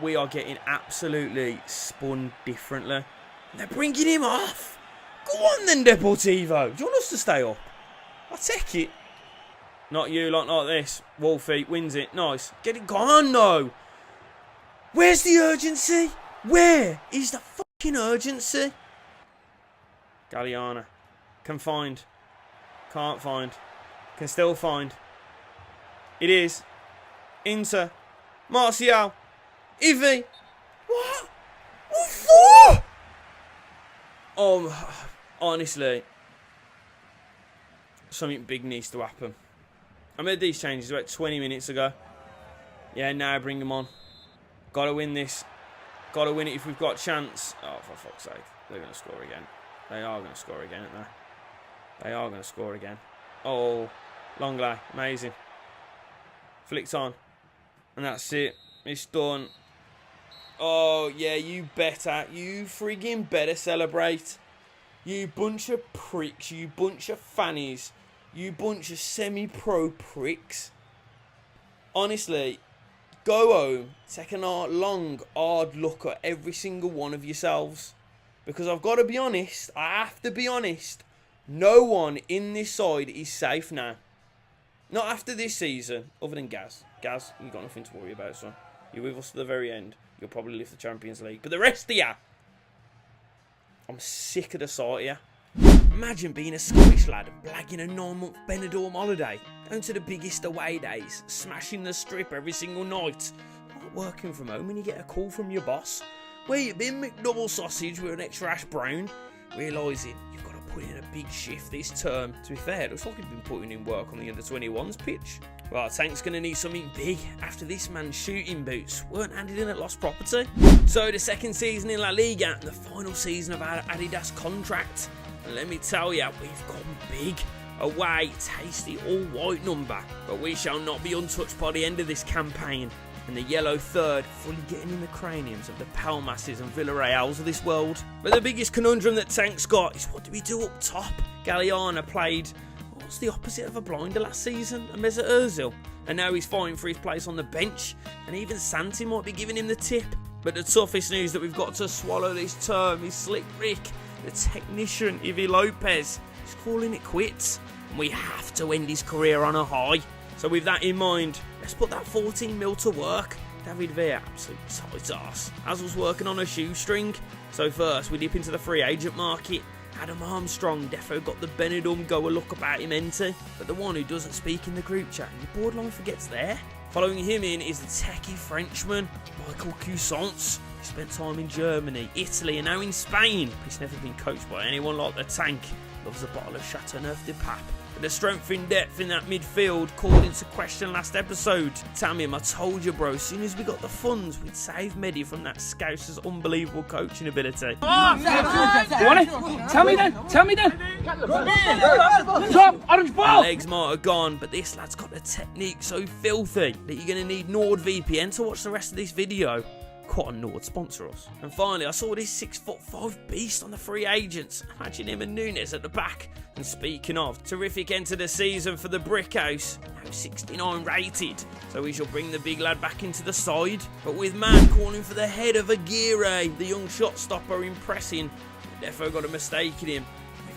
We are getting absolutely spun differently. They're bringing him off. Go on, then, Deportivo. Do you want us to stay up? I'll take it. Not you, like this. Wolfie wins it. Nice. Get it gone, though. Where's the urgency? Where is the fucking urgency? Galliana. Can find. Can't find. Can still find. It is. Inter. Martial. Ivy. What? What for? Honestly. Something big needs to happen. I made these changes about 20 minutes ago. Yeah, now bring them on. Got to win this. Got to win it if we've got a chance. Oh, for fuck's sake. They're going to score again. They are going to score again, aren't they? They are going to score again. Oh, long lay. Amazing. Flicked on. And that's it. It's done. Oh, yeah, you better. You friggin' better celebrate. You bunch of pricks. You bunch of fannies. You bunch of semi-pro pricks. Honestly, go home, take a long, hard look at every single one of yourselves. Because I've got to be honest, I have to be honest, no one in this side is safe now. Not after this season, other than Gaz. Gaz, you've got nothing to worry about, son. You're with us to the very end. You'll probably lift the Champions League. But the rest of you, I'm sick of the sight of you. Imagine being a Scottish lad and blagging a 9-month Benidorm holiday, going to the biggest away days, smashing the strip every single night, not working from home when you get a call from your boss. Where you been, McDouble sausage with an extra hash brown? Realising you've got to put in a big shift this term. To be fair, it looks like you've been putting in work on the under-21s pitch. Well, Tank's going to need something big after this man's shooting boots weren't handed in at lost property. So the second season in La Liga and the final season of our Adidas contract. And let me tell you, we've gone big. Away, tasty, all-white number. But we shall not be untouched by the end of this campaign. And the yellow third fully getting in the craniums of the Palmasses and Villarreals of this world. But the biggest conundrum that Tank's got is what do we do up top? Galliana played, what's the opposite of a blinder last season? A Mesut Ozil. And now he's fighting for his place on the bench. And even Santi might be giving him the tip. But the toughest news that we've got to swallow this term is Slick Rick. The technician, Ivi Lopez, is calling it quits. And we have to end his career on a high. So with that in mind, let's put that 14 mil to work. David Villa, absolute tight ass. As was working on a shoestring. So first, we dip into the free agent market. Adam Armstrong defo got the Benidorm go a look about him enter. But the one who doesn't speak in the group chat, you borderline forgets there. Following him in is the techie Frenchman, Michael Cousance. He spent time in Germany, Italy and now in Spain. He's never been coached by anyone like the Tank. loves a bottle of Chateauneuf de Pape. But the strength in depth in that midfield called into question last episode. Tamim, I told you, bro, as soon as we got the funds, we'd save Mehdi from that Scouser's unbelievable coaching ability. You want it? Tell me then. Drop, orange ball. Legs might have gone, but this lad's got the technique so filthy that you're going to need NordVPN to watch the rest of this video. Quite a Nord sponsor us. And finally, I saw this 6'5" beast on the free agents. Imagine him and Nunes at the back. And speaking of, terrific end to the season for the Brick House. Now 69 rated, so we shall bring the big lad back into the side. But with man calling for the head of Aguirre, the young shot stopper impressing. Defo got a mistake in him.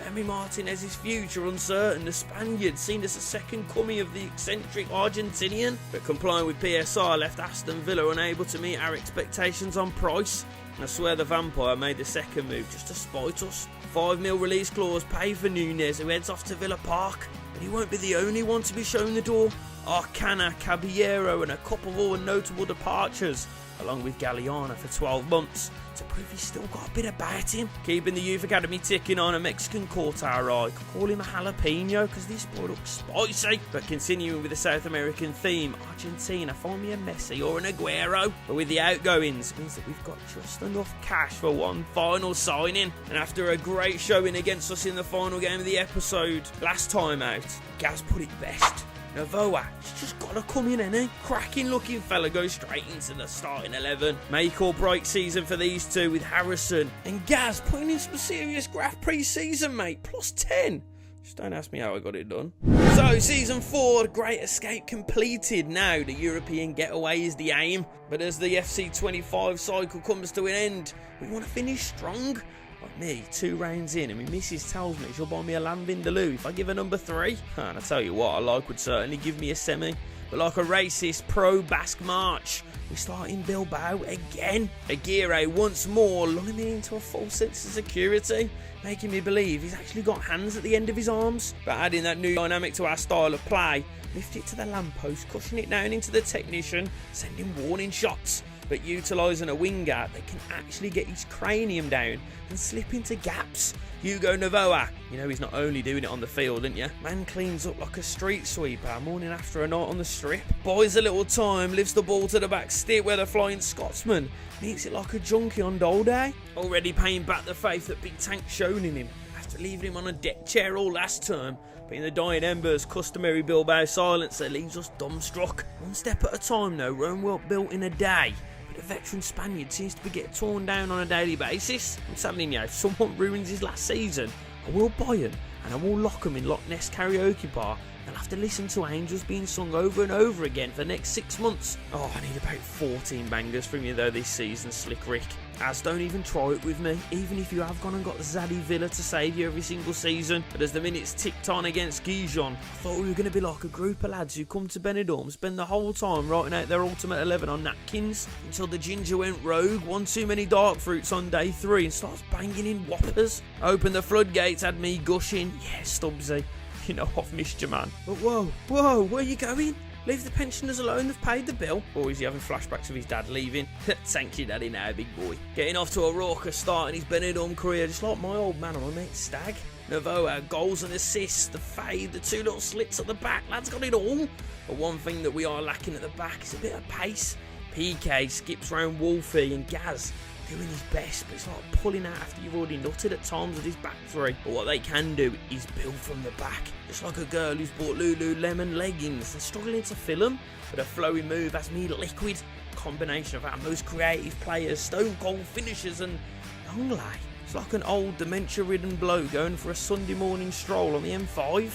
Emi Martinez's future uncertain, the Spaniard seen as a second coming of the eccentric Argentinian, but complying with PSR left Aston Villa unable to meet our expectations on price. And I swear the vampire made the second move just to spite us. $5 million release clause paid for Nunes, who heads off to Villa Park, but he won't be the only one to be shown the door. Arcana, Caballero and a couple of other notable departures, along with Galeana for 12 months, to prove he's still got a bit about him. Keeping the youth academy ticking on, a Mexican caught our eye. Could call him a jalapeno because this boy looks spicy. But continuing with the South American theme, Argentina, find me a Messi or an Aguero. But with the outgoings, it means that we've got just enough cash for one final signing. And after a great showing against us in the final game of the episode, last time out, Gaz put it best. Novoa, he's just got to come in, ain't he? Cracking looking fella goes straight into the starting 11. Make or break season for these two with Harrison. And Gaz putting in some serious graph pre-season, mate. +10. Just don't ask me how I got it done. So, season 4, Great Escape completed. Now, the European getaway is the aim. But as the FC25 cycle comes to an end, we want to finish strong. Like me, 2 rounds in, and my missus tells me she'll buy me a lamb vindaloo if I give her number 3. And I tell you what, I like would certainly give me a semi. But like a racist pro-Basque march, we start in Bilbao again. Aguirre once more lulling me into a false sense of security, making me believe he's actually got hands at the end of his arms. But adding that new dynamic to our style of play, lift it to the lamppost, cushion it down into the technician, sending warning shots. But utilising a winger, they can actually get his cranium down and slip into gaps. Hugo Novoa, you know he's not only doing it on the field, didn't you? Man cleans up like a street sweeper morning after a night on the strip. Buys a little time, lifts the ball to the back step where the Flying Scotsman meets it like a junkie on Dole Day. Already paying back the faith that Big Tank's shown in him after leaving him on a deck chair all last term. But in the dying embers, customary Bilbao silencer leaves us dumbstruck. One step at a time though, Rome weren't built in a day. The veteran Spaniard seems to be getting torn down on a daily basis. I'm telling you, if someone ruins his last season, I will buy him and I will lock him in Loch Ness karaoke bar. They'll have to listen to Angels being sung over and over again for the next 6 months. Oh, I need about 14 bangers from you though this season, Slick Rick. As don't even try it with me, even if you have gone and got Zaddy Villa to save you every single season. But as the minutes ticked on against Cohesion, I thought we were going to be like a group of lads who come to Benidorm, spend the whole time writing out their ultimate 11 on napkins, until the ginger went rogue, one too many dark fruits on day 3 and starts banging in whoppers. Opened the floodgates, had me gushing. Yeah, Stubbsy, you know I've missed you, man. But whoa, where are you going? Leave the pensioners alone, they've paid the bill. Or is he having flashbacks of his dad leaving? Thank you, Daddy, now, big boy. Getting off to a raucous start in his Benidorm career, just like my old man and my mate Stag. Novoa, goals and assists, the fade, the 2 little slits at the back, lad's got it all. But one thing that we are lacking at the back is a bit of pace. PK skips round Wolfie and Gaz doing his best, but it's like pulling out after you've already nutted at times with his back 3. But what they can do is build from the back. Just like a girl who's bought Lululemon leggings and struggling to fill them. But a flowy move has me liquid. Combination of our most creative players, stone cold finishers and young lad. It's like an old dementia-ridden bloke going for a Sunday morning stroll on the M5.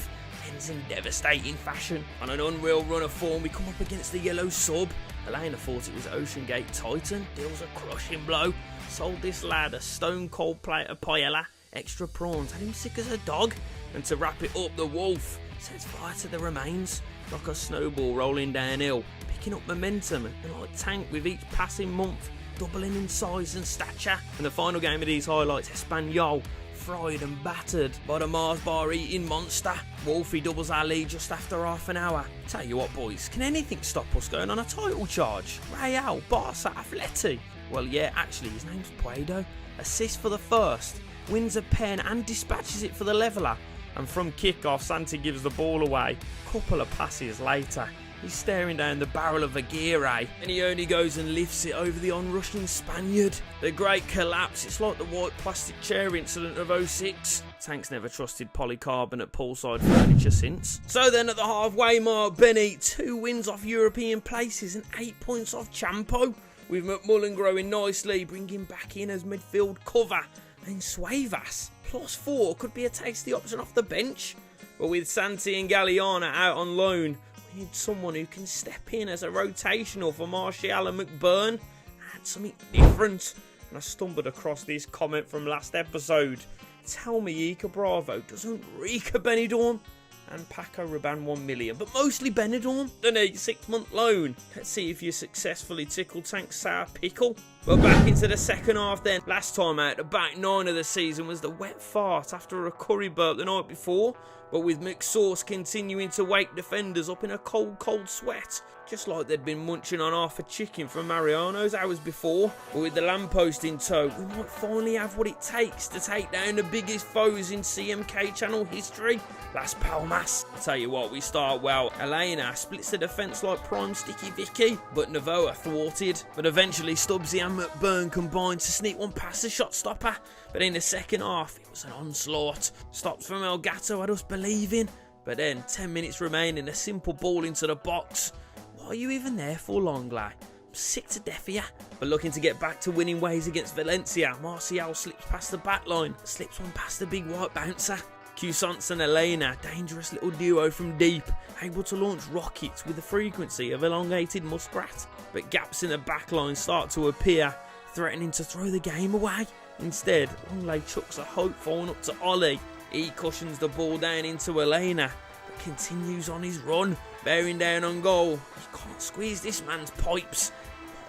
Ends in devastating fashion. On an unreal run of form, we come up against the yellow sub. Elena thought it was Ocean Gate Titan. Deals a crushing blow. Sold this lad a stone cold plate of paella, extra prawns, had him sick as a dog. And to wrap it up, the wolf sets fire to the remains, like a snowball rolling downhill, picking up momentum and like tank with each passing month, doubling in size and stature. And the final game of these highlights, Espanyol, fried and battered by the Mars bar eating monster. Wolfie doubles our lead just after half an hour. Tell you what, boys, can anything stop us going on a title charge? Real, Barca, Atleti. Well, yeah, actually, his name's Puedo. Assist for the first, wins a pen and dispatches it for the leveller. And from kick-off, Santi gives the ball away. Couple of passes later, he's staring down the barrel of Aguirre, and he only goes and lifts it over the onrushing Spaniard. The great collapse, it's like the white plastic chair incident of '06. Tank's never trusted polycarbonate poolside furniture since. So then at the halfway mark, Benny, 2 wins off European places and 8 points off Champo, with McMullen growing nicely, bringing back in as midfield cover, and Suevas, +4, could be a tasty option off the bench. But with Santi and Galliana out on loan, we need someone who can step in as a rotational for Martial and McBurn. Add something different. And I stumbled across this comment from last episode. Tell me Iker Bravo doesn't reek of Benidorm. And Paco Rabanne 1 million, but mostly Benidorm. Don't need 6-month loan. Let's see if you successfully tickle Tank's sour pickle. But back into the second half then. Last time out, the back 9 of the season was the wet fart after a curry burp the night before. But with McSauce continuing to wake defenders up in a cold, cold sweat. Just like they'd been munching on half a chicken from Mariano's hours before. But with the lamppost in tow, we might finally have what it takes to take down the biggest foes in CMK channel history. Las Palmas. I'll tell you what, we start well. Elena splits the defence like prime Sticky Vicky, but Novoa thwarted. But eventually Stubbsy and McBurn combined to sneak one past the shot stopper. But in the second half, it was an onslaught. Stopped from El Gato had us believing. But then, 10 minutes remaining, a simple ball into the box. What are you even there for, Longley? I'm sick to death of you. But looking to get back to winning ways against Valencia, Martial slips past the back line, slips one past the big white bouncer. Cusance and Elena, dangerous little duo from deep, able to launch rockets with the frequency of elongated muskrat. But gaps in the back line start to appear, threatening to throw the game away. Instead, Longley chucks a hope phone up to Ollie. He cushions the ball down into Elena, but continues on his run, bearing down on goal. He can't squeeze this man's pipes.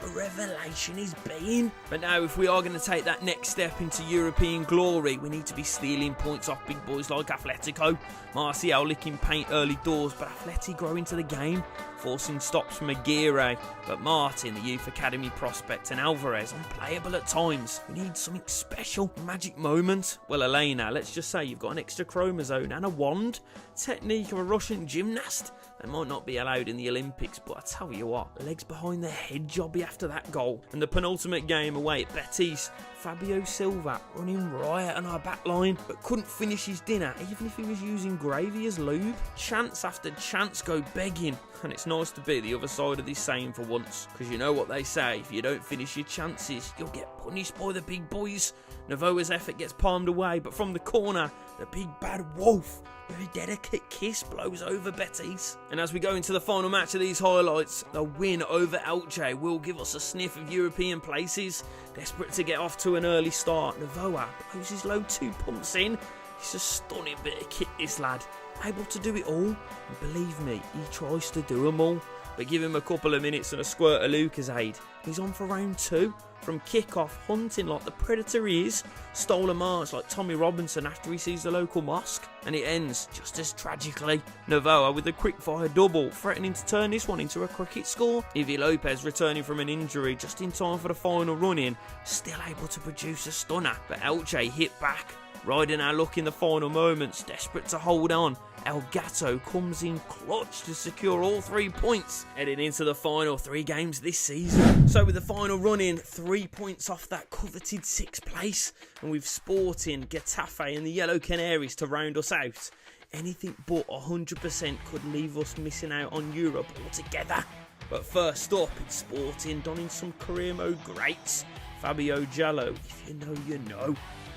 What a revelation he's been. But now, if we are going to take that next step into European glory, we need to be stealing points off big boys like Atletico. Martial licking paint early doors, but Atleti grow into the game, forcing stops from Aguirre. But Martin, the youth academy prospect, and Alvarez, unplayable at times. We need something special, a magic moment. Well, Elena, let's just say you've got an extra chromosome and a wand. Technique of a Russian gymnast. They might not be allowed in the Olympics, but I tell you what, legs behind their head jobby after that goal. And the penultimate game away at Betis, Fabio Silva running riot on our back line, but couldn't finish his dinner even if he was using gravy as lube. Chance after chance go begging, and it's nice to be the other side of this saying for once, because you know what they say, if you don't finish your chances, you'll get punished by the big boys. Novoa's effort gets palmed away, but from the corner, the big bad wolf with a delicate kiss blows over Betis. And as we go into the final match of these highlights, the win over Elche will give us a sniff of European places. Desperate to get off to an early start, Novoa blows his low 2 pumps in. He's a stunning bit of kit, this lad. Able to do it all, and believe me, he tries to do them all. But give him a couple of minutes and a squirt of Lucozade, he's on for round 2. From kick-off, hunting like the predator he is, stole a march like Tommy Robinson after he sees the local mosque, and it ends just as tragically. Novoa with a quick-fire double, threatening to turn this one into a cricket score. Ivi Lopez returning from an injury just in time for the final run-in, still able to produce a stunner, but Elche hit back. Riding our luck in the final moments, desperate to hold on, El Gato comes in clutch to secure all 3 points, heading into the final 3 games this season. So with the final run-in, 3 points off that coveted 6th place, and with Sporting, Getafe and the Yellow Canaries to round us out, anything but 100% could leave us missing out on Europe altogether. But first up, it's Sporting donning some career mode greats. Fabio Jallo, if you know, you know.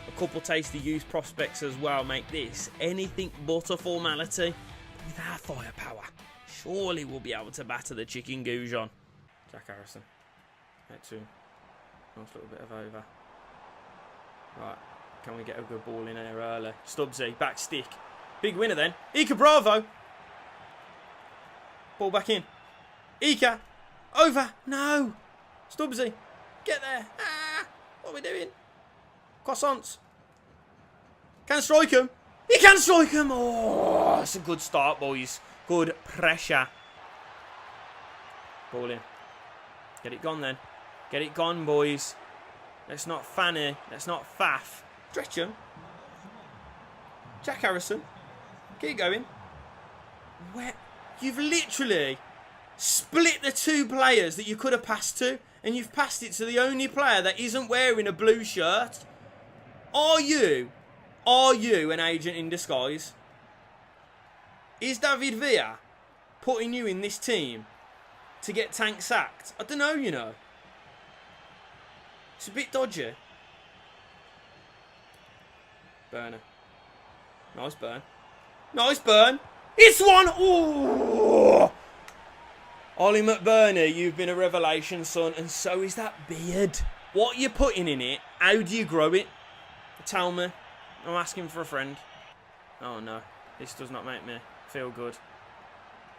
A couple tasty youth prospects as well make this anything but a formality. But with our firepower, surely we'll be able to batter the chicken goujon. Jack Harrison. Next to him. Nice little bit of over. Right, can we get a good ball in here early? Stubbsy, back stick. Big winner then. Iker Bravo. Ball back in. Iker. Over. No. Stubbsy. Get there. Ah, what are we doing? Croissants. Can strike him. He can strike him. Oh, it's a good start, boys. Good pressure. Ball in. Get it gone then. Get it gone, boys. Let's not fanny. Let's not faff. Stretch him. Jack Harrison. Keep going. Where? You've literally split the two players that you could have passed to, and you've passed it to the only player that isn't wearing a blue shirt. Are you an agent in disguise? Is David Villa putting you in this team to get Tank sacked? I don't know, you know. It's a bit dodgy. Burner. Nice burn. Nice burn. It's one. Ooh. Ollie McBurney, you've been a revelation, son, and so is that beard. What you're putting in it, how do you grow it? Tell me. I'm asking for a friend. Oh no, this does not make me feel good.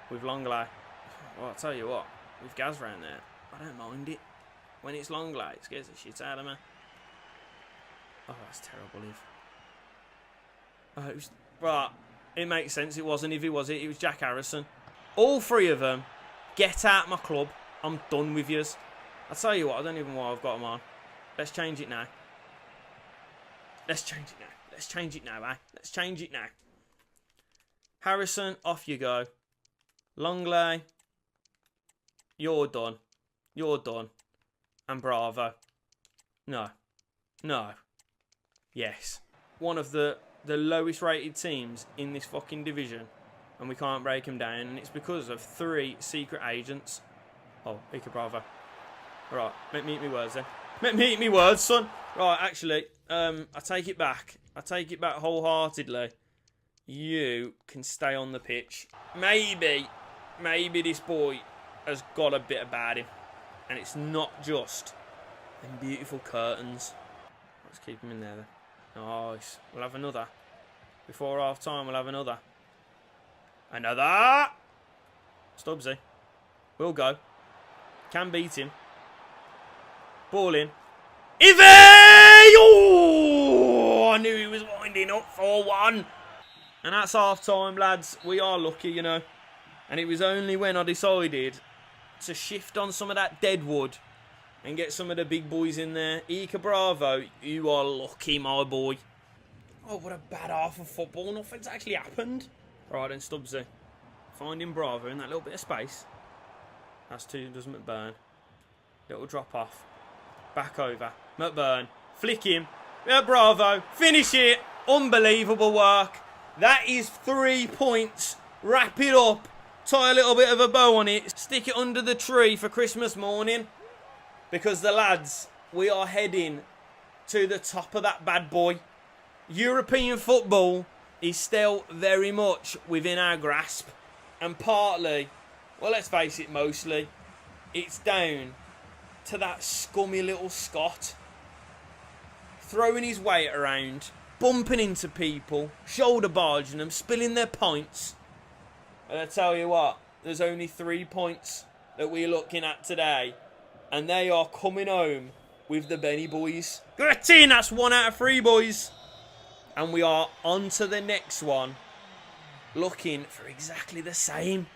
With Longley. Well, I'll tell you what, with Gaz round there, I don't mind it. When it's Longley, it scares the shit out of me. Oh, that's terrible, Eve. Oh, it was... Right, it makes sense. It wasn't Ivy, was it? It was Jack Harrison. All three of them. Get out my club. I'm done with yous. I'll tell you what, I don't even know why I've got them on. Let's change it now. Let's change it now. Let's change it now, eh? Let's change it now. Harrison, off you go. Longley, you're done. You're done. And Bravo. No. No. Yes. One of the lowest rated teams in this fucking division. And we can't break them down. And it's because of 3 secret agents. Oh, Ika Bravo. Right, make me eat me words then. Make me eat me words, son. Right, actually, I take it back. I take it back wholeheartedly. You can stay on the pitch. Maybe this boy has got a bit about him. And it's not just them beautiful curtains. Let's keep him in there then. Nice. We'll have another. Before half time, we'll have another. Another! Stubbsy. We'll go. Can beat him. Ball in. Ivy! Oh, I knew he was winding up 4-1. And that's half time, lads. We are lucky, you know. And it was only when I decided to shift on some of that dead wood and get some of the big boys in there. Ika Bravo, you are lucky, my boy. Oh, what a bad half of football. Nothing's actually happened. Right then, Stubbsy. Finding Bravo in that little bit of space. That's two, does McBurn. Little drop off. Back over. McBurn. Flick him. Yeah, Bravo. Finish it. Unbelievable work. That is 3 points. Wrap it up. Tie a little bit of a bow on it. Stick it under the tree for Christmas morning. Because the lads, we are heading to the top of that bad boy. European football is still very much within our grasp. And partly, well, let's face it, mostly, it's down to that scummy little Scot. Throwing his weight around, bumping into people, shoulder barging them, spilling their pints. And I tell you what, there's only 3 points that we're looking at today. And they are coming home with the Benny boys. Get in, that's 1 out of 3, boys. And we are on to the next one, looking for exactly the same.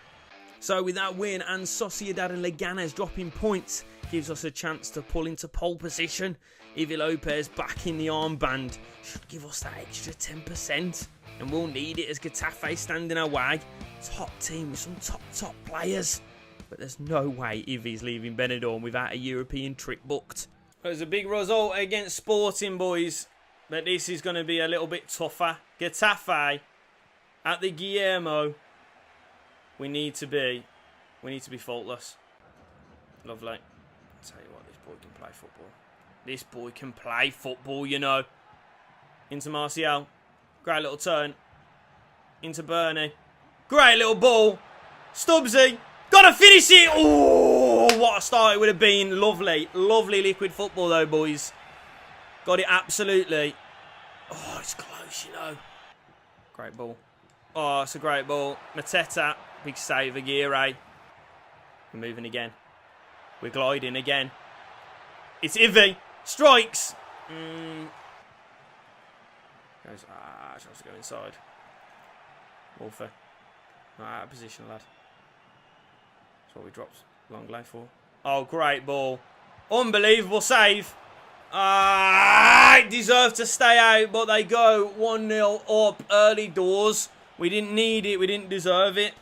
So with that win and Sociedad and Leganes dropping points, gives us a chance to pull into pole position. Ivy Lopez back in the armband should give us that extra 10%. And we'll need it as Getafe stand in our way. Top team with some top players. But there's no way Ivy's leaving Benidorm without a European trip booked. It was a big result against Sporting, boys. But this is going to be a little bit tougher. Getafe at the Guillermo. We need to be faultless. Lovely. I'll tell you what, this boy can play football. This boy can play football, you know. Into Martial. Great little turn. Into Bernie. Great little ball. Stubbsy. Gotta finish it. Oh, what a start it would have been. Lovely. Lovely liquid football though, boys. Got it absolutely. Oh, it's close, you know. Great ball. Oh, it's a great ball. Mateta. Big save, Aguirre. We're moving again. We're gliding again. It's Ivy. Strikes. Goes, tries to go inside. Wolfer. Not out of position, lad. That's what we dropped Longley for. Oh, great ball. Unbelievable save. It deserved to stay out, but they go 1-0 up early doors. We didn't need it. We didn't deserve it.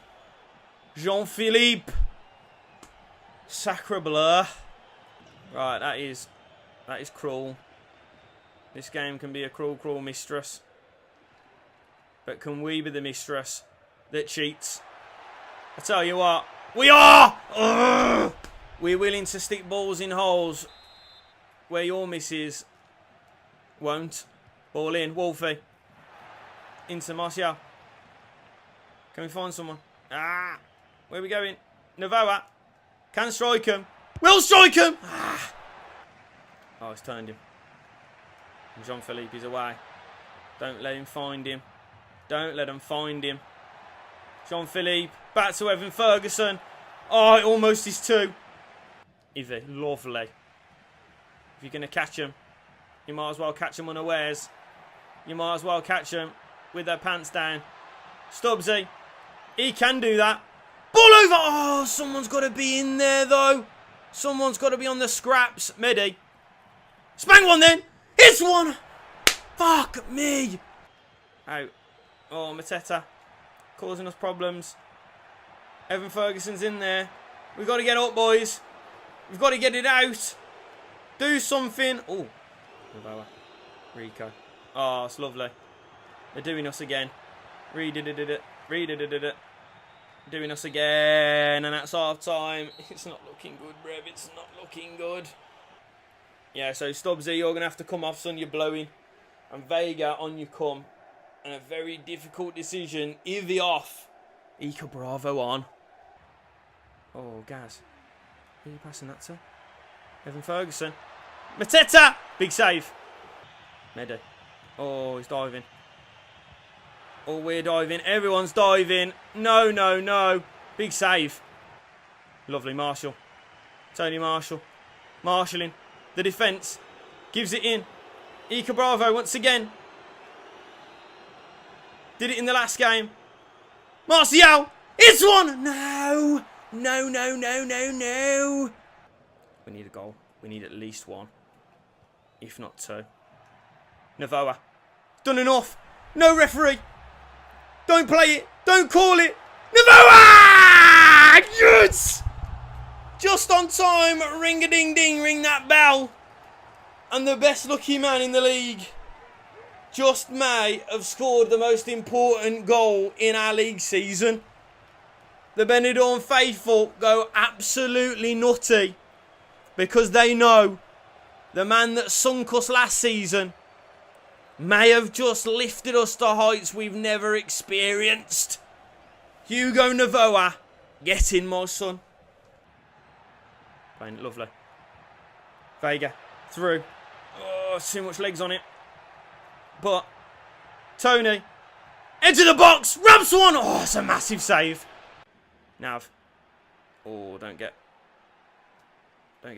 Jean-Philippe. Sacre bleu. Right, that is cruel. This game can be a cruel, cruel mistress. But can we be the mistress that cheats? I tell you what, we are! Ugh! We're willing to stick balls in holes where your missus won't. Ball in, Wolfie. Into Martial. Can we find someone? Where are we going? Novoa. Can strike him. Will strike him! Oh, it's turned him. Jean-Philippe is away. Don't let him find him. Don't let him find him. Jean-Philippe. Back to Evan Ferguson. Oh, it almost is 2. Ivy, lovely. If you're going to catch him, you might as well catch him unawares. You might as well catch him with their pants down. Stubbsy. He can do that. Ball over. Oh, someone's got to be in there, though. Someone's got to be on the scraps. Medi. Spang one, then. It's one. Fuck me. Out. Oh, Mateta. Causing us problems. Evan Ferguson's in there. We've got to get up, boys. We've got to get it out. Do something. Oh. Rico. Oh, it's lovely. They're doing us again. Redid it. Doing us again. And that's half time. It's not looking good, Brev. It's not looking good. Yeah, so Stubbsy, you're going to have to come off, son. You're blowing. And Vega, on you come. And a very difficult decision. Ivy off. Ika Bravo on. Oh, Gaz. Who are you passing that to? Evan Ferguson. Mateta! Big save. Medi. Oh, he's diving. Oh, we're diving. Everyone's diving. No, no, no. Big save. Lovely, Marshall. Tony Marshall. Marshalling. The defence. Gives it in. Ika Bravo once again. Did it in the last game. Martial. It's one. No. No, no, no, no, no. We need a goal. We need at least one. If not 2. Novoa. Done enough. No referee. Don't play it. Don't call it. Novoa! Yes! Just on time. Ring-a-ding-ding. Ring that bell. And the best lucky man in the league just may have scored the most important goal in our league season. The Benidorm faithful go absolutely nutty because they know the man that sunk us last season may have just lifted us to heights we've never experienced. Hugo Novoa, get in, my son. Playing it lovely. Vega, through. Oh, too much legs on it. But, Tony, into the box, rubs one. Oh, it's a massive save. Nav. Oh, don't get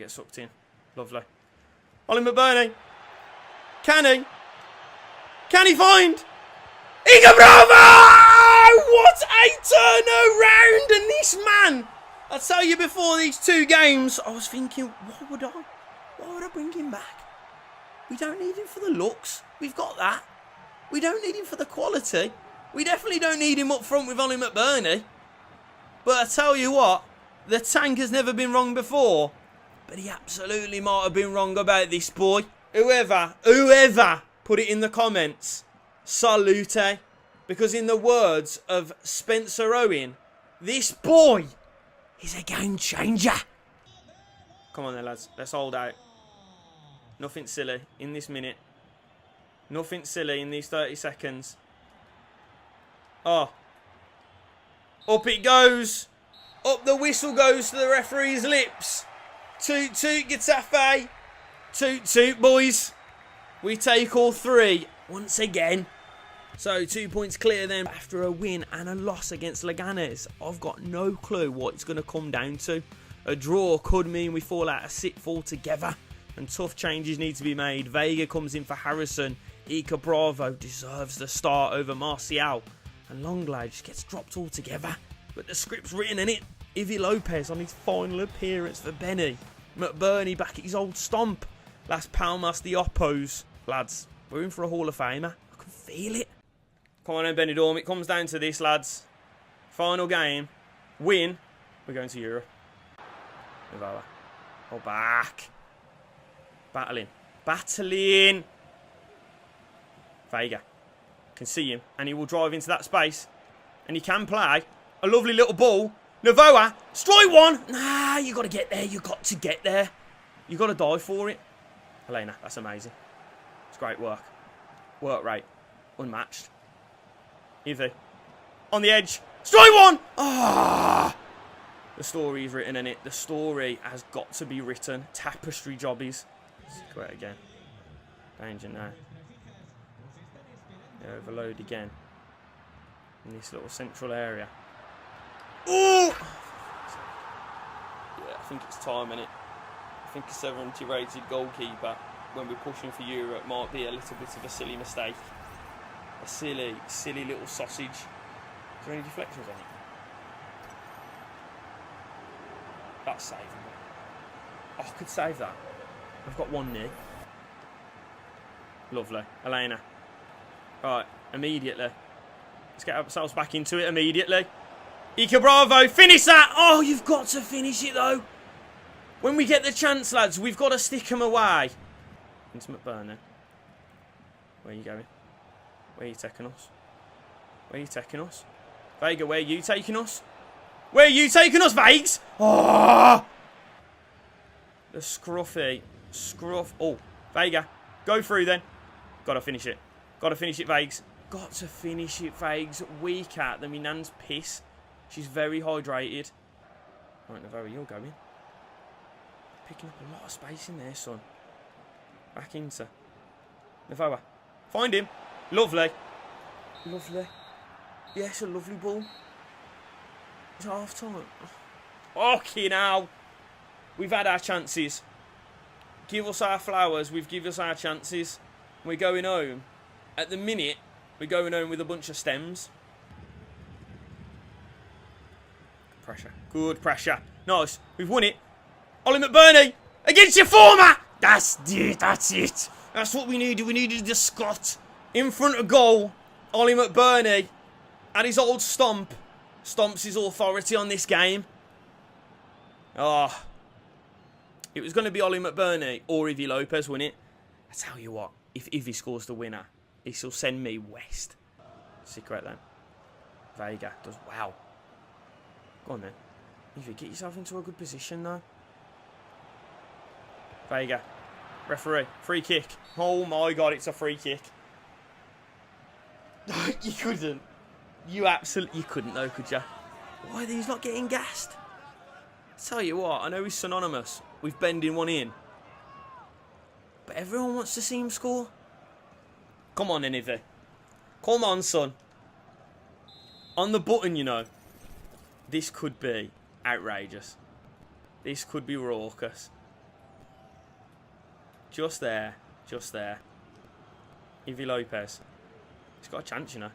sucked in. Lovely. Ollie McBurney. Can he? Can he find? Iga Bravo! What a turnaround! And this man, I tell you, before these 2 games, I was thinking, why would I bring him back? We don't need him for the looks. We've got that. We don't need him for the quality. We definitely don't need him up front with Ollie McBurney. But I tell you what, the tank has never been wrong before. But he absolutely might have been wrong about this boy. Whoever put it in the comments, salute. Because in the words of Spencer Owen, this boy is a game changer. Come on then, lads. Let's hold out. Nothing silly in this minute. Nothing silly in these 30 seconds. Oh. Up it goes. Up the whistle goes to the referee's lips. Toot toot Getafe. Toot toot boys. We take all 3 once again. So 2 points clear then after a win and a loss against Leganes. I've got no clue what it's going to come down to. A draw could mean we fall out of sixth altogether. And tough changes need to be made. Vega comes in for Harrison. Ika Bravo deserves the start over Martial. And Longley just gets dropped altogether. But the script's written in it. Ivy Lopez on his final appearance for Benny. McBurney back at his old stomp. Las Palmas, the Oppos. Lads, we're in for a Hall of Famer. I can feel it. Come on then, Benidorm. It comes down to this, lads. Final game. Win. We're going to Europe. Novella. Oh, back. Battling. Battling. Vega. Can see him. And he will drive into that space. And he can play. A lovely little ball. Novoa. Strike one. Nah, you got to get there. You got to get there. You got to die for it. Elena, that's amazing. It's great work. Work rate. Unmatched. Ivy. On the edge. Strike one. Ah. The story is written in it. The story has got to be written. Tapestry jobbies. Go out again. Danger now. They overload again. In this little central area. Ooh! Yeah, I think it's time, innit? I think a 70 rated goalkeeper, when we're pushing for Europe, might be a little bit of a silly mistake. A silly little sausage. Is there any deflections on it? That's savable. Oh, I could save that. I've got one knee. Lovely. Elena. Right, immediately. Let's get ourselves back into it immediately. Ika Bravo, finish that! Oh, you've got to finish it though. When we get the chance, lads, we've got to stick them away. Into McBurney. Where are you going? Where are you taking us? Where are you taking us? Vega, where are you taking us? Where are you taking us, Vagues? Oh! The scruffy. Scruff. Oh, Vega. Go through then. Got to finish it. Got to finish it, Vagues. Got to finish it, Vagues. Weak at them. My nan's piss. She's very hydrated. Right, Navarro, you're going. Picking up a lot of space in there, son. Back into Navarro. Find him. Lovely. Lovely. Yes, a lovely ball. It's half time. Okay, now. We've had our chances. Give us our flowers. We've given us our chances. We're going home. At the minute, we're going home with a bunch of stems. Pressure. Good pressure. Nice. We've won it. Ollie McBurney against your former. That's it. That's it. That's what we needed. We needed the Scot in front of goal. Ollie McBurney at his old stomp. Stomps his authority on this game. Oh. It was going to be Ollie McBurney or Ivy Lopez, wasn't it? I tell you what. If Ivy scores the winner, he'll send me west. Secret then. Vega does wow. Go on then. Ivy, get yourself into a good position though. Vega. Referee. Free kick. Oh my god, it's a free kick. You couldn't. You couldn't though, could you? Why are these not getting gassed? I tell you what, I know he's synonymous with bending one in. But everyone wants to see him score. Come on then, Ivy. Come on, son. On the button, you know. This could be outrageous. This could be raucous. Just there. Just there. Ivy Lopez. He's got a chance, you know.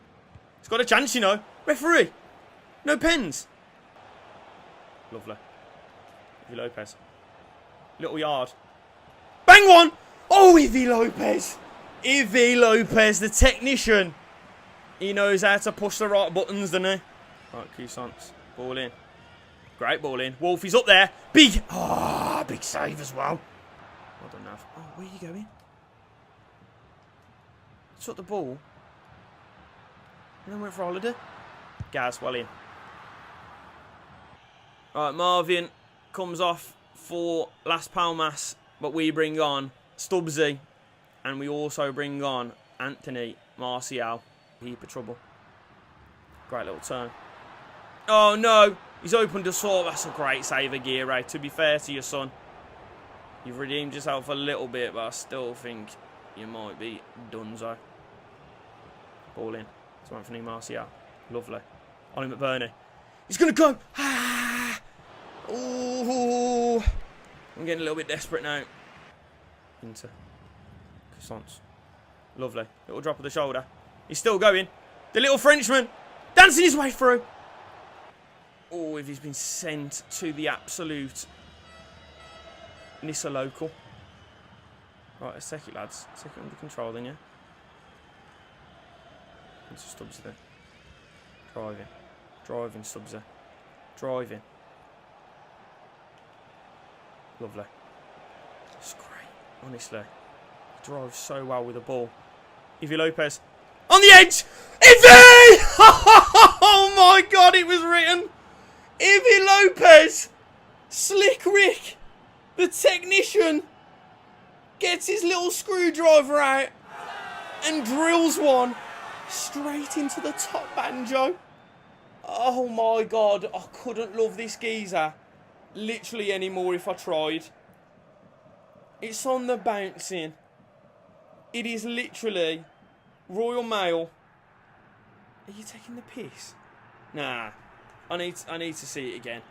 He's got a chance, you know. Referee. No pens. Lovely. Ivy Lopez. Little yard. Bang one. Oh, Ivy Lopez. Ivy Lopez, the technician. He knows how to push the right buttons, doesn't he? Right, Cousance. Ball in. Great ball in. Wolfie's up there. Big. Ah, big save as well. Well done, Nav. Oh, where are you going? Took the ball. And then went for holiday. Gaz, well in. Alright, Marvin comes off for Las Palmas. But we bring on Stubbsy. And we also bring on Anthony Martial. Heap of trouble. Great little turn. Oh no! He's opened a sort. That's a great save, Aguirre. To be fair to your son, you've redeemed yourself a little bit, but I still think you might be donezo. Ball in. It's Anthony Martial. Lovely. Ollie McBurney. He's going to go. Ah! Ooh. I'm getting a little bit desperate now. Into Cousance. Lovely. Little drop of the shoulder. He's still going. The little Frenchman dancing his way through. Oh, if he's been sent to the absolute Nissa local. Right, let's take it, lads. Let's take it under control then, yeah? It's Stubbs there. Driving. Driving, Stubbs there. Driving. Lovely. It's great, honestly. He drives so well with the ball. Ivy Lopez. On the edge! Ivy! Oh my God, it was written. Ivy Lopez. Slick Rick, the technician, gets his little screwdriver out and drills one straight into the top banjo. Oh my God, I couldn't love this geezer literally anymore if I tried. It's on the bouncing. It is literally Royal Mail. Are you taking the piss? Nah, I need to see it again.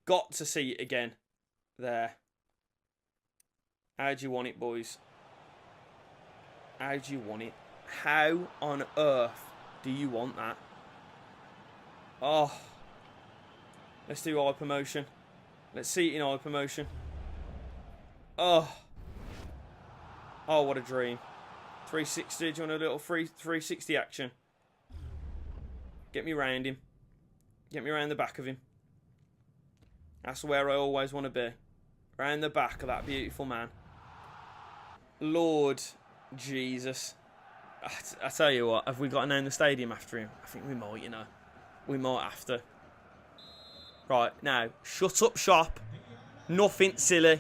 Got to see it again. There. How do you want it, boys? How do you want it? How on earth do you want that? Oh. Let's do hypermotion. Let's see it in hypermotion. Oh. Oh, what a dream. 360. Do you want a little 360 action? Get me round him. Get me around the back of him. That's where I always want to be. Round the back of that beautiful man. Lord Jesus. I tell you what, have we got to name the stadium after him? I think we might, you know. We might have to. Right, now, shut up shop. Nothing silly.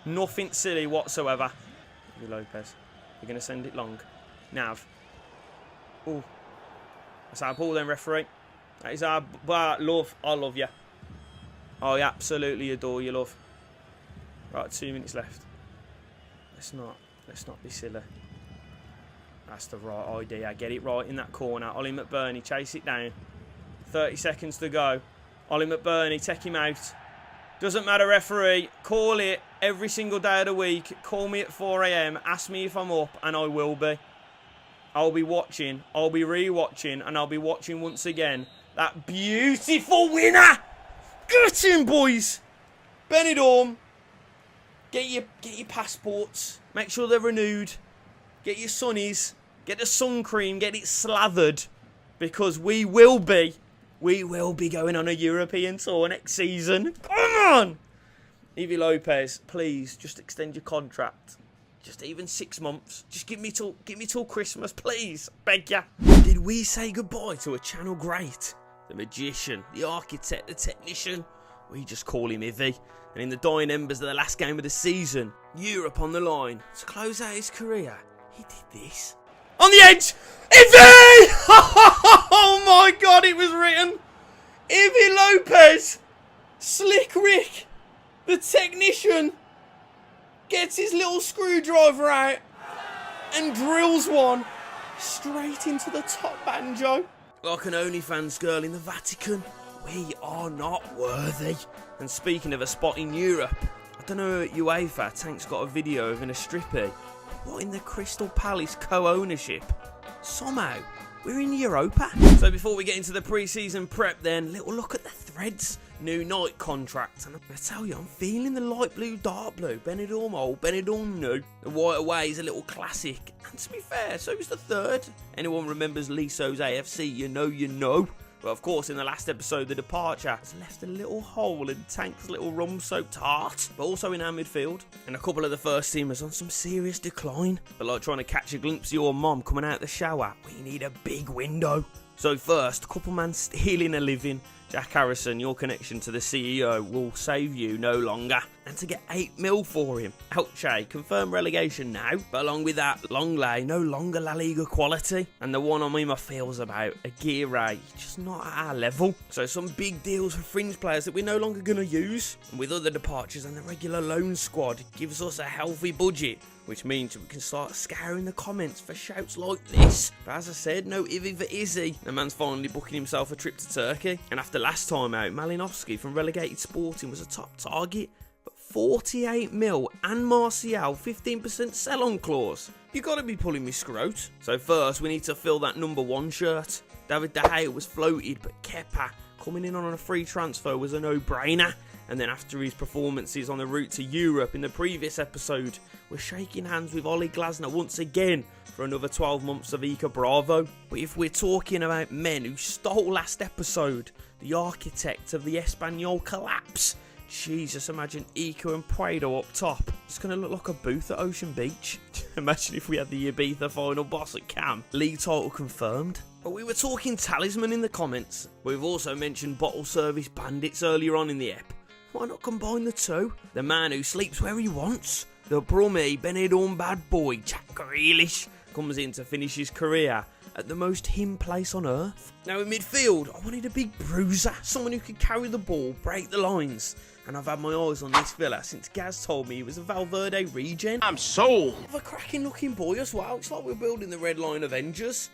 Nothing silly whatsoever. Lopez. You're going to send it long. Nav. Oh. That's our ball then, referee. That is our... love. I love you. I absolutely adore you, love. Right, 2 minutes left. Let's not be silly. That's the right idea. Get it right in that corner. Ollie McBurney, chase it down. 30 seconds to go. Ollie McBurney, take him out. Doesn't matter, referee. Call it every single day of the week. Call me at 4 AM. Ask me if I'm up, and I will be. I'll be watching. I'll be re-watching, and I'll be watching once again that beautiful winner. Get him, boys. Benidorm. Get your passports. Make sure they're renewed. Get your sunnies. Get the sun cream. Get it slathered. Because we will be going on a European tour next season. Come on! Ivy Lopez, please, just extend your contract. Just even 6 months. Just give me till Christmas, please. Beg ya. Did we say goodbye to a channel great? The magician, the architect, the technician. We just call him Ivy. And in the dying embers of the last game of the season, Europe on the line, to close out his career, he did this. On the edge! Ivy! Oh my God, it was written. Ivy Lopez, Slick Rick, the technician, gets his little screwdriver out and drills one straight into the top banjo. Like an OnlyFans girl in the Vatican, we are not worthy. And speaking of a spot in Europe, I don't know at UEFA, Tank's got a video of in a strippy. What in the Crystal Palace co-ownership? Somehow, we're in Europa. So before we get into the pre-season prep then, little look at the threads. New night contract. And I tell you, I'm feeling the light blue, dark blue. Benidorm old, Benidorm new. The white away is a little classic. And to be fair, so is the third. Anyone remembers Liso's AFC, you know. But of course, in the last episode, the departure has left a little hole in Tank's little rum-soaked heart. But also in our midfield. And a couple of the first teamers on some serious decline. But like trying to catch a glimpse of your mum coming out the shower, we need a big window. So first, couple man stealing a living. Jack Harrison, your connection to the CEO will save you no longer. And to get 8 mil for him. Ouchie, confirmed relegation now. But along with that, Longley, no longer La Liga quality. And the one on me my feels about, Aguirre, just not at our level. So some big deals for fringe players that we're no longer going to use. And with other departures and the regular loan squad, it gives us a healthy budget. Which means we can start scouring the comments for shouts like this. But as I said, no Ivy for Izzy. The man's finally booking himself a trip to Turkey. And after last time out, Malinowski from Relegated Sporting was a top target. But 48 mil and Martial 15% sell-on clause. You got to be pulling me scrote. So first, we need to fill that number 1 shirt. David De Gea was floated, but Kepa coming in on a free transfer was a no-brainer. And then after his performances on the route to Europe in the previous episode, we're shaking hands with Ollie Glasner once again for another 12 months of Ica Bravo. But if we're talking about men who stole last episode, the architect of the Espanyol collapse, Jesus, imagine Ica and Prado up top. It's going to look like a booth at Ocean Beach. Imagine if we had the Ibiza final boss at Cam. League title confirmed. But we were talking talisman in the comments. We've also mentioned bottle service bandits earlier on in the ep. Why not combine the two? The man who sleeps where he wants. The Brummy Benidorm bad boy, Jack Grealish, comes in to finish his career at the most him place on earth. Now in midfield, I wanted a big bruiser, someone who could carry the ball, break the lines. And I've had my eyes on this fella since Gaz told me he was a Valverde regen. I'm sold. Of a cracking looking boy as well. It's like we're building the Red Line Avengers.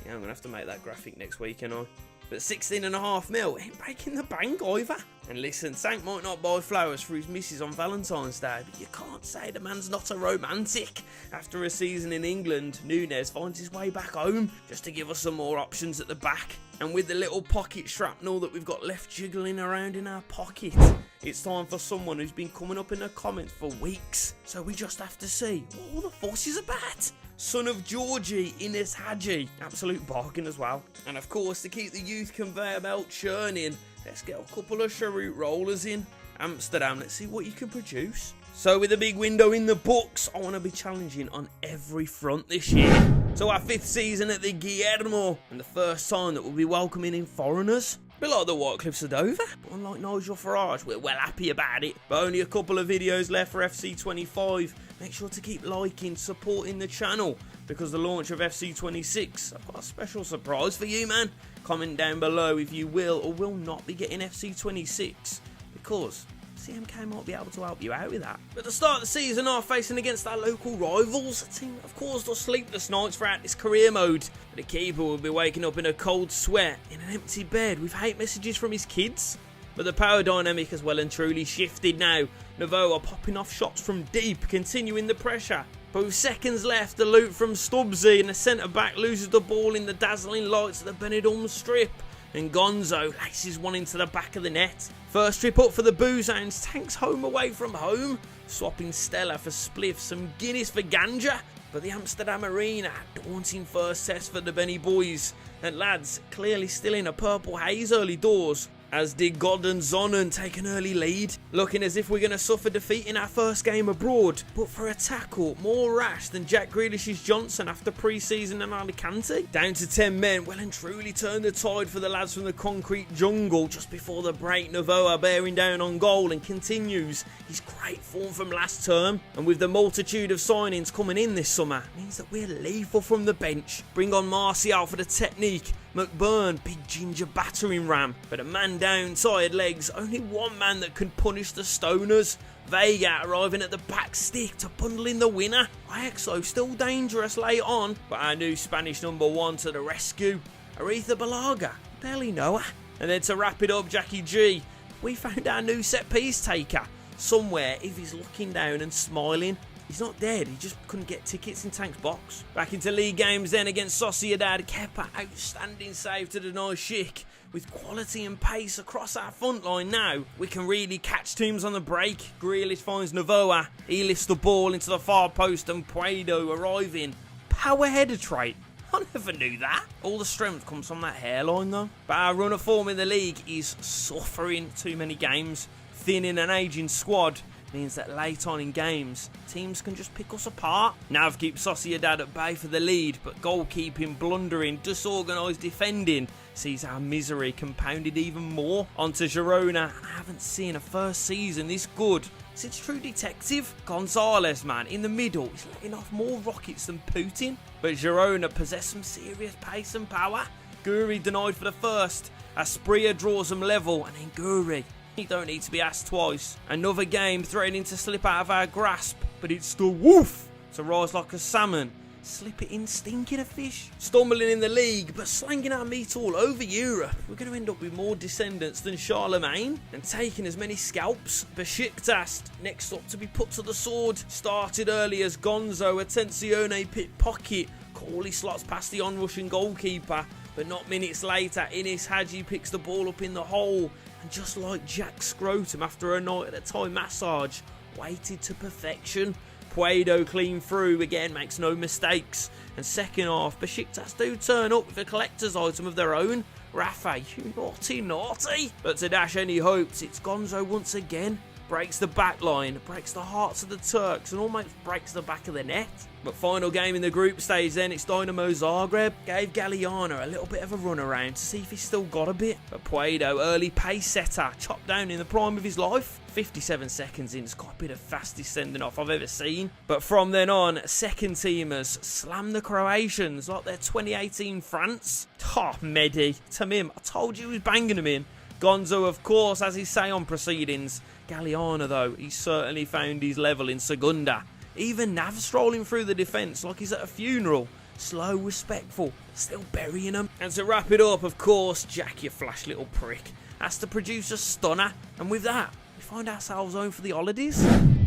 Yeah, I'm going to have to make that graphic next week, ain't I? But 16.5 mil ain't breaking the bank either. And listen, Sank might not buy flowers for his missus on Valentine's Day, but you can't say the man's not a romantic. After a season in England, Núñez finds his way back home just to give us some more options at the back. And with the little pocket shrapnel that we've got left jiggling around in our pocket, it's time for someone who's been coming up in the comments for weeks. So we just have to see what all the fuss is about. Son of Georgie, Ines Hadji. Absolute bargain as well. And of course, to keep the youth conveyor belt churning, let's get a couple of cheroot rollers in. Amsterdam, let's see what you can produce. So with a big window in the books, I want to be challenging on every front this year. So our 5th season at the Guillermo, and the first time that we'll be welcoming in foreigners. A bit like the White Cliffs of Dover, but unlike Nigel Farage, we're well happy about it. But only a couple of videos left for FC25. Make sure to keep liking, supporting the channel, because the launch of FC26, I've got a special surprise for you, man. Comment down below if you will or will not be getting FC26, because CMK might be able to help you out with that. But to start the season off, facing against our local rivals, a team that have caused us sleepless nights throughout this career mode. The keeper will be waking up in a cold sweat, in an empty bed, with hate messages from his kids. But the power dynamic has well and truly shifted now. Novoa popping off shots from deep, continuing the pressure. But with seconds left, the loot from Stubbsy, and the centre-back loses the ball in the dazzling lights of the Benidorm strip. And Gonzo laces one into the back of the net. First trip up for the Boozounds, tanks home away from home. Swapping Stella for spliffs and Guinness for ganja. But the Amsterdam Arena, daunting first test for the Benny boys. And lads, clearly still in a purple haze early doors. As did Godden Zonnen take an early lead, looking as if we're going to suffer defeat in our first game abroad, but for a tackle more rash than Jack Grealish's Johnson after pre-season in Alicante. Down to 10 men, well and truly turned the tide for the lads from the concrete jungle just before the break. Novoa bearing down on goal and continues his great form from last term. And with the multitude of signings coming in this summer, means that we're lethal from the bench. Bring on Martial for the technique. McBurn, big ginger battering ram, but a man down, tired legs, only one man that can punish the stoners. Vega arriving at the back stick to bundle in the winner. Ajaxo still dangerous late on, but our new Spanish number 1 to the rescue. Aretha Balaga, barely know her. And then to wrap it up, Jackie G, we found our new set piece taker. Somewhere, if he's looking down and smiling, he's not dead, he just couldn't get tickets in Tank's box. Back into league games then against Sociedad. Kepa, outstanding save to deny Schick. With quality and pace across our front line now, we can really catch teams on the break. Grealish finds Novoa. He lifts the ball into the far post and Prado arriving. Power header trait. I never knew that. All the strength comes from that hairline though. But our run of form in the league is suffering too many games. Thin in an ageing squad means that late on in games, teams can just pick us apart. Nav keeps Sociedad at bay for the lead, but goalkeeping, blundering, disorganised defending sees our misery compounded even more. Onto Girona, and I haven't seen a first season this good since True Detective. Gonzalez, man, in the middle, is letting off more rockets than Putin. But Girona possess some serious pace and power. Guri denied for the first. Asprilla draws them level, and then Guri, he don't need to be asked twice. Another game threatening to slip out of our grasp, but it's the woof to rise like a salmon. Slip it in stinking a fish. Stumbling in the league, but slanging our meat all over Europe. We're going to end up with more descendants than Charlemagne and taking as many scalps. Besiktas, next up to be put to the sword. Started early as Gonzo, Attenzione pit pocket. Corley slots past the onrushing goalkeeper, but not minutes later, Ines Hadji picks the ball up in the hole. and just like Jack's scrotum after a night at a Thai massage, weighted to perfection. Puedo clean through, again makes no mistakes, and second half, Besiktas do turn up with a collector's item of their own. Rafa, you naughty. But to dash any hopes, it's Gonzo once again. Breaks the back line, breaks the hearts of the Turks, and almost breaks the back of the net. But final game in the group stage then, it's Dynamo Zagreb. Gave Galliano a little bit of a run around to see if he's still got a bit. But Puedo, early pace setter, chopped down in the prime of his life. 57 seconds in, it's got a bit of fastest sending off I've ever seen. But from then on, second teamers slam the Croatians like they're 2018 France. Oh, Mehdi, Tamim, I told you he was banging them in. Gonzo, of course, as he say on proceedings. Galliano, though, he's certainly found his level in Segunda. Even Nav strolling through the defence like he's at a funeral. Slow, respectful, still burying them. And to wrap it up, of course, Jack, you flash little prick, has to produce a stunner. And with that, we find ourselves home for the holidays.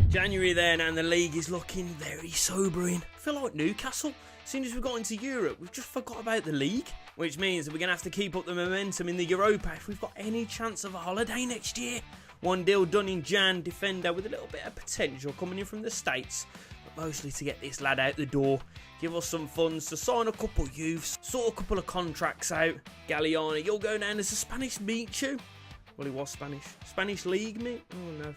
January then, and the league is looking very sobering. I feel like Newcastle. As soon as we got into Europe, we've just forgot about the league. Which means that we're going to have to keep up the momentum in the Europa if we've got any chance of a holiday next year. One deal done in Jan, defender with a little bit of potential coming in from the States, but mostly to get this lad out the door, give us some funds to sign a couple youths, sort a couple of contracts out. Galliano, you'll go down as a Spanish meat chew. Well, he was Spanish. Spanish league meat? Oh no.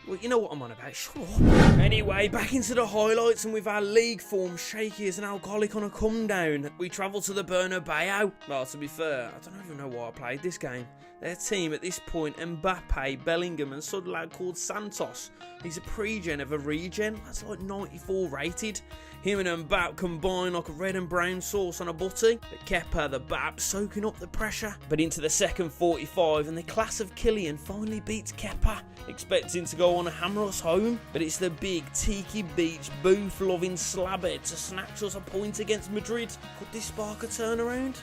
Well, you know what I'm on about, shut up. Anyway, back into the highlights, and with our league form shaky as an alcoholic on a come down, we travel to the Bernabeu. Well, to be fair, I don't even know why I played this game. Their team at this point, Mbappe, Bellingham and some lad called Santos. He's a pre-gen of a regen, that's like 94 rated. Him and Mbappe combine like a red and brown sauce on a butty. But Kepa, the Bap, soaking up the pressure. But into the second 45, and the class of Kylian finally beats Kepa, expecting to go on a hammer us home. But it's the big Tiki Beach booth-loving slabhead to snatch us a point against Madrid. Could this spark a turnaround?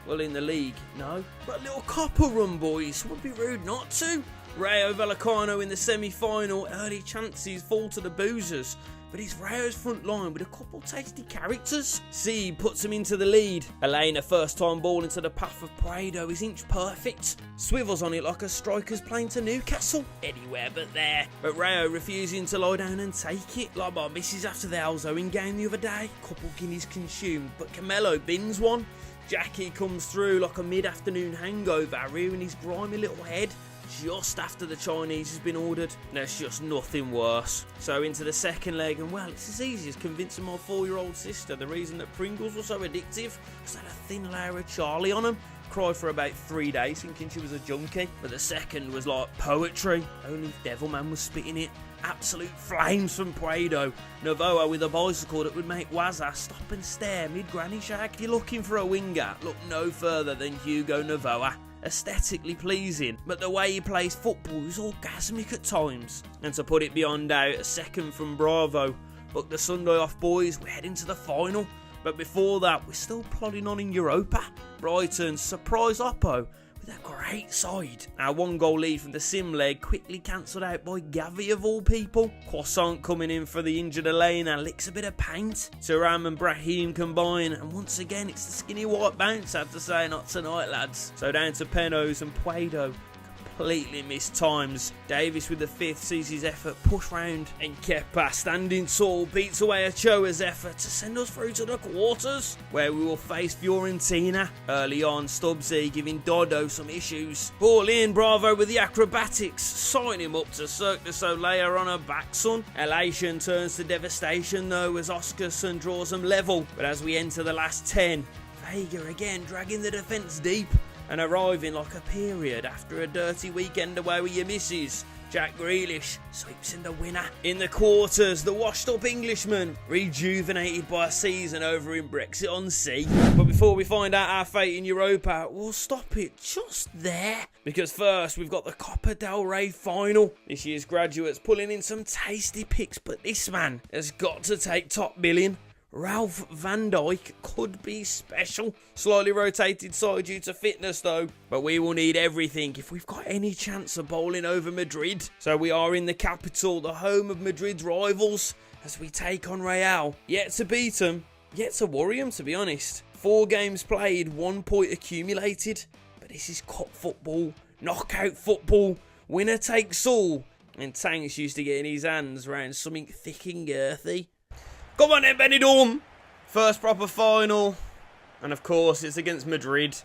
Well, in the league, no. But a little copper run, boys. Would be rude not to. Rayo Vallecano in the semi-final. Early chances fall to the boozers. But it's Rayo's front line with a couple tasty characters. C puts him into the lead. Elena, first time ball into the path of Puedo, is inch perfect. Swivels on it like a striker's playing to Newcastle. Anywhere but there. But Rayo refusing to lie down and take it. Like my missus after the Alzoing game the other day. Couple guineas consumed, but Camelo bins one. Jackie comes through like a mid-afternoon hangover, rearing his grimy little head just after the Chinese has been ordered. There's just nothing worse. So into the second leg, and well, it's as easy as convincing my 4-year-old sister the reason that Pringles were so addictive was that a thin layer of Charlie on them. Cried for about 3 days thinking she was a junkie. But the second was like poetry. Only Devilman was spitting it. Absolute flames from Puedo. Novoa with a bicycle that would make Waza stop and stare mid-granny shag. If you're looking for a winger, look no further than Hugo Novoa. Aesthetically pleasing, but the way he plays football is orgasmic at times. And to put it beyond doubt, a second from Bravo. Book the Sunday off, boys, we're heading to the final. But before that, we're still plodding on in Europa. Brighton's surprise oppo with a great side. Our 1-goal lead from the sim leg quickly cancelled out by Gavi of all people. Croissant coming in for the injured Elena licks a bit of paint. Thuram and Brahim combine, and once again it's the skinny white bounce, I have to say, not tonight lads. So down to Penos and Puedo. Completely missed times. Davis with the 5th sees his effort push round, and Kepa standing tall beats away Ochoa's effort to send us through to the quarters, where we will face Fiorentina. Early on, Stubbsy giving Dodo some issues. Ball in, Bravo with the acrobatics, sign him up to Cirque du Soleil on a back, son. Elation turns to devastation though as Oscarson draws them level, but as we enter the last 10, Vega again dragging the defence deep. And arriving like a period after a dirty weekend away with your missus. Jack Grealish sweeps in the winner. In the quarters, the washed-up Englishman, rejuvenated by a season over in Brexit-on-Sea. But before we find out our fate in Europa, we'll stop it just there. Because first, we've got the Copa del Rey final. This year's graduates pulling in some tasty picks, but this man has got to take top billing. Ralph van Dijk could be special. Slightly rotated side due to fitness though. But we will need everything if we've got any chance of bowling over Madrid. So we are in the capital, the home of Madrid's rivals, as we take on Real. Yet to beat them, yet to worry them to be honest. 4 games played, 1 point accumulated. But this is cup football, knockout football, winner takes all. And Tanks used to getting his hands around something thick and girthy. Come on then, Benidorm. First proper final. And of course, it's against Madrid.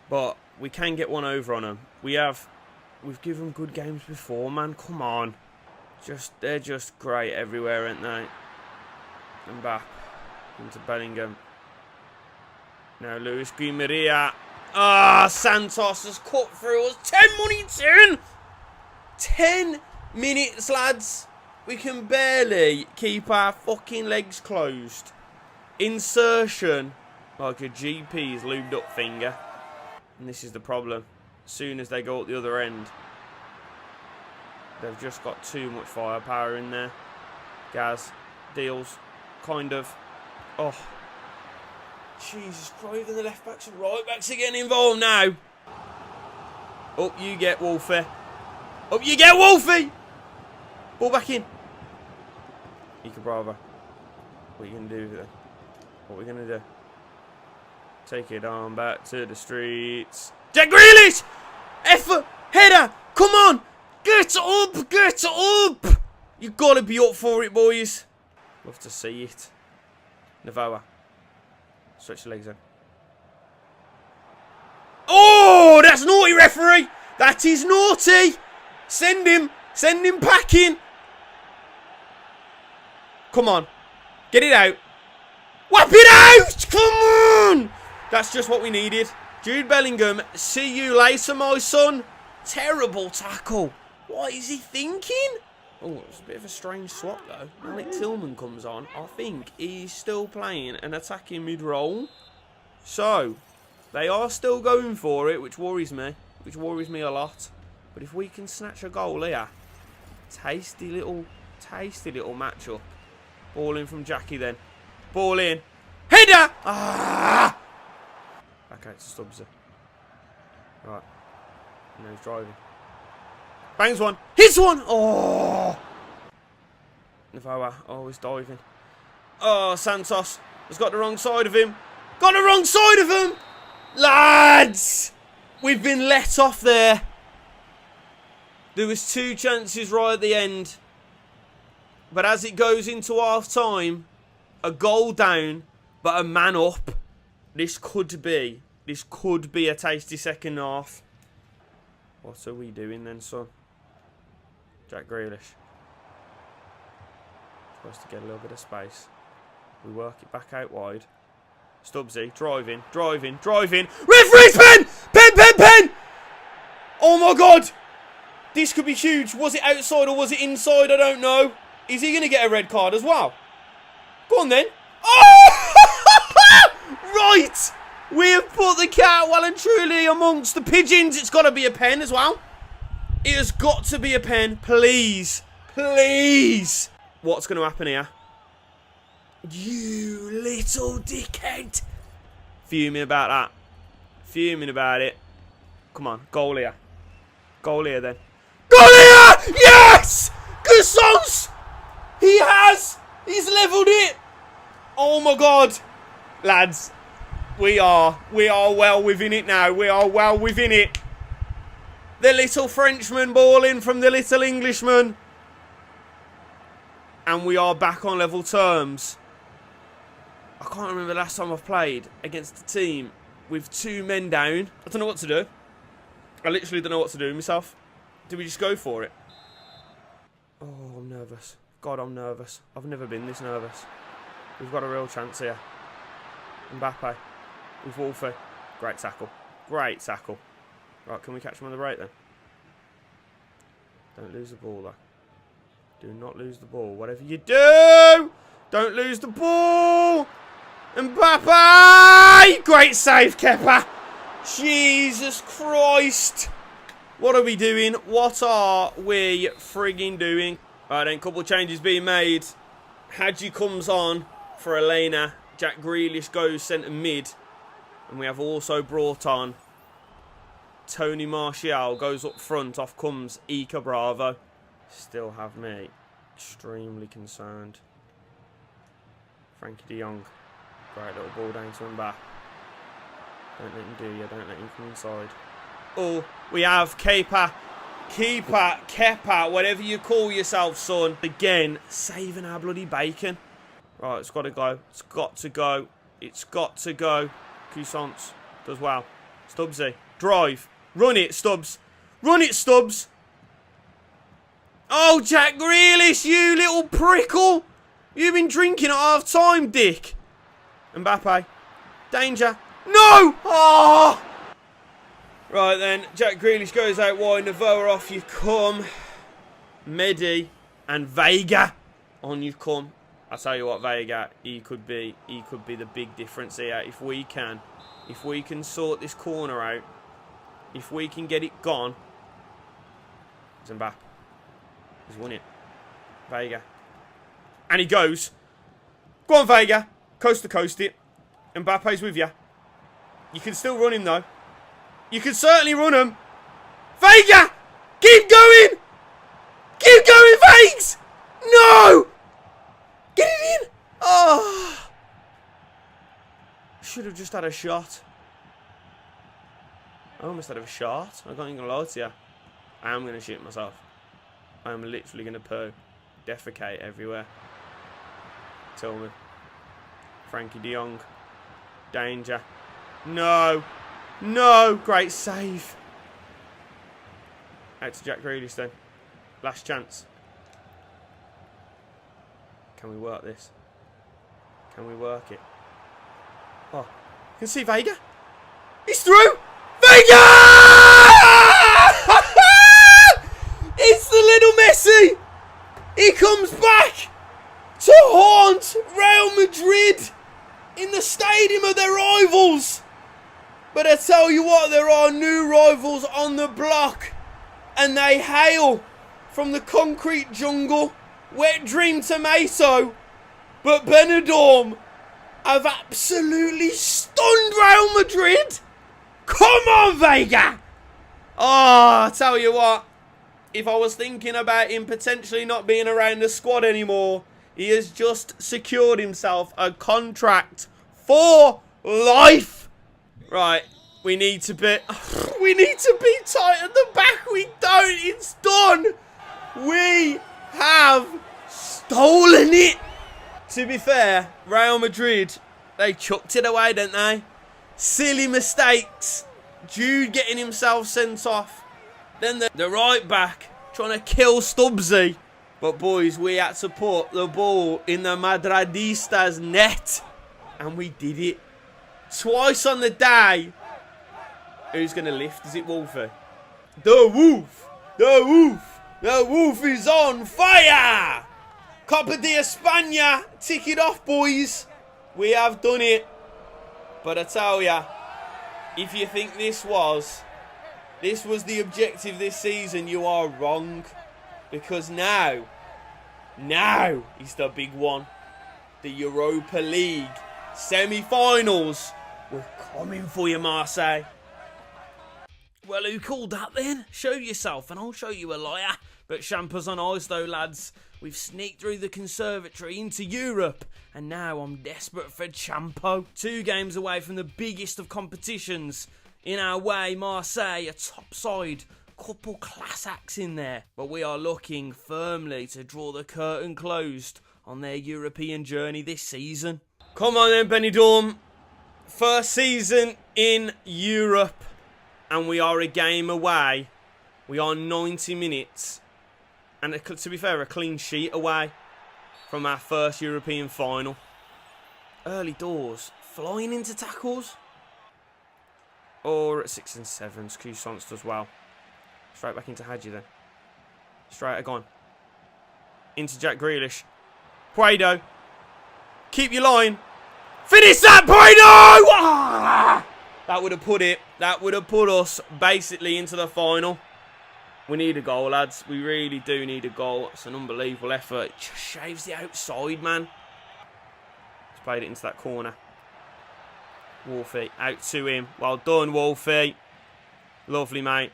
But we can get one over on them. We've given them good games before, man. Come on. They're just great everywhere, aren't they? And back into Bellingham. Now Luis Guimaria. Santos has cut through us. 10 minutes, lads. We can barely keep our fucking legs closed. Insertion like a GP's lubed up finger. And this is the problem. As soon as they go up the other end, they've just got too much firepower in there. Gaz deals, kind of. Oh, Jesus Christ, and the left backs and right backs are getting involved now. Up you get, Wolfie. Up you get, Wolfie! Ball back in. Ika Bravo. What are you going to do then? What are we going to do? Take it on back to the streets. Jack Grealish! Effort! Header! Come on! Get up! Get up! You've got to be up for it, boys. Love to see it. Navoa. Stretch the legs in. Oh, that's naughty, referee! That is naughty! Send him! Send him packing! Come on. Get it out. Whap it out! Come on! That's just what we needed. Jude Bellingham, see you later, my son. Terrible tackle. What is he thinking? Oh, it's a bit of a strange swap, though. Malik Tillman comes on. I think he's still playing an attacking mid-roll. So, they are still going for it, which worries me. Which worries me a lot. But if we can snatch a goal here, tasty little matchup. Ball in from Jackie then. Ball in. Header! Ah! Back out to Stubbsy. Right. Now he's driving. Bangs one. Hits one! Oh! Navoa. Oh, he's diving. Oh, Santos has got the wrong side of him. Got the wrong side of him! Lads! We've been let off there. There was 2 chances right at the end. But as it goes into half-time, a goal down, but a man up. This could be a tasty second half. What are we doing then, son? Jack Grealish. Supposed to get a little bit of space. We work it back out wide. Stubbsy, driving. Referee's pen! Pen! Oh my God! This could be huge. Was it outside or was it inside? I don't know. Is he going to get a red card as well? Go on then. Oh! Right! We have put the cat well and truly amongst the pigeons. It's got to be a pen as well. It has got to be a pen. Please. Please. What's going to happen here? You little dickhead. Fuming about that. Fuming about it. Come on. Goal here. Goal here then. Goal here! Yes! Gassos! He has! He's levelled it! Oh my God. Lads, we are well within it now. We are well within it. The little Frenchman balling from the little Englishman. And we are back on level terms. I can't remember the last time I've played against a team with 2 men down. I don't know what to do. I literally don't know what to do myself. Do we just go for it? Oh, I'm nervous. God, I'm nervous. I've never been this nervous. We've got a real chance here. Mbappe with Wolfie. Great tackle. Great tackle. Right, can we catch him on the break then? Don't lose the ball though. Do not lose the ball. Whatever you do, don't lose the ball. Mbappe! Great save, Kepa. Jesus Christ. What are we doing? What are we frigging doing? Alright then, couple changes being made. Hadji comes on for Elena. Jack Grealish goes centre mid. And we have also brought on Tony Martial. Goes up front. Off comes Ika Bravo. Still have me extremely concerned. Frankie de Jong. Great little ball down to Mbappe. Don't let him do you. Don't let him come inside. Oh, we have Kepa, whatever you call yourself, son. Again, saving our bloody bacon. Right, it's got to go. It's got to go. It's got to go. Cuisance does well. Stubbsy, drive. Run it, Stubbs. Run it, Stubbs. Oh, Jack Grealish, you little prickle. You've been drinking at half time, dick. Mbappe. Danger. No! Oh! Right then, Jack Grealish goes out wide. Navoa off you come. Medi and Vega on you come. I tell you what, Vega, he could be the big difference here if we can sort this corner out. If we can get it gone. It's Mbappe. He's won it. Vega. And he goes. Go on, Vega. Coast to coast it. Mbappe's with you. You can still run him, though. You can certainly run him. Vega! Keep going! Keep going, Vegas! No! Get it in! Oh! Should have just had a shot. I almost had a shot. I'm not even going to lie to you. I am going to shit myself. I am literally going to poo. Defecate everywhere. Tillman. Frankie de Jong. Danger. No. No. Great save. Out to Jack Grealish then. Last chance. Can we work this? Can we work it? Oh. You can see Vega. He's through. Vega! It's the little Messi. He comes back to haunt Real Madrid in the stadium of their rivals. But I tell you what, there are new rivals on the block. And they hail from the concrete jungle. Wet dream tomato. But Benidorm have absolutely stunned Real Madrid. Come on, Vega. Oh, I tell you what. If I was thinking about him potentially not being around the squad anymore, he has just secured himself a contract for life. Right, we need to be tight at the back. We don't. It's done. We have stolen it. To be fair, Real Madrid, they chucked it away, didn't they? Silly mistakes. Jude getting himself sent off. Then the right back trying to kill Stubbsy. But boys, we had to put the ball in the Madridistas' net. And we did it. Twice on the day. Who's going to lift? Is it Wolfie? The Wolf! The Wolf! The Wolf is on fire! Copa de España. Tick it off, boys. We have done it. But I tell ya, if you think this was the objective this season, you are wrong. Because now is the big one. The Europa League semi-finals. We're coming for you, Marseille. Well, who called that then? Show yourself and I'll show you a liar. But champers on ice though, lads. We've sneaked through the conservatory into Europe. And now I'm desperate for Champo. 2 games away from the biggest of competitions. In our way, Marseille, a top side. Couple class acts in there. But we are looking firmly to draw the curtain closed on their European journey this season. Come on then, Benidorm. First season in Europe. And we are a game away. We are 90 minutes. And to be fair, a clean sheet away from our first European final. Early doors. Flying into tackles. Or at 6 and 7s. Cuisance does well. Straight back into Hadji then. Straight gone. Into Jack Grealish. Puedo. Keep your line. Finish that, Puedo! Ah! That would have put it. That would have put us basically into the final. We need a goal, lads. We really do need a goal. It's an unbelievable effort. It just shaves the outside, man. He's played it into that corner. Wolfie, out to him. Well done, Wolfie. Lovely, mate.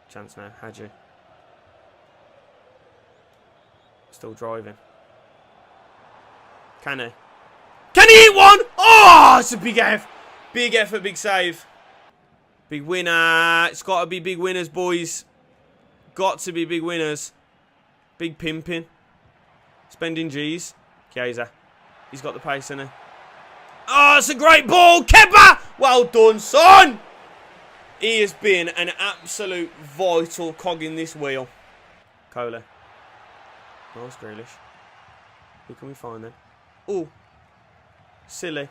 Chance now, Hadji. Still driving. Can he? Can he hit one? Oh, it's a big F. Big effort, big save. Big winner. It's got to be big winners, boys. Got to be big winners. Big pimping. Spending G's. Chiesa. He's got the pace, hasn't he? Oh, it's a great ball. Kepa! Well done, son. He has been an absolute vital cog in this wheel. Kohler. Nice, Grealish. Who can we find then? Oh. Silly.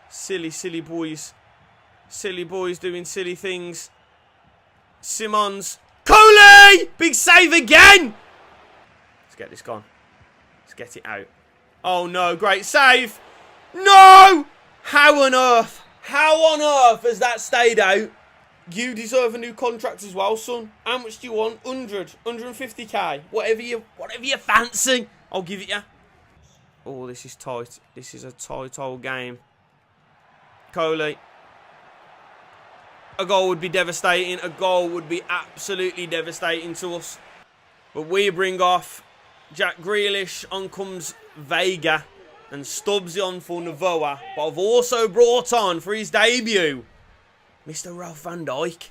Silly, silly boys. Silly boys doing silly things. Simons. Coley! Big save again! Let's get this gone. Let's get it out. Oh no, great save! No! How on earth? How on earth has that stayed out? You deserve a new contract as well, son. How much do you want? 100, 150k. Whatever you fancy, I'll give it you. Oh, this is tight. This is a tight old game. Coley. A goal would be devastating. A goal would be absolutely devastating to us. But we bring off Jack Grealish. On comes Vega. And Stubbsy on for Navoa. But I've also brought on for his debut Mr. Ralph van Dijk.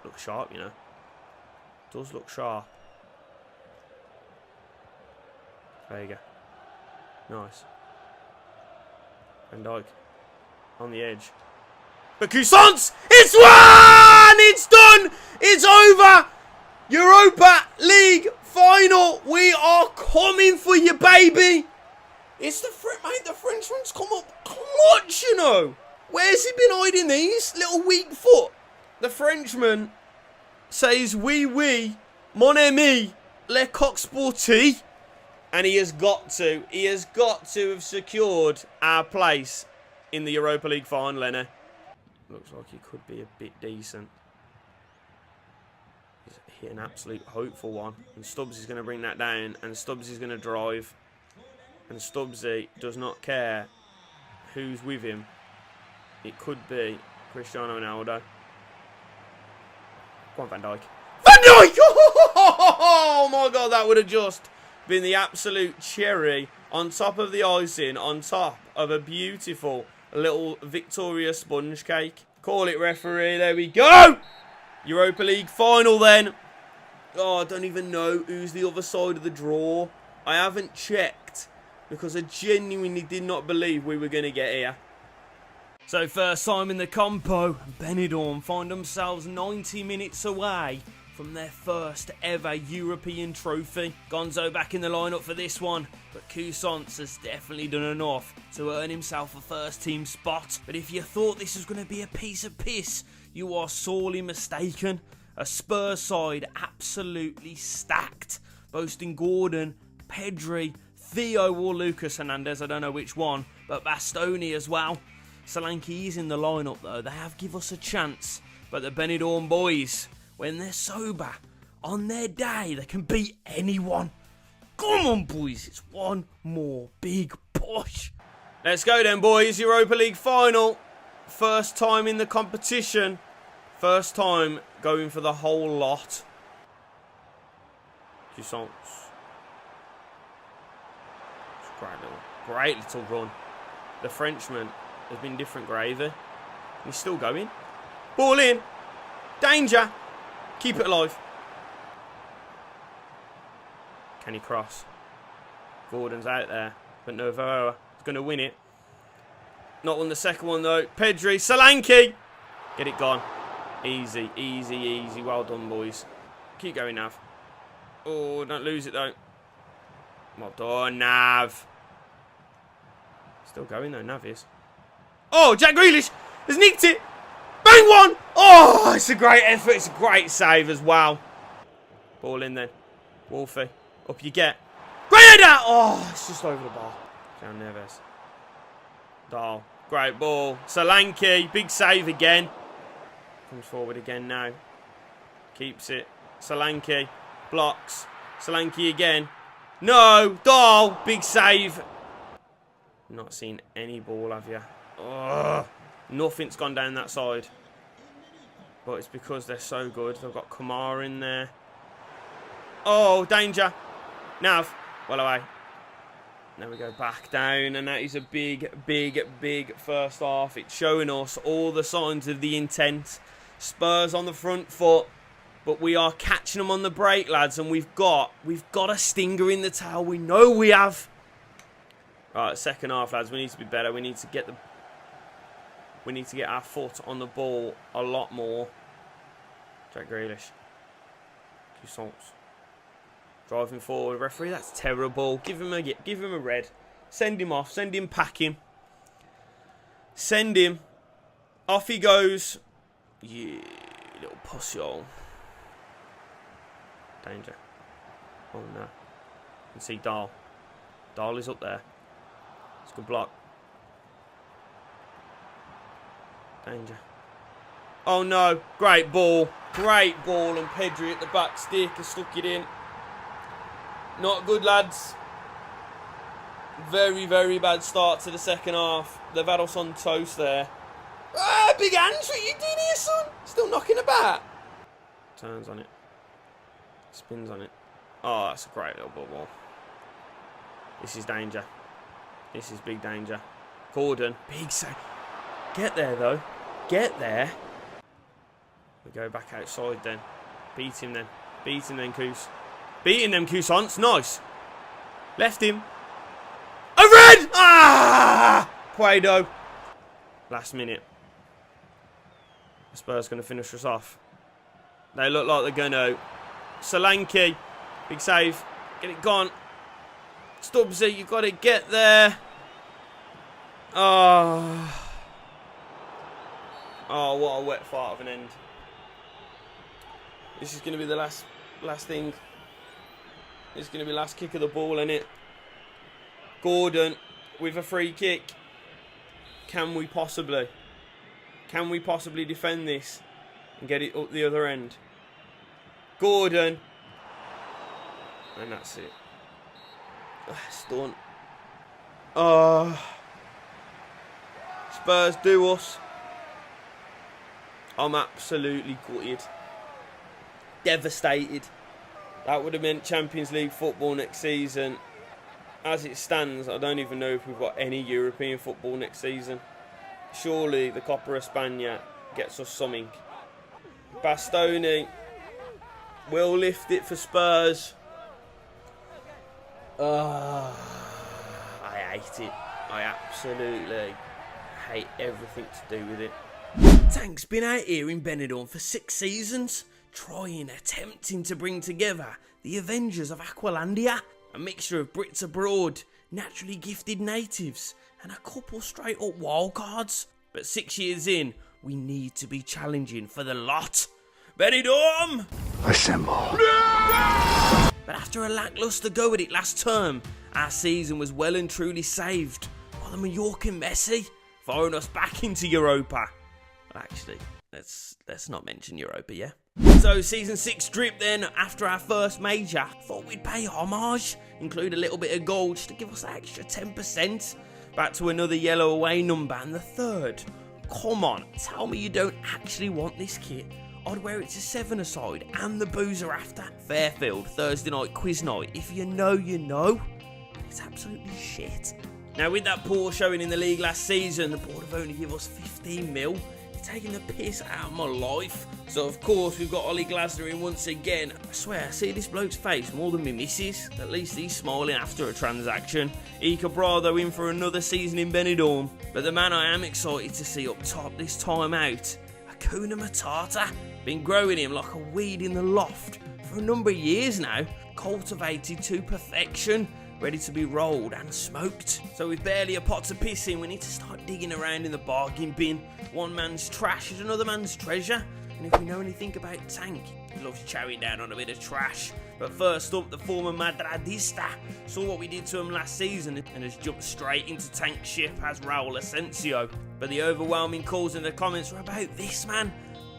Looks sharp, you know. Does look sharp. Vega. Nice. Van Dijk. On the edge. But Cousins! It's won! It's done! It's over! Europa League final! We are coming for you, baby! It's the mate, the Frenchman's come up clutch, you know! Where's he been hiding these? Little weak foot. The Frenchman says, oui, mon ami, le coq sportif. And he has got to have secured our place in the Europa League final, Lenny. Looks like he could be a bit decent. He's hit an absolute hopeful one. And Stubbs is going to bring that down. And Stubbs is going to drive. And Stubbsy does not care who's with him. It could be Cristiano Ronaldo. Go on, Van Dijk. Van Dijk! Oh my God, that would have just been the absolute cherry on top of the icing, on top of a beautiful little Victoria sponge cake. Call it, referee. There we go. Europa League final then. Oh, I don't even know who's the other side of the draw. I haven't checked because I genuinely did not believe we were going to get here. So first time in the compo, Benidorm find themselves 90 minutes away from their first ever European trophy. Gonzo back in the lineup for this one, but Cousins has definitely done enough to earn himself a first team spot. But if you thought this was going to be a piece of piss, you are sorely mistaken. A Spurs side absolutely stacked, boasting Gordon, Pedri, Theo or Lucas Hernandez, I don't know which one, but Bastoni as well. Solanke is in the lineup though, they have give us a chance, but the Benidorm boys, when they're sober, on their day, they can beat anyone. Come on, boys. It's one more big push. Let's go then, boys. Europa League final. First time in the competition. First time going for the whole lot. Cousins. Great little run. The Frenchman has been different gravy. He's still going. Ball in. Danger. Keep it alive. Can he cross? Gordon's out there. But Novoa is going to win it. Not won the second one though. Pedri. Solanke. Get it gone. Easy, easy, easy. Well done, boys. Keep going, Nav. Oh, don't lose it though. Well done, Nav. Still going though, Nav is. Oh, Jack Grealish has nicked it. Bang one! Oh, it's a great effort. It's a great save as well. Ball in then. Wolfie. Up you get. Great header! Oh, it's just over the bar. Down Neves. Dahl. Great ball. Solanke. Big save again. Comes forward again now. Keeps it. Solanke. Blocks. Solanke again. No! Dahl. Big save. Not seen any ball, have you? Oh. Nothing's gone down that side. But it's because they're so good. They've got Kamara in there. Oh, danger. Nav. Well away. Then we go back down, and that is a big, big, big first half. It's showing us all the signs of the intent. Spurs on the front foot, but we are catching them on the break, lads, and we've got a stinger in the tail. We know we have. Right, second half, lads. We need to be better. We need to get our foot on the ball a lot more. Jack Grealish. Cuisance. Driving forward, referee, that's terrible. Give him a red. Send him off. Send him packing. Send him. Off he goes. Yeah, little pussy hole. Danger. Oh no. You can see Dahl. Dahl is up there. It's a good block. Danger. Oh no. Great ball. Great ball. And Pedri at the back stick has stuck it in. Not good, lads. Very, very bad start to the second half. They've had us on toast there. Ah, big hands, what you doing here, son? Still knocking about. Turns on it. Spins on it. Oh, that's a great little ball. This is danger. This is big danger. Gordon, big save. Get there, though. Get there. We go back outside then. Beat him then. Beat him then, Coos. Beating them, Cousance. Nice. Left him. A red! Ah! Quado. Last minute. The Spurs going to finish us off. They look like they're going to. Solanke. Big save. Get it gone. Stubbsy, you've got to get there. Oh. Oh, what a wet fart of an end. This is going to be the last thing. It's going to be last kick of the ball, isn't it? Gordon with a free kick. Can we possibly defend this and get it up the other end? Gordon. And that's it. It's done. Spurs do us. I'm absolutely gutted. Devastated. That would have meant Champions League football next season. As it stands, I don't even know if we've got any European football next season. Surely the Copa España gets us something. Bastoni will lift it for Spurs. I hate it. I absolutely hate everything to do with it. Tank's been out here in Benidorm for 6 seasons, attempting to bring together the Avengers of Aqualandia, a mixture of Brits abroad, naturally gifted natives, and a couple straight up wildcards. But 6 years in, we need to be challenging for the lot. Benidorm! Assemble. But after a lacklustre go at it last term, our season was well and truly saved by the Mallorcan Messi, firing us back into Europa. Well, actually, let's not mention Europa, yeah? So season 6 drip then, after our first major, thought we'd pay homage, include a little bit of gold just to give us that extra 10%. Back to another yellow away number, and the third. Come on, tell me you don't actually want this kit. I'd wear it to 7-a-side and the boozer after. Fairfield, Thursday night quiz night. If you know, you know. It's absolutely shit. Now with that poor showing in the league last season, the board have only given us 15 mil. It's taking the piss out of my life. So of course we've got Ollie Glasner in once again. I swear I see this bloke's face more than me missus. At least he's smiling after a transaction. Ika Brado in for another season in Benidorm. But the man I am excited to see up top this time out, Hakuna Matata. Been growing him like a weed in the loft for a number of years now. Cultivated to perfection. Ready to be rolled and smoked. So with barely a pot to piss in, we need to start digging around in the bargain bin. One man's trash is another man's treasure. And if we know anything about Tank, he loves chowing down on a bit of trash. But first up, the former Madridista saw what we did to him last season and has jumped straight into Tank ship as Raul Asensio. But the overwhelming calls in the comments were about this man.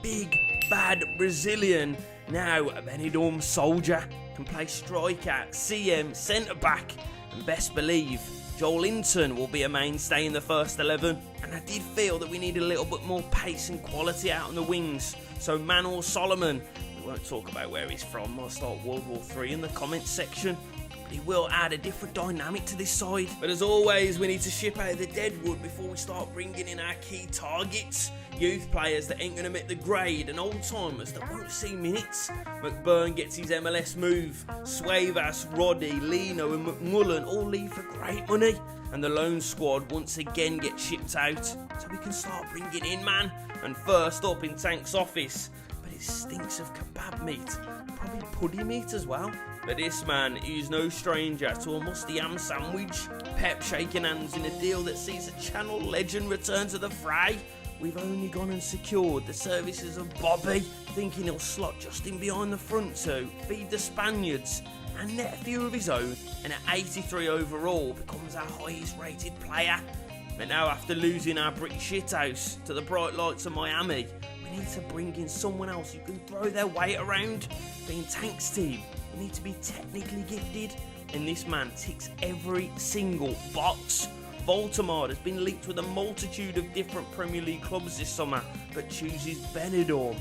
Big, bad Brazilian, now a Benidorm soldier, can play striker, CM, centre-back, and best believe Joel Linton will be a mainstay in the first 11. And I did feel that we needed a little bit more pace and quality out on the wings. So Manuel Solomon, we won't talk about where he's from, I'll start World War III in the comments section. but he will add a different dynamic to this side. But as always, we need to ship out the deadwood before we start bringing in our key targets. Youth players that ain't going to make the grade, and old-timers that won't see minutes. McBurn gets his MLS move. Suevas, Roddy, Lino and McMullen all leave for great money. And the loan squad once again gets shipped out, so we can start bringing in, man. And first up in Tank's office, but it stinks of kebab meat, probably puddy meat as well. But this man is no stranger to a musty ham sandwich. Pep shaking hands in a deal that sees a Channel legend return to the fray. We've only gone and secured the services of Bobby, thinking he'll slot just in behind the front two, feed the Spaniards, and net a few of his own, and at 83 overall becomes our highest rated player. But now, after losing our brick shithouse to the bright lights of Miami, we need to bring in someone else who can throw their weight around. Being Tank's team, we need to be technically gifted, and this man ticks every single box. Baltimore has been linked with a multitude of different Premier League clubs this summer, but chooses Benidorm.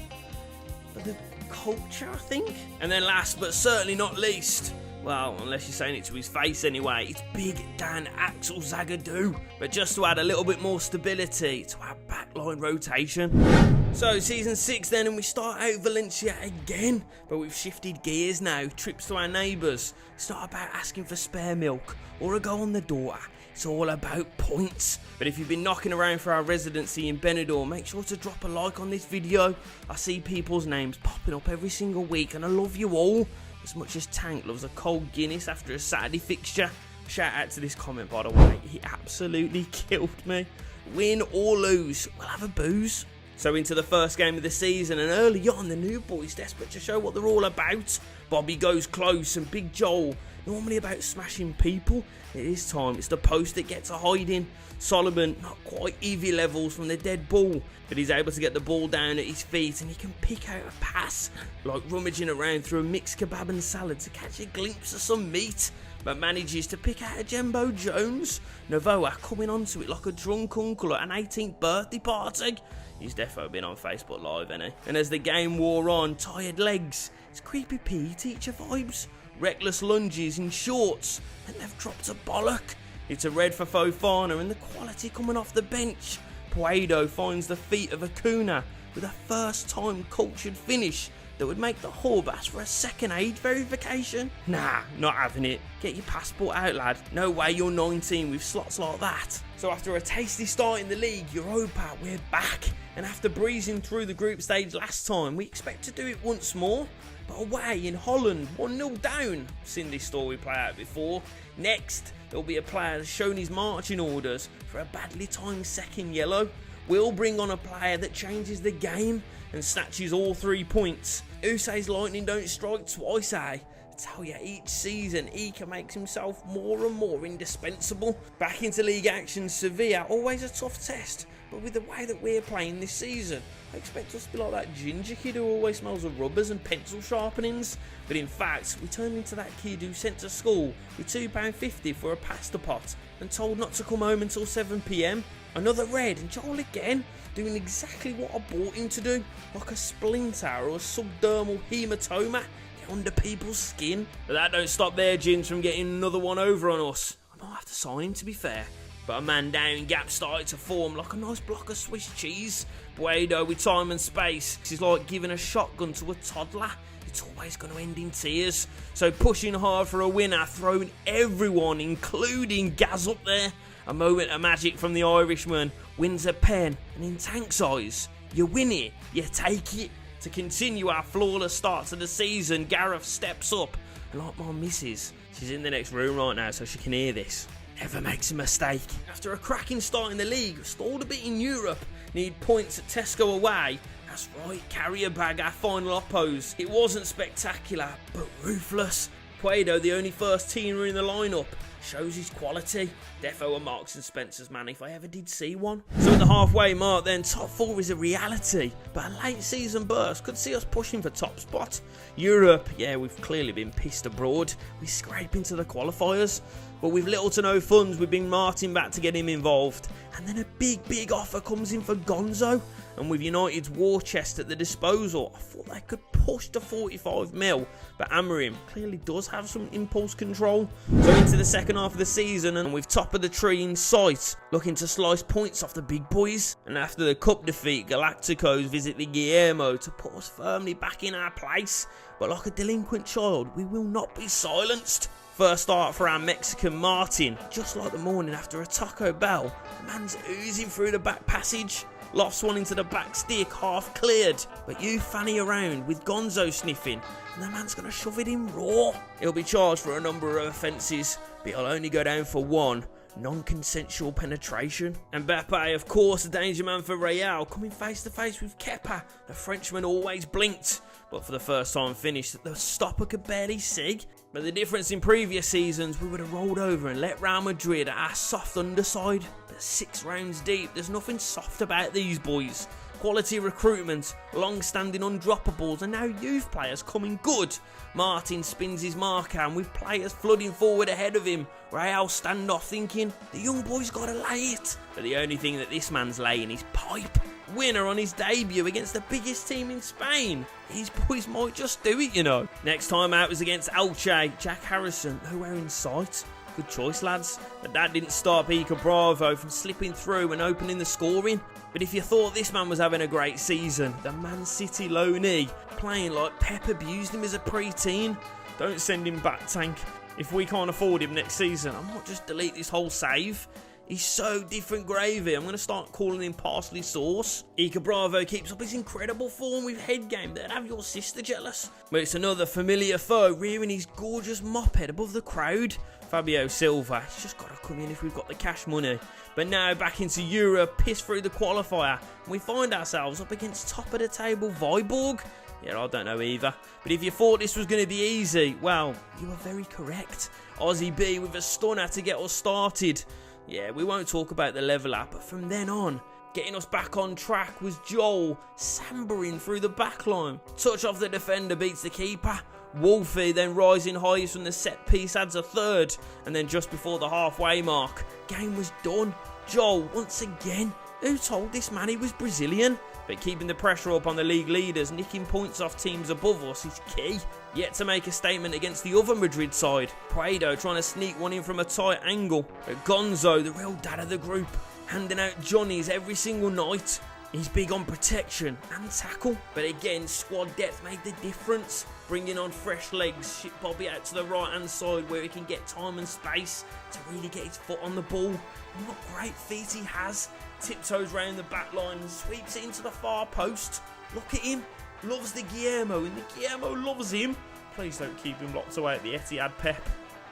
But the culture, I think? And then last but certainly not least, well, unless you're saying it to his face anyway, it's Big Dan Axel Zagadou. But just to add a little bit more stability to our backline rotation. So, season 6 then, and we start out Valencia again, but we've shifted gears now. Trips to our neighbours. It's not about asking for spare milk or a go on the daughter. It's all about points. But if you've been knocking around for our residency in Benidorm, make sure to drop a like on this video. I see people's names popping up every single week, and I love you all as much as Tank loves a cold Guinness after a Saturday fixture. Shout out to this comment, by the way, he absolutely killed me. Win or lose, we'll have a booze. So into the first game of the season, and early on the new boys desperate to show what they're all about. Bobby goes close, and Big Joel, normally about smashing people, this time it's the post that gets a hiding. Solomon, not quite Evie levels from the dead ball, but he's able to get the ball down at his feet, and he can pick out a pass, like rummaging around through a mixed kebab and salad to catch a glimpse of some meat, but manages to pick out a Jembo Jones. Novoa coming onto it like a drunk uncle at an 18th birthday party. He's defo been on Facebook Live, ain't he? And as the game wore on, tired legs, it's creepy PE teacher vibes. Reckless lunges in shorts, and they've dropped a bollock. It's a red for Fofana, and the quality coming off the bench. Puedo finds the feet of Acuna with a first time cultured finish that would make the hub ask for a second aid verification. Nah, not having it. Get your passport out, lad. No way you're 19 with slots like that. So after a tasty start in the league, Europa, we're back. And after breezing through the group stage last time, we expect to do it once more. But away in Holland, 1-0 down. Seen this story play out before. Next, there'll be a player that's shown his marching orders for a badly timed second yellow. We'll bring on a player that changes the game and snatches all 3 points. Who says lightning don't strike twice, eh? I tell you, each season Ica makes himself more and more indispensable. Back into league action, Sevilla, always a tough test, but with the way that we're playing this season, I expect us to be like that ginger kid who always smells of rubbers and pencil sharpenings. But in fact, we turned into that kid who sent to school with £2.50 for a pasta pot and told not to come home until 7 PM. Another red, and Joel again, doing exactly what I bought him to do, like a splinter or a subdermal hematoma, get under people's skin. But that don't stop their gins from getting another one over on us. I might have to sign him, to be fair. But a man down gap started to form like a nice block of Swiss cheese. Puedo with time and space. This is like giving a shotgun to a toddler. It's always going to end in tears. So pushing hard for a winner, throwing everyone, including Gaz, up there. A moment of magic from the Irishman, wins a pen, and in Tank's eyes, you win it, you take it. To continue our flawless start to the season, Gareth steps up, and like my missus, she's in the next room right now so she can hear this, never makes a mistake. After a cracking start in the league, stalled a bit in Europe, need points at Tesco away. That's right, carrier bag our final oppos. It wasn't spectacular, but ruthless. Puedo, the only first teamer in the lineup, shows his quality. Defo a Marks and Spencer's man if I ever did see one. So at the halfway mark then, top 4 is a reality, but a late season burst could see us pushing for top spot. Europe, yeah, we've clearly been pissed abroad. We scrape into the qualifiers. but with little to no funds we bring Martin back to get him involved, and then a big offer comes in for Gonzo, and with United's war chest at the disposal, I thought they could push to 45 mil, but Amorim clearly does have some impulse control. So into the second half of the season, and with top of the tree in sight, looking to slice points off the big boys, and after the cup defeat, Galacticos visit the Guillermo to put us firmly back in our place, but like a delinquent child, we will not be silenced. First start for our Mexican Martin, just like the morning after a Taco Bell, the man's oozing through the back passage, lofts one into the back stick, half cleared, but you fanny around with Gonzo sniffing, and the man's going to shove it in raw. He'll be charged for a number of offences, but he'll only go down for one, non-consensual penetration. And Mbappe, of course, the danger man for Real, coming face to face with Kepa. The Frenchman always blinked, but for the first time finished that the stopper could barely see. But the difference in previous seasons, we would have rolled over and let Real Madrid at our soft underside. But 6 rounds deep, there's nothing soft about these boys. Quality recruitment, long-standing undroppables, and now youth players coming good. Martin spins his marker, and with players flooding forward ahead of him, Real stand off thinking, the young boy's got to lay it. But the only thing that this man's laying is pipe. Winner on his debut against the biggest team in Spain. These boys might just do it, you know. Next time out was against Elche. Jack Harrison, nowhere in sight. Good choice, lads. But that didn't stop Iker Bravo from slipping through and opening the scoring. But if you thought this man was having a great season, the Man City loanee, playing like Pep abused him as a pre-teen. Don't send him back, Tank. If we can't afford him next season, I might just delete this whole save. He's so different gravy, I'm going to start calling him parsley sauce. Iker Bravo keeps up his incredible form with head game that'd have your sister jealous. But it's another familiar foe rearing his gorgeous mop head above the crowd. Fabio Silva, he's just got to come in if we've got the cash money. But now back into Europe, pissed through the qualifier, and we find ourselves up against top of the table Viborg. Yeah, I don't know either. But if you thought this was going to be easy, well, you were very correct. Aussie B with a stunner to get us started. Yeah, we won't talk about the level up, but from then on, getting us back on track was Joel sambering through the backline. Touch off the defender beats the keeper. Wolfie then rising highest from the set piece adds a third, and then just before the halfway mark, game was done. Joel once again. Who told this man he was Brazilian? But keeping the pressure up on the league leaders, nicking points off teams above us is key. Yet to make a statement against the other Madrid side. Prado trying to sneak one in from a tight angle. But Gonzo, the real dad of the group, handing out Johnnies every single night. He's big on protection and tackle. But again, squad depth made the difference. Bringing on fresh legs, ship Bobby out to the right hand side where he can get time and space to really get his foot on the ball. And what great feet he has. Tiptoes round the back line and sweeps it into the far post. Look at him. Loves the Guillermo and the Guillermo loves him. Please don't keep him locked away at the Etihad, Pep.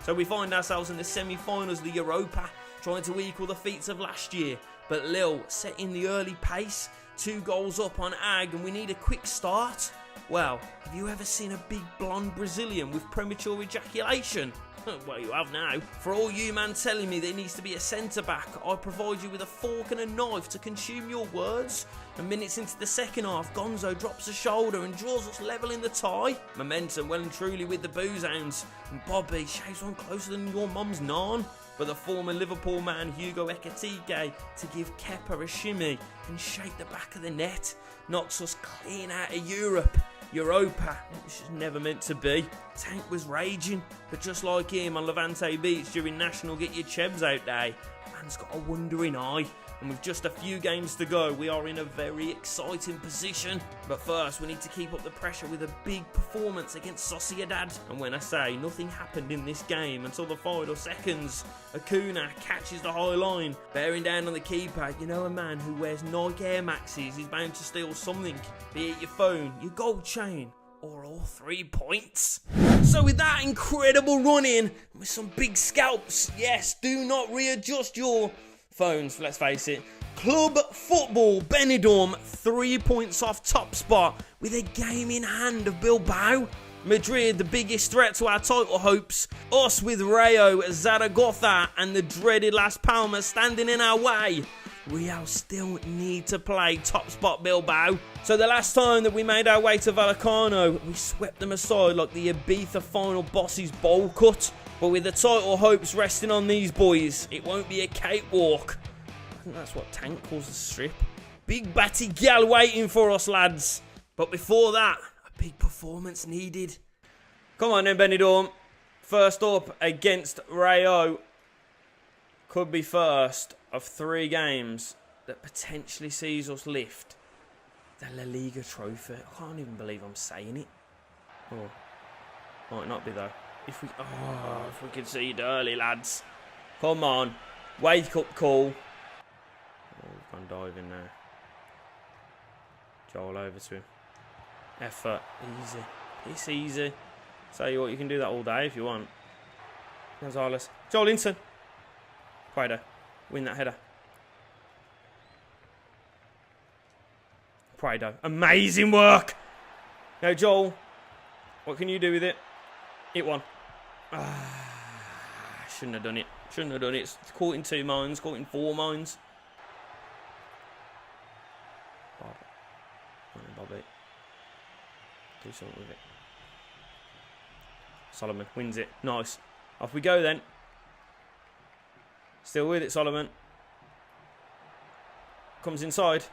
So we find ourselves in the semi-finals of the Europa, trying to equal the feats of last year. But Lille setting the early pace, 2 goals up on Ag, and we need a quick start. Well, have you ever seen a big blonde Brazilian with premature ejaculation? Well, you have now. For all you man telling me there needs to be a centre-back, I provide you with a fork and a knife to consume your words. And minutes into the second half, Gonzo drops a shoulder and draws us level in the tie. Momentum well and truly with the booze hounds. And Bobby shaves one closer than your mum's naan. But the former Liverpool man Hugo Ekitike to give Kepa a shimmy and shake the back of the net. Knocks us clean out of Europe. Europa, which was never meant to be. Tank was raging, but just like him on Levante Beach during National Get Your Chebs Out Day, man's got a wondering eye. And with just a few games to go, we are in a very exciting position. But first, we need to keep up the pressure with a big performance against Sociedad. And when I say nothing happened in this game until the final seconds, Acuna catches the high line, bearing down on the keeper. You know, a man who wears Nike Air Maxes is bound to steal something, be it your phone, your gold chain, or all 3 points. So with that incredible run-in, with some big scalps, yes, do not readjust your phones, let's face it. Club Football Benidorm 3 points off top spot with a game in hand of Bilbao. Madrid the biggest threat to our title hopes. Us with Rayo, Zaragoza and the dreaded Las Palmas standing in our way. Real still need to play top spot Bilbao. So the last time that we made our way to Vallecano, we swept them aside like the Ibiza final boss's bowl cut. But with the title hopes resting on these boys, it won't be a cakewalk. I think that's what Tank calls the strip. Big batty gal waiting for us, lads. But before that, a big performance needed. Come on then, Benidorm. First up against Rayo. Could be first of 3 games that potentially sees us lift the La Liga trophy. I can't even believe I'm saying it. Oh, might not be though. If we could see it early, lads. Come on, wake up call. Oh, we've gone diving now. Joel over to him. Effort, easy. It's easy. Tell you what, you can do that all day if you want. Gonzalez, Joel Linton. Prado, win that header. Prado, amazing work. Now Joel, what can you do with it? Hit one. Shouldn't have done it. Shouldn't have done it. It's caught in 2 minds, caught in 4 minds. Bob. Come on, Bobby. Do something with it. Solomon wins it. Nice. Off we go then. Still with it, Solomon. Comes inside.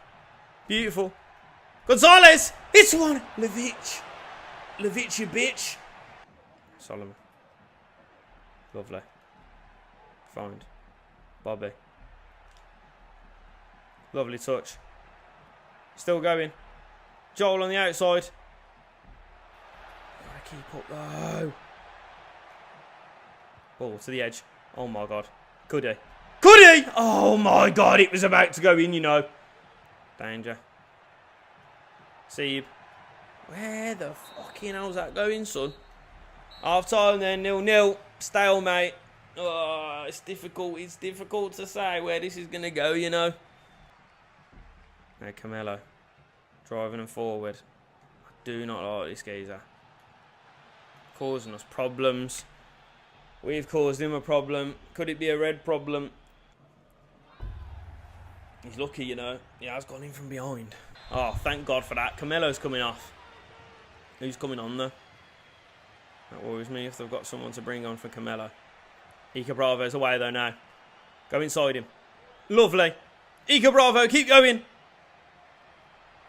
Beautiful. Gonzalez! It's one! Levic. Levic, you bitch. Solomon. Lovely. Find. Bobby. Lovely touch. Still going. Joel on the outside. Gotta keep up though. Ball to the edge. Oh my god. Could he? Could he? Oh my god, it was about to go in, you know. Danger. Sieb. Where the fucking hell's that going, son? Half time then, 0-0. Stalemate. Oh, it's difficult. It's difficult to say where this is going to go, you know. Now Camelo. Driving him forward. I do not like this geezer. Causing us problems. We've caused him a problem. Could it be a red problem? He's lucky, you know. He has gone in from behind. Oh, thank God for that. Camelo's coming off. Who's coming on, though? That worries me if they've got someone to bring on for Camelo. Ika Bravo's away, though, now. Go inside him. Lovely. Ika Bravo, keep going.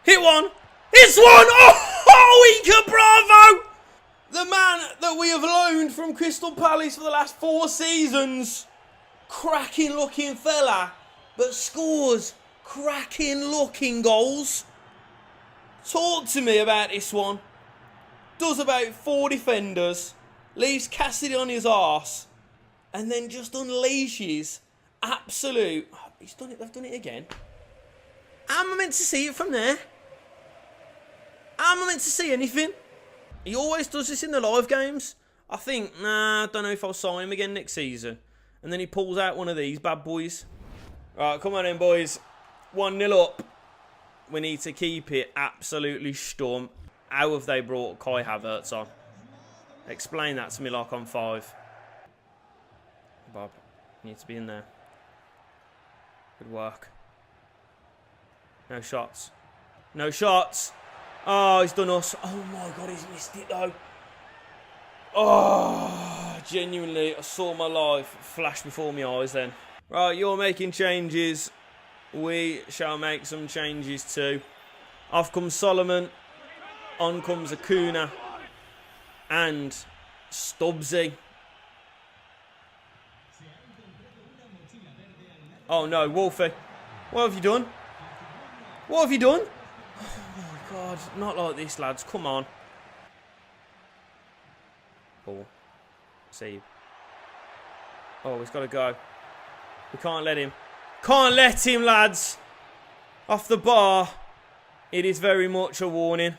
Hit one. It's one. Oh, Ika Bravo! The man that we have loaned from Crystal Palace for the last 4 seasons. Cracking looking fella, but scores cracking looking goals. Talk to me about this one. Does about 4 defenders, leaves Cassidy on his arse, and then just unleashes absolute. He's done it. They've done it again. Am I meant to see it from there? Am I meant to see anything? He always does this in the live games. I think, I don't know if I'll sign him again next season. And then he pulls out one of these bad boys. Right, come on then, boys. 1-0 up. We need to keep it absolutely stum. How have they brought Kai Havertz on? Explain that to me like I'm 5. Bob, you need to be in there. Good work. No shots. No shots. Oh, he's done us. Oh my God, he's missed it though. Oh, genuinely, I saw my life flash before my eyes then. Right, you're making changes. We shall make some changes too. Off comes Solomon. On comes Acuna. And Stubbsy. Oh no, Wolfie. What have you done? What have you done? Oh my God, not like this, lads. Come on. Ball. See. Oh, he's got to go. We can't let him. Can't let him, lads. Off the bar. It is very much a warning.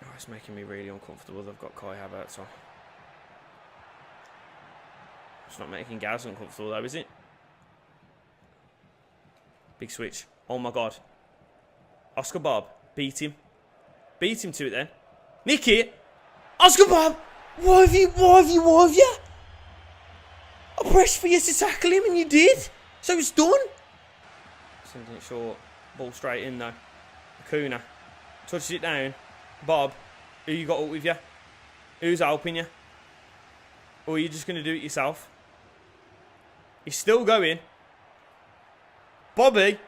Oh, it's making me really uncomfortable. They've got Kai Havertz on. It's not making Gaz uncomfortable though, is it? Big switch. Oh my God. Oscar Bob. Beat him. Beat him to it then. Nick it. Oscar Bob. Why have you? I pressed for you to tackle him and you did. So it's done. Something short. Ball straight in though. Acuna touches it down. Bob, who you got up with you? Who's helping you? Or are you just going to do it yourself? He's still going. Bobby.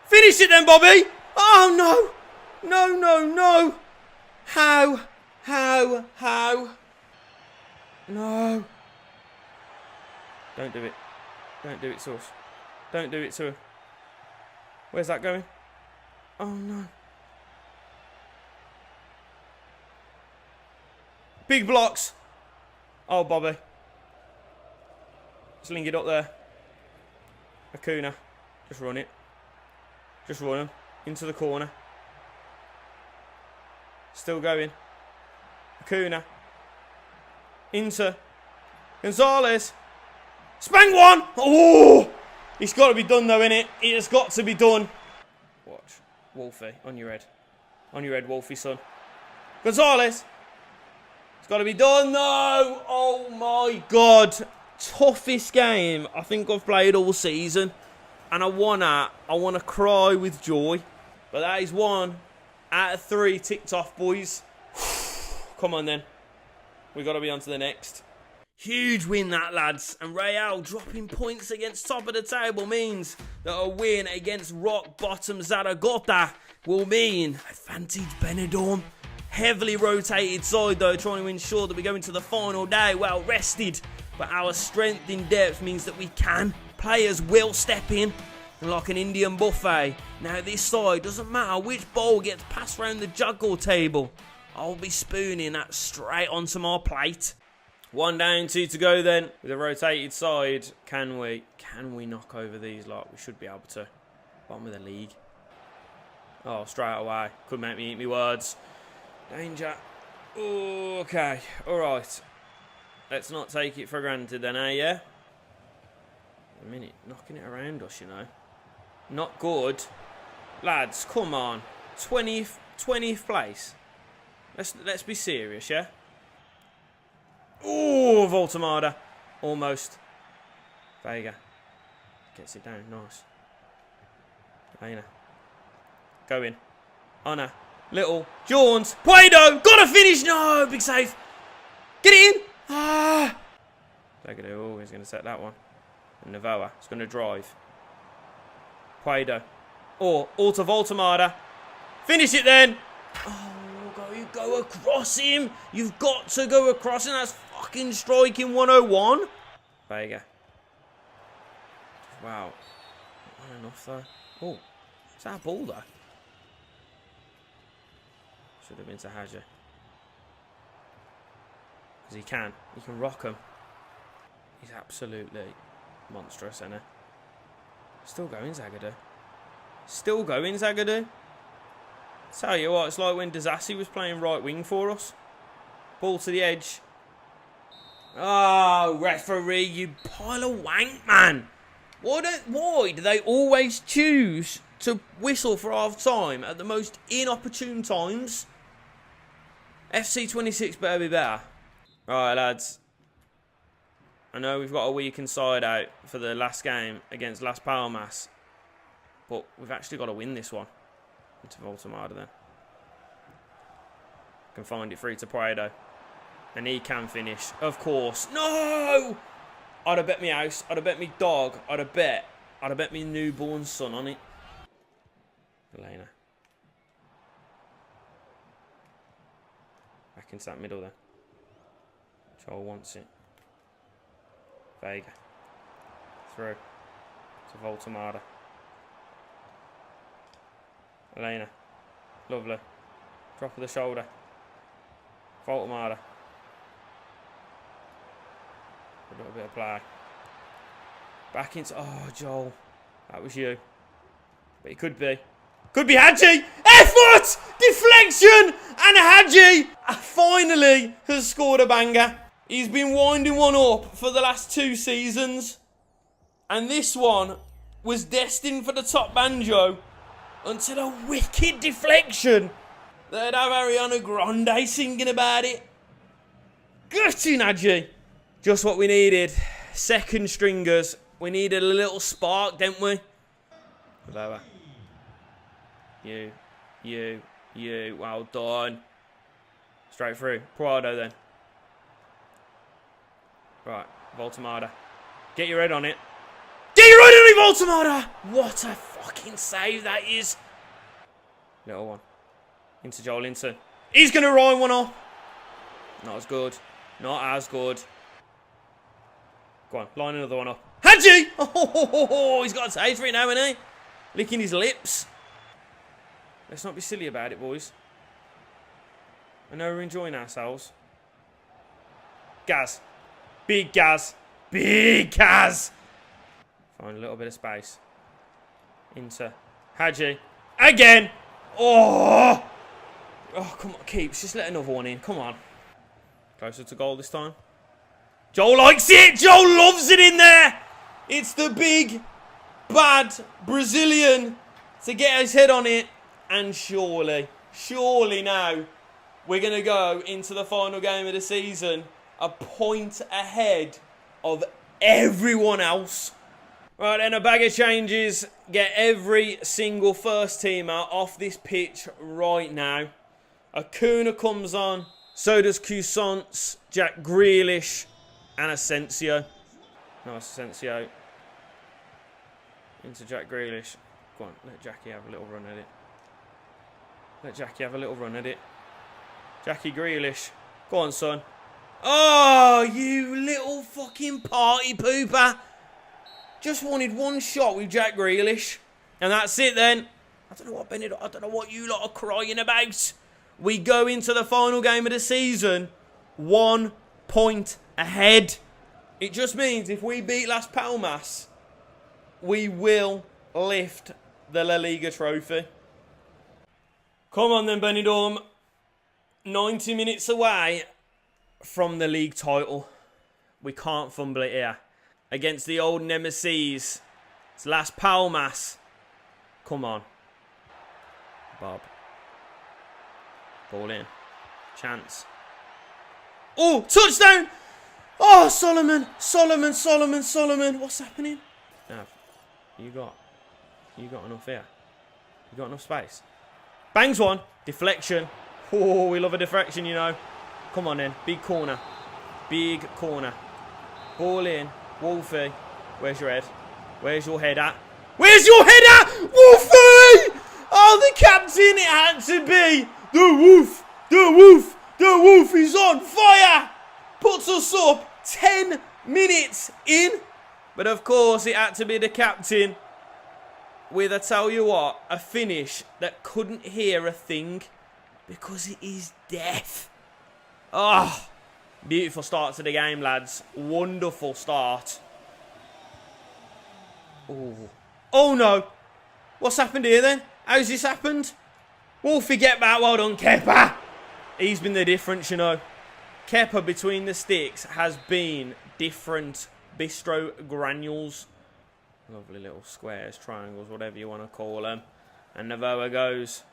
Finish it then, Bobby. Oh, no. No, no, no. How? No. Don't do it. Don't do it to us. Don't do it to her. Where's that going? Oh, no. Big blocks. Oh, Bobby. Sling it up there. Acuna. Just run it. Just run him. Into the corner. Still going. Acuna. Into. Gonzalez. Spang one! Oh! It's got to be done though, innit? It has got to be done. Watch. Wolfie. On your head. On your head, Wolfie, son. Gonzalez. It's got to be done though. Oh my God. Toughest game I think I've played all season. And I wanna cry with joy. But that is 1 out of 3 ticked off, boys. Come on then. We got to be on to the next. Huge win that, lads. And Real dropping points against top of the table means that a win against rock bottom Zaragoza will mean advantage Benidorm. Heavily rotated side though, trying to ensure that we go into the final day well rested. But our strength in depth means that we can. Players will step in like an Indian buffet. Now this side, doesn't matter which bowl gets passed around the juggle table, I'll be spooning that straight onto my plate. 1 down, 2 to go then. With a rotated side, can we knock over these lot? We should be able to. Bottom of the league. Oh, straight away. Could make me eat me words. Danger. Okay, alright. Let's not take it for granted then, yeah? A minute, knocking it around us, you know. Not good. Lads, come on. 20th place. Let's be serious, yeah? Oh, Voltamada. Almost. Vega. Gets it down, nice. Lena. Go in. Honor. Little. Jones. Puedo. Gotta finish. No, big save. Get it in. Ah. Vega, oh, he's going to set that one. And Navoa is going to drive. Puedo. Or to Voltamada. Finish it then. Oh, you go across him. You've got to go across him. That's fucking striking 101. Vega. Wow. Not enough though. Oh, is that a ball though? Should have been to Haja. Because he can rock him. He's absolutely monstrous, isn't he? Still going, Zagadou. Still going, Zagadou. Tell you what, it's like when Decisive was playing right wing for us. Ball to the edge. Oh, referee, you pile of wank, man. Why do they always choose to whistle for half time at the most inopportune times? FC 26 better be better. Right, lads. I know we've got a weakened side out for the last game against Las Palmas. But we've actually got to win this one. Into Voltamada then. Can find it free to Prado. And he can finish. Of course. No! I'd have bet me house. I'd have bet me dog. I'd have bet me newborn son on it. Elena. Back into that middle then. Joel wants it. Vega. Through. To Voltamada. Elena. Lovely. Drop of the shoulder. Voltamada. A little bit of play. Back into... Oh, Joel. That was you. But it could be. Could be Hadji! Effort! Deflection! And Hadji finally has scored a banger. He's been winding one up for the last 2 seasons. And this one was destined for the top banjo until a wicked deflection that have Ariana Grande singing about it. Gutting, Hadji. Just what we needed. Second stringers. We needed a little spark, didn't we? Over. You. Well done. Straight through. Prado then. Right, Voltamada. Get your head on it. Get your head on it, Voltamada! What a fucking save that is. Little one. Into Joel Linton. He's going to rhyme one off. Not as good. Not as good. Go on, line another one up. Hadji! Oh, he's got a taste for it now, hasn't he? Licking his lips. Let's not be silly about it, boys. I know we're enjoying ourselves. Gaz. Big Gaz. Big Gaz. Find a little bit of space. Into Hadji. Again. Oh, come on, Keeps. Just let another one in. Come on. Closer to goal this time. Joel likes it. Joel loves it in there. It's the big, bad Brazilian to get his head on it. And surely now, we're going to go into the final game of the season a point ahead of everyone else. Right, then a bag of changes. Get every single first teamer off this pitch right now. Acuna comes on. So does Cousance, Jack Grealish, and Asensio. Nice Asensio. Into Jack Grealish. Go on, let Jackie have a little run at it. Let Jackie have a little run at it. Jackie Grealish. Go on, son. Oh, you little fucking party pooper. Just wanted one shot with Jack Grealish. And that's it then. I don't know what you lot are crying about. We go into the final game of the season 1 point ahead. It just means if we beat Las Palmas, we will lift the La Liga trophy. Come on then, Benidorm. 90 minutes away from the league title. We can't fumble it here. Against the old nemesis. It's Las Palmas. Come on. Bob. Ball in. Chance. Oh, touchdown! Oh, Solomon. What's happening? Nav, you got enough here. You got enough space. Bangs one. Deflection. Oh, we love a deflection, you know. Come on then. Big corner. Ball in. Wolfie. Where's your head? Where's your head at? Wolfie! Oh, the captain. It had to be. The Wolf is on fire. Puts us up 10 minutes in. But of course, it had to be the captain. With, I tell you what, a finish that couldn't hear a thing. Because it is death. Oh, beautiful start to the game, lads. Wonderful start. Oh no. What's happened here then? How's this happened? Wolfie, get back. Well done, Kepa. He's been the difference, you know. Kepa between the sticks has been different bistro granules. Lovely little squares, triangles, whatever you want to call them. And Novoa goes.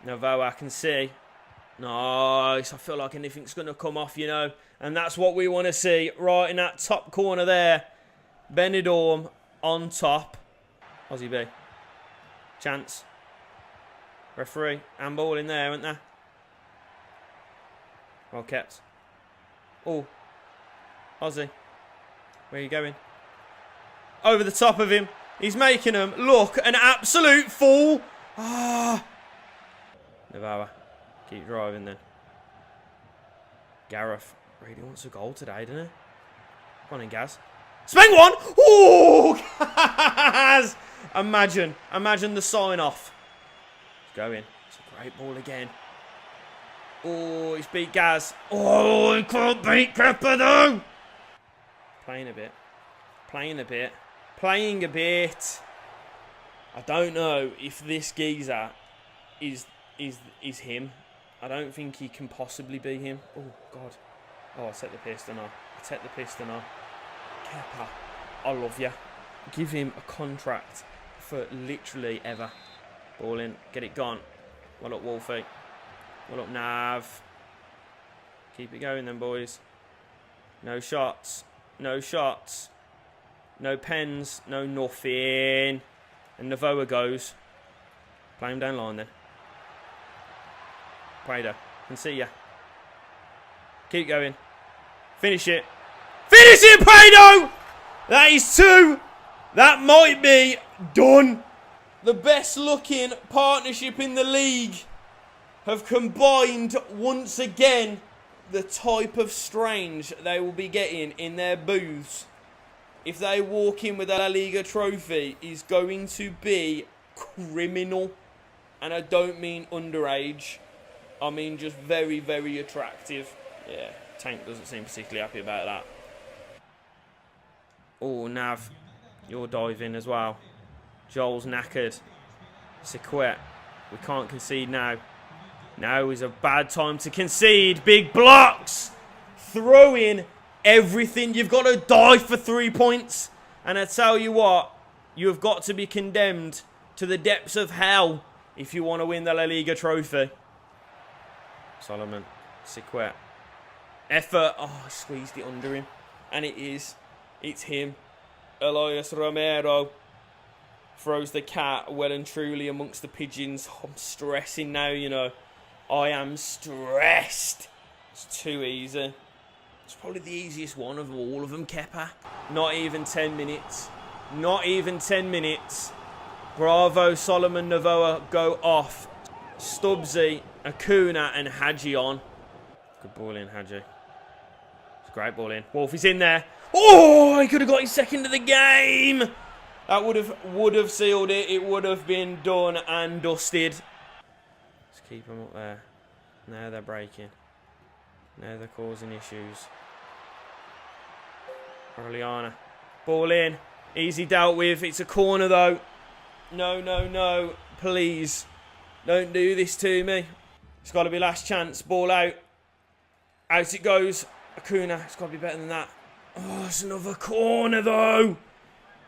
Novoa, I can see. Nice. I feel like anything's going to come off, you know. And that's what we want to see. Right in that top corner there. Benidorm on top. Aussie B. Chance. Referee. Handball in there, isn't there? Well kept. Oh. Aussie. Where are you going? Over the top of him. He's making them look an absolute fool. Ah. Navarra. Keep driving then. Gareth really wants a goal today, doesn't he? Come on in, Gaz. Speng one! Oh, Gaz! Imagine the sign off. It's going. It's a great ball again. Oh, he's beat Gaz. Oh, he can't beat Kepa though. Playing a bit. I don't know if this geezer is him. I don't think he can possibly be him. Oh, God. Oh, I set the piston off. Kepa, I love you. Give him a contract for literally ever. Ball in. Get it gone. Well up, Wolfie. Well up, Nav. Keep it going then, boys. No shots. No pens. No nothing. And Novoa goes. Play him down line then. Prado. Can see ya. Keep going. Finish it. Finish it, Prado! That is 2. That might be done. The best looking partnership in the league have combined once again. The type of strange they will be getting in their booths if they walk in with a La Liga trophy is going to be criminal. And I don't mean underage. I mean just very, very attractive. Yeah, Tank doesn't seem particularly happy about that. Oh, Nav, you're diving as well. Joel's knackered. Sequet, we can't concede now. Now is a bad time to concede. Big blocks. Throw in everything. You've got to die for 3 points. And I tell you what, you have got to be condemned to the depths of hell if you want to win the La Liga trophy. Solomon, Sequet. Effort. Oh, I squeezed it under him. And it is. It's him. Elias Romero throws the cat well and truly amongst the pigeons. I'm stressing now, you know. I am stressed. It's too easy. It's probably the easiest one of all of them, Kepa. Not even 10 minutes. Not even 10 minutes. Bravo, Solomon, Novoa go off. Stubbsy, Acuna and Hadji on. Good ball in, Hadji. It's a great ball in. Wolf is in there. Oh, he could have got his second of the game. That would have sealed it. It would have been done and dusted. Let's keep them up there. Now they're breaking. Now they're causing issues. Orellana. Ball in. Easy dealt with. It's a corner though. No, no, no. Please. Don't do this to me. It's got to be last chance. Ball out. Out it goes. Acuna. It's got to be better than that. Oh, it's another corner though.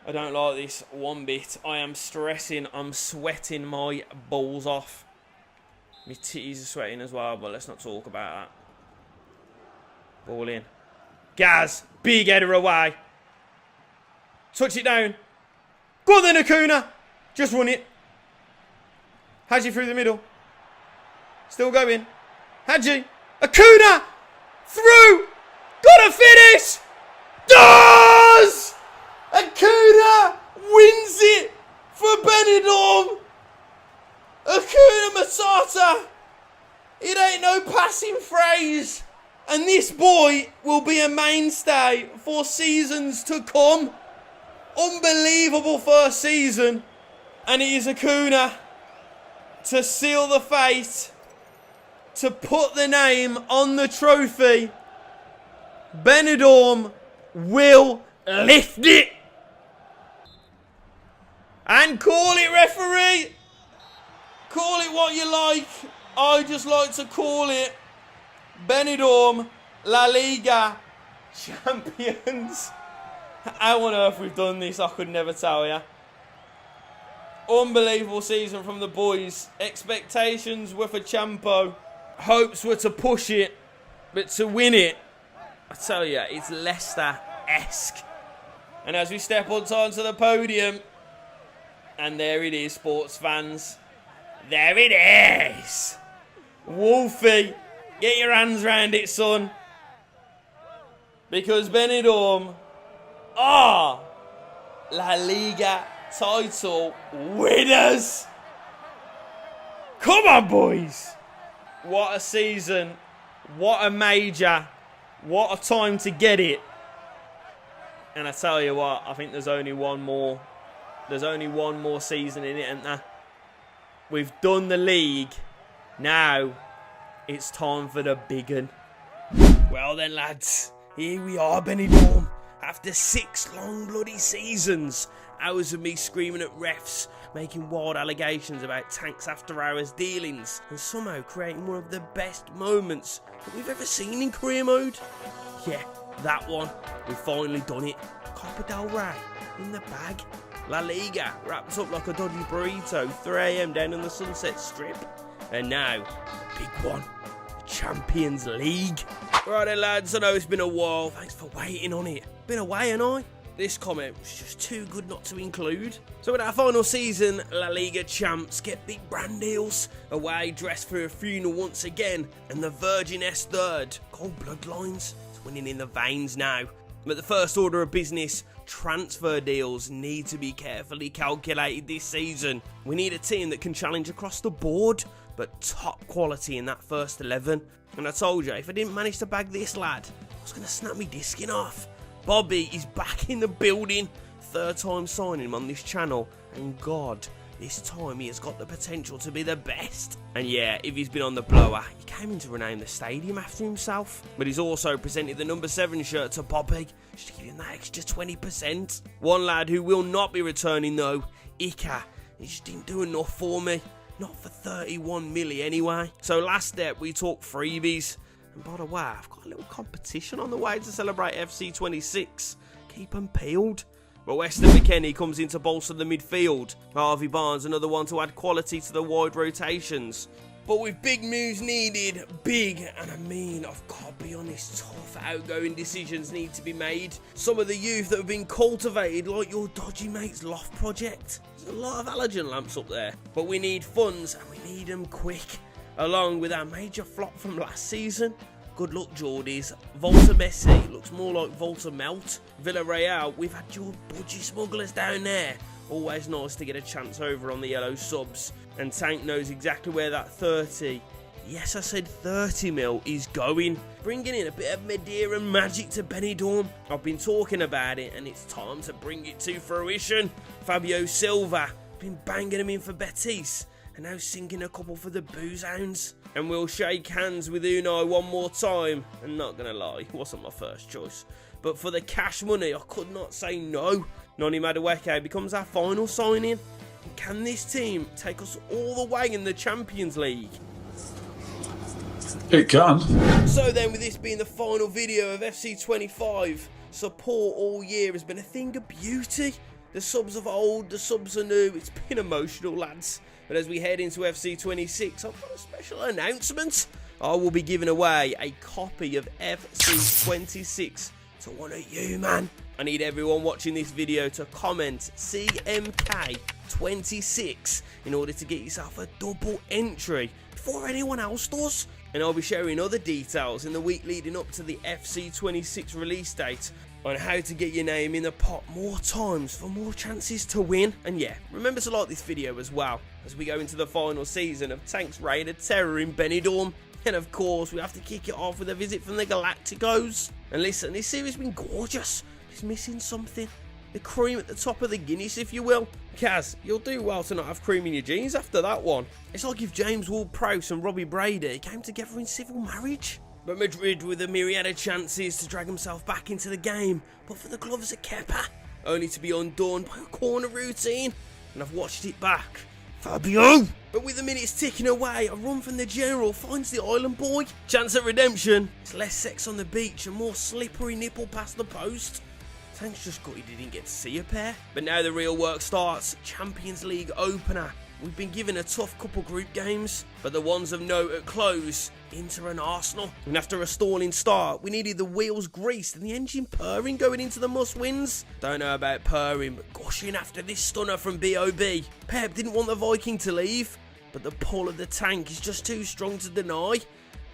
I don't like this one bit. I am stressing. I'm sweating my balls off. My titties are sweating as well, but let's not talk about that. Ball in. Gaz. Big header away. Touch it down. Go on then, Acuna. Just run it. Hadji through the middle. Still going. Hadji. Acuna. Through. Gotta finish. Does. Acuna wins it for Benidorm. Acuna Matata. It ain't no passing phrase. And this boy will be a mainstay for seasons to come. Unbelievable first season. And it is Acuna to seal the fate. To put the name on the trophy. Benidorm will lift it. And call it, referee. Call it what you like. I just like to call it Benidorm La Liga champions. How on earth we've done this, I could never tell you. Unbelievable season from the boys. Expectations were for Champo. Hopes were to push it. But to win it, I tell you, it's Leicester-esque. And as we step onto the podium, and there it is, sports fans. There it is. Wolfie, get your hands round it, son. Because Benidorm are La Liga title winners. Come on, boys. What a season. What a major. What a time to get it. And I tell you what, I think there's only one more. There's only one more season in it, isn't there? We've done the league. Now, it's time for the big one. Well then, lads. Here we are, Benidorm. After 6 long bloody seasons. Hours of me screaming at refs, making wild allegations about Tank's after-hours dealings, and somehow creating one of the best moments that we've ever seen in career mode. Yeah, that one. We've finally done it. Copa del Rey in the bag. La Liga wrapped up like a dodgy burrito. 3 AM down in the Sunset Strip. And now, the big one. The Champions League. Right then, lads. I know it's been a while. Thanks for waiting on it. Been away, ain't I? This comment was just too good not to include. So with our final season, La Liga champs get big brand deals, away dressed for a funeral once again, and the Virgin S third, cold bloodlines, it's winning in the veins now. But the first order of business, transfer deals need to be carefully calculated this season. We need a team that can challenge across the board, but top quality in that first 11. And I told you, if I didn't manage to bag this lad, I was going to snap me disking off. Bobby is back in the building. Third time signing him on this channel, and God, this time he has got the potential to be the best. And yeah, if he's been on the blower, he came in to rename the stadium after himself. But he's also presented the number 7 shirt to Bobby, just to give him that extra 20%. One lad who will not be returning though, Ika, he just didn't do enough for me. Not for 31 milli anyway. So last step, we talk freebies. And by the way, I've got a little competition on the way to celebrate FC 26. Keep them peeled. But Weston McKennie comes in to bolster the midfield. Harvey Barnes, another one to add quality to the wide rotations. But with big moves needed, big, and I mean, I've got to be honest, tough outgoing decisions need to be made. Some of the youth that have been cultivated, like your dodgy mate's loft project. There's a lot of halogen lamps up there. But we need funds, and we need them quick. Along with our major flop from last season. Good luck, Geordies. Volta Messi looks more like Volta Melt. Villarreal, we've had your budgie smugglers down there. Always nice to get a chance over on the yellow subs. And Tank knows exactly where that 30, yes I said 30 mil, is going. Bringing in a bit of Madeira magic to Benidorm. I've been talking about it and it's time to bring it to fruition. Fabio Silva, been banging him in for Betis. And now sinking a couple for the Booze Hounds. And we'll shake hands with Unai one more time. And not gonna lie, it wasn't my first choice. But for the cash money, I could not say no. Noni Madueke becomes our final signing. And can this team take us all the way in the Champions League? It can. So then, with this being the final video of FC 25, support all year has been a thing of beauty. The subs of old, the subs are new. It's been emotional, lads. But as we head into FC 26, I've got a special announcement. I will be giving away a copy of FC 26 to one of you, man. I need everyone watching this video to comment CMK26 in order to get yourself a double entry before anyone else does. And I'll be sharing other details in the week leading up to the FC 26 release date on how to get your name in the pot more times for more chances to win. And yeah, remember to like this video as well as we go into the final season of Tank's Reign of Terror in Benidorm. And of course, we have to kick it off with a visit from the Galacticos. And listen, this series has been gorgeous. It's missing something. The cream at the top of the Guinness, if you will. Kaz, you'll do well to not have cream in your jeans after that one. It's like if James Ward-Prowse and Robbie Brady came together in civil marriage. But Madrid with a myriad of chances to drag himself back into the game, but for the gloves of Kepa, only to be undone by a corner routine, and I've watched it back. Fabio! But with the minutes ticking away, a run from the general finds the island boy. Chance at redemption. It's less sex on the beach and more slippery nipple past the post. Thanks just got he didn't get to see a pair. But now the real work starts. Champions League opener. We've been given a tough couple group games, but the ones of note at close, Inter and Arsenal. And after a stalling start, we needed the wheels greased and the engine purring going into the must-wins. Don't know about purring, but gushing after this stunner from B.O.B. Pep didn't want the Viking to leave, but the pull of the tank is just too strong to deny.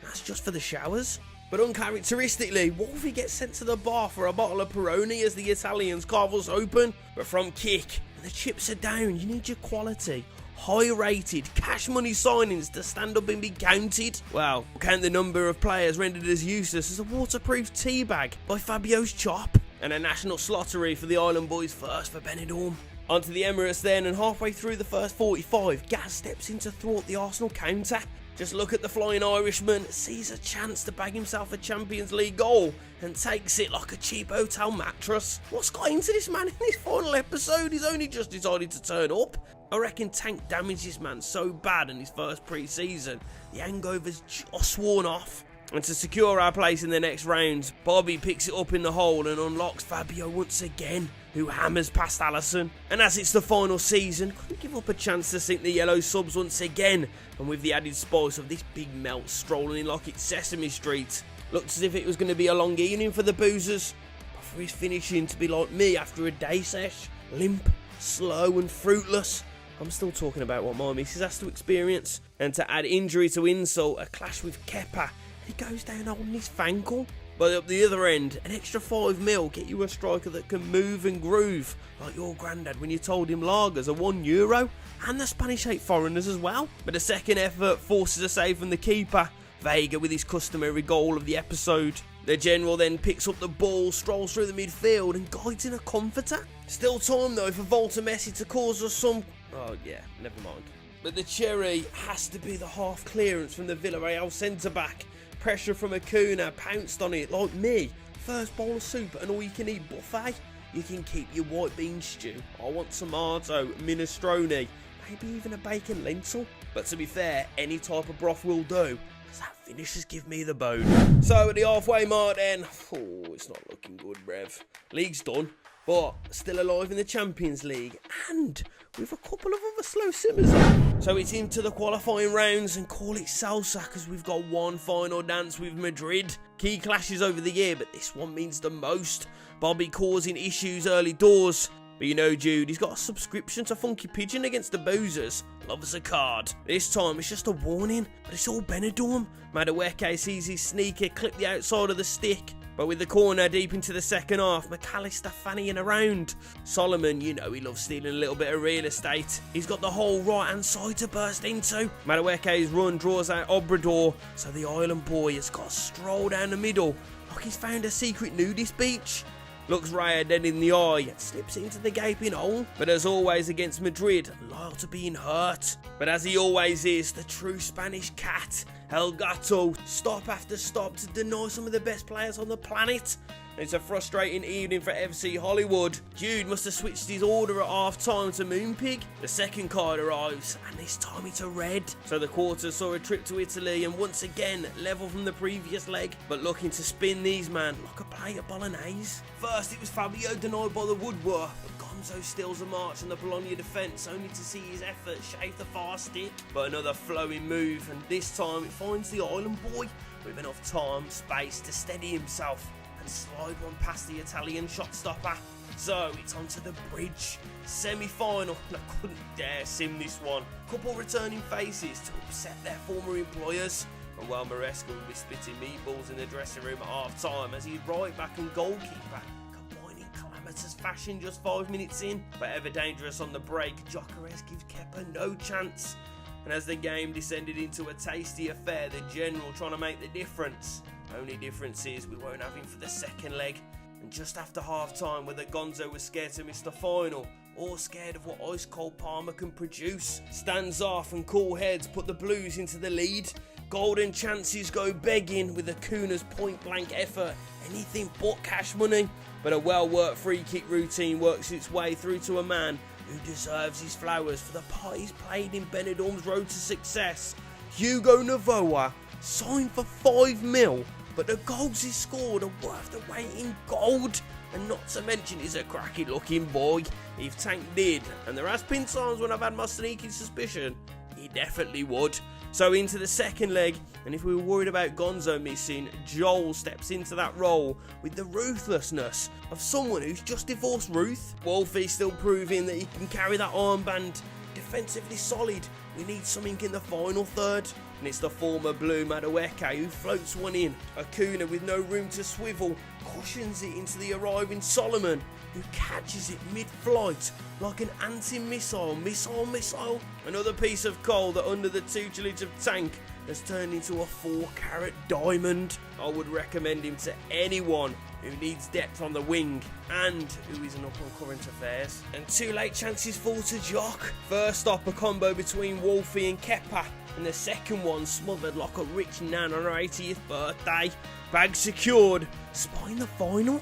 That's just for the showers. But uncharacteristically, Wolfie gets sent to the bar for a bottle of Peroni as the Italians carve us open. But from kick, and the chips are down, you need your quality. High-rated, cash money signings to stand up and be counted. Well, count the number of players rendered as useless as a waterproof tea bag by Fabio's chop. And a national slottery for the Island Boys first for Benidorm. Onto the Emirates then, and halfway through the first 45, Gaz steps in to thwart the Arsenal counter. Just look at the Flying Irishman, sees a chance to bag himself a Champions League goal and takes it like a cheap hotel mattress. What's got into this man in this final episode? He's only just decided to turn up. I reckon Tank damaged this man so bad in his first pre-season, the hangover's just worn off. And to secure our place in the next round, Bobby picks it up in the hole and unlocks Fabio once again, who hammers past Alisson. And as it's the final season, couldn't give up a chance to sink the yellow subs once again, and with the added spice of this big melt strolling in like it's Sesame Street. Looked as if it was going to be a long evening for the boozers. But for his finishing to be like me after a day sesh, limp, slow and fruitless. I'm still talking about what my missus has to experience. And to add injury to insult, a clash with Kepa, he goes down holding his fankle. But up the other end, an extra 5 mil get you a striker that can move and groove, like your granddad when you told him lagers are €1, and the Spanish hate foreigners as well. But the second effort forces a save from the keeper, Vega with his customary goal of the episode. The general then picks up the ball, strolls through the midfield and guides in a comforter. Still time though for Volta Messi to cause us some... oh yeah, never mind. But the cherry has to be the half clearance from the Villarreal centre-back. Pressure from Acuna, pounced on it like me. First bowl of soup at an all-you-can-eat buffet. You can keep your white bean stew. I want tomato, minestrone, maybe even a bacon lentil. But to be fair, any type of broth will do, because that finish has given me the bone. So at the halfway mark then, it's not looking good, Brev. League's done, but still alive in the Champions League, and with a couple of other slow simmers on. So it's into the qualifying rounds, and call it salsa, because we've got one final dance with Madrid. Key clashes over the year, but this one means the most. Bobby causing issues early doors. But you know Jude, he's got a subscription to Funky Pigeon against the boozers. Loves a card. This time it's just a warning, but it's all Benidorm. Madueke sees his sneaker clip the outside of the stick. But with the corner deep into the second half, McAllister fannying around. Solomon, you know he loves stealing a little bit of real estate. He's got the whole right hand side to burst into. Madueke's run draws out Obrador, so the island boy has got a stroll down the middle, like he's found a secret nudist beach. Looks Raya dead in the eye and slips into the gaping hole. But as always against Madrid, loyal to being hurt. But as he always is, the true Spanish cat, El Gato, stop after stop to deny some of the best players on the planet. It's a frustrating evening for FC Hollywood. Jude must have switched his order at half time to Moonpig. The second card arrives, and this time it's a red. So the quarters saw a trip to Italy, and once again, level from the previous leg, but looking to spin these man like a plate of bolognese. First it was Fabio denied by the woodwork, but Gonzo steals a march on the Bologna defence, only to see his effort shave the far stick. But another flowing move, and this time it finds the island boy with enough time, space to steady himself and slide one past the Italian shot stopper. So it's onto the bridge. Semi-final, and I couldn't dare sim this one. Couple returning faces to upset their former employers. And while Maresca will be spitting meatballs in the dressing room at half time as he's right back and goalkeeper, combining calamitous fashion just 5 minutes in. But ever dangerous on the break, Gyökeres gives Kepa no chance. And as the game descended into a tasty affair, the general trying to make the difference. Only difference is we won't have him for the second leg. And just after half time, whether Gonzo was scared to miss the final or scared of what ice cold Parma can produce, stands off and cool heads put the Blues into the lead. Golden chances go begging with Acuna's point blank effort, anything but cash money. But a well worked free kick routine works its way through to a man who deserves his flowers for the part he's played in Benidorm's road to success. Hugo Navoa, signed for 5 mil, but the goals he scored are worth the weight in gold. And not to mention he's a cracky looking boy. If Tank did, and there has been times when I've had my sneaky suspicion, he definitely would. So into the second leg, and if we were worried about Gonzo missing, Joel steps into that role with the ruthlessness of someone who's just divorced Ruth. Wolfie's still proving that he can carry that armband. Defensively solid, we need something in the final third. And it's the former Blue Madueke who floats one in. Acuna with no room to swivel cushions it into the arriving Solomon, who catches it mid-flight like an anti-missile, missile. Another piece of coal that under the tutelage of Tank has turned into a 4-carat diamond. I would recommend him to anyone who needs depth on the wing and who isn't up on current affairs. And 2 late chances fall to Jock. First up, a combo between Wolfie and Kepa, and the second one smothered like a rich nan on her 80th birthday. Bag secured, spotting the final.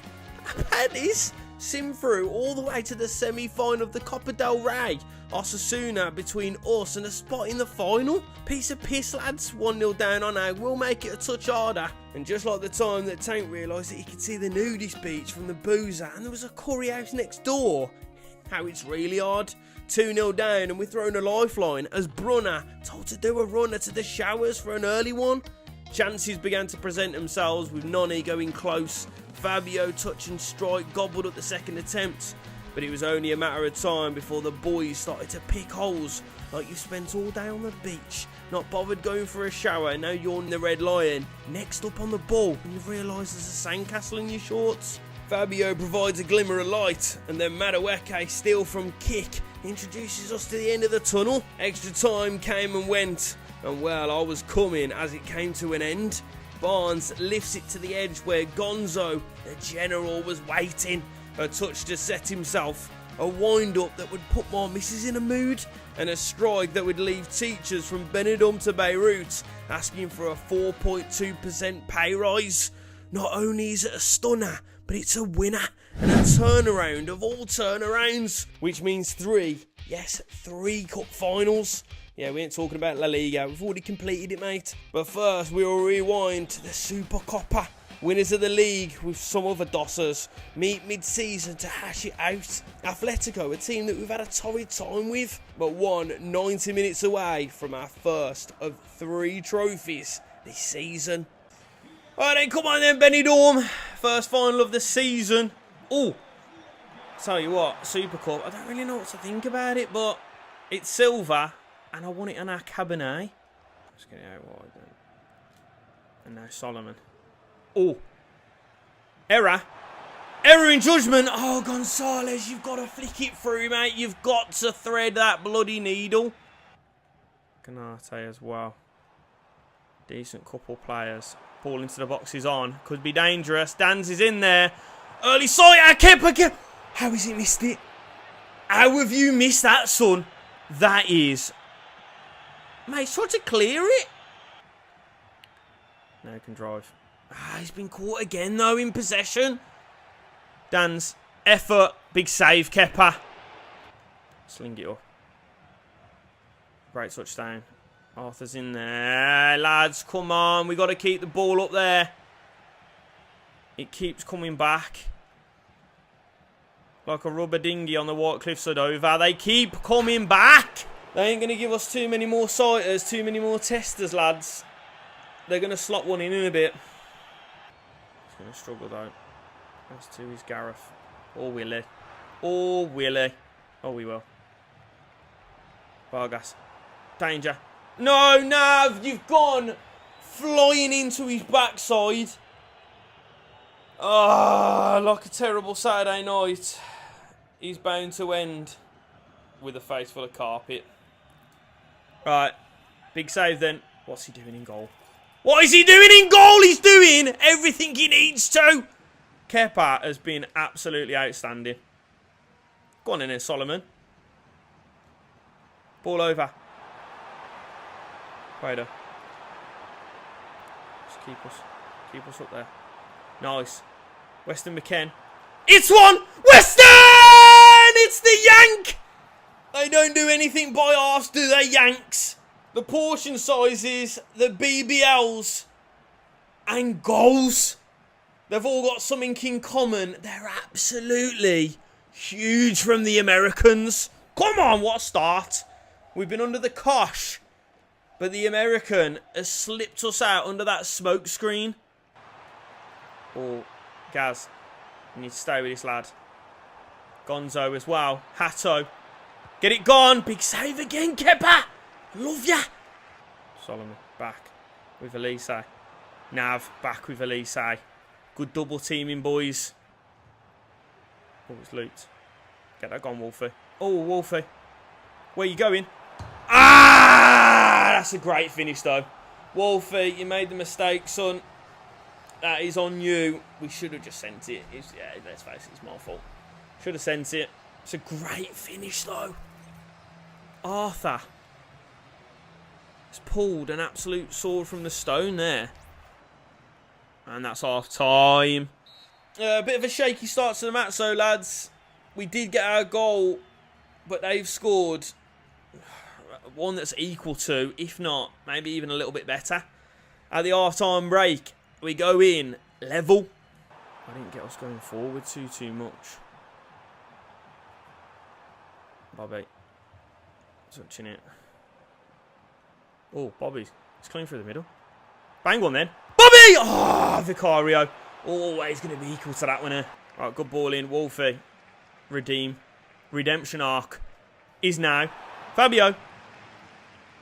Paddy's sim through all the way to the semi-final of the Copa del Rey. Osasuna between us and a spot in the final. Piece of piss, lads. 1-0 down on now. We'll make it a touch harder. And just like the time that Tank realised that he could see the nudist beach from the boozer and there was a curry house next door. How it's really hard. 2-0 down and we're throwing a lifeline as Brunner told to do a runner to the showers for an early one. Chances began to present themselves with Noni going close, Fabio touching strike, gobbled up the second attempt, but it was only a matter of time before the boys started to pick holes like you've spent all day on the beach, not bothered going for a shower, and now you're in the Red Lion, next up on the ball, and you've realised there's a sandcastle in your shorts. Fabio provides a glimmer of light, and then Madueke, steal from kick, introduces us to the end of the tunnel. Extra time came and went, and well, I was coming as it came to an end. Barnes lifts it to the edge where Gonzo, the general, was waiting. A touch to set himself, a wind-up that would put my missus in a mood, and a strike that would leave teachers from Benidorm to Beirut asking for a 4.2% pay rise. Not only is it a stunner, but it's a winner and a turnaround of all turnarounds, which means 3 cup finals. Yeah, we ain't talking about La Liga, we've already completed it, mate. But first, we will rewind to the Super Copa. Winners of the league with some other dossers meet mid-season to hash it out. Atletico, a team that we've had a torrid time with, but won 90 minutes away from our first of 3 trophies this season. Alright then, come on then, Benidorm. First final of the season. Oh, tell you what, Super Cup, I don't really know what to think about it, but it's silver, and I want it on our Cabernet. Let's get it out wide then. And now Solomon. Oh, error in judgment. Oh, Gonzalez, you've got to flick it through, mate. You've got to thread that bloody needle. Canate as well. Decent couple players. Ball into the box is on. Could be dangerous. Danz is in there. Early sight. How has he missed it? How have you missed that, son? That is... Mate, try to clear it. Now he can drive. He's been caught again, though, in possession. Dan's effort. Big save, Kepa. Sling it up. Great touchdown. Arthur's in there. Lads, come on. We got to keep the ball up there. It keeps coming back. Like a rubber dinghy on the White Cliffs of Dover. They keep coming back. They ain't going to give us too many more sighters, too many more testers, lads. They're going to slot one in a bit. He's going to struggle, though. As to is Gareth. Or Willie. Or Willie. Oh, we will. Vargas. Danger. No, Nav, you've gone flying into his backside. Ah, like a terrible Saturday night. He's bound to end with a face full of carpet. Right, big save then. What's he doing in goal? What is he doing in goal? He's doing everything he needs to. Kepa has been absolutely outstanding. Go on in there, Solomon. Ball over. Quader. Just keep us up there. Nice. Weston McKenn. It's one! Weston! It's the Yank! They don't do anything by halves, do they, Yanks? The portion sizes, the BBLs, and goals. They've all got something in common. They're absolutely huge from the Americans. Come on, what a start. We've been under the cosh, but the American has slipped us out under that smoke screen. Oh, Gaz, you need to stay with this lad. Gonzo as well. Hatto. Get it gone. Big save again, Kepa. Love ya. Solomon back with Elise. Nav back with Elise. Good double teaming, boys. Oh, it's looped. Get that gone, Wolfie. Oh, Wolfie. Where you going? Ah! That's a great finish, though. Wolfie, you made the mistake, son. That is on you. We should have just sent it. Yeah, let's face it, it's my fault. Should have sent it. It's a great finish, though. Arthur has pulled an absolute sword from the stone there. And that's half time. A bit of a shaky start to the match, though, lads. We did get our goal, but they've scored one that's equal to, if not, maybe even a little bit better. At the half-time break, we go in level. I didn't get us going forward too much. Bobby. Touching it. Oh, Bobby. It's clean through the middle. Bang one then. Bobby! Oh, Vicario. Always going to be equal to that one here. Right, good ball in. Wolfie. Redeem. Redemption arc is now. Fabio.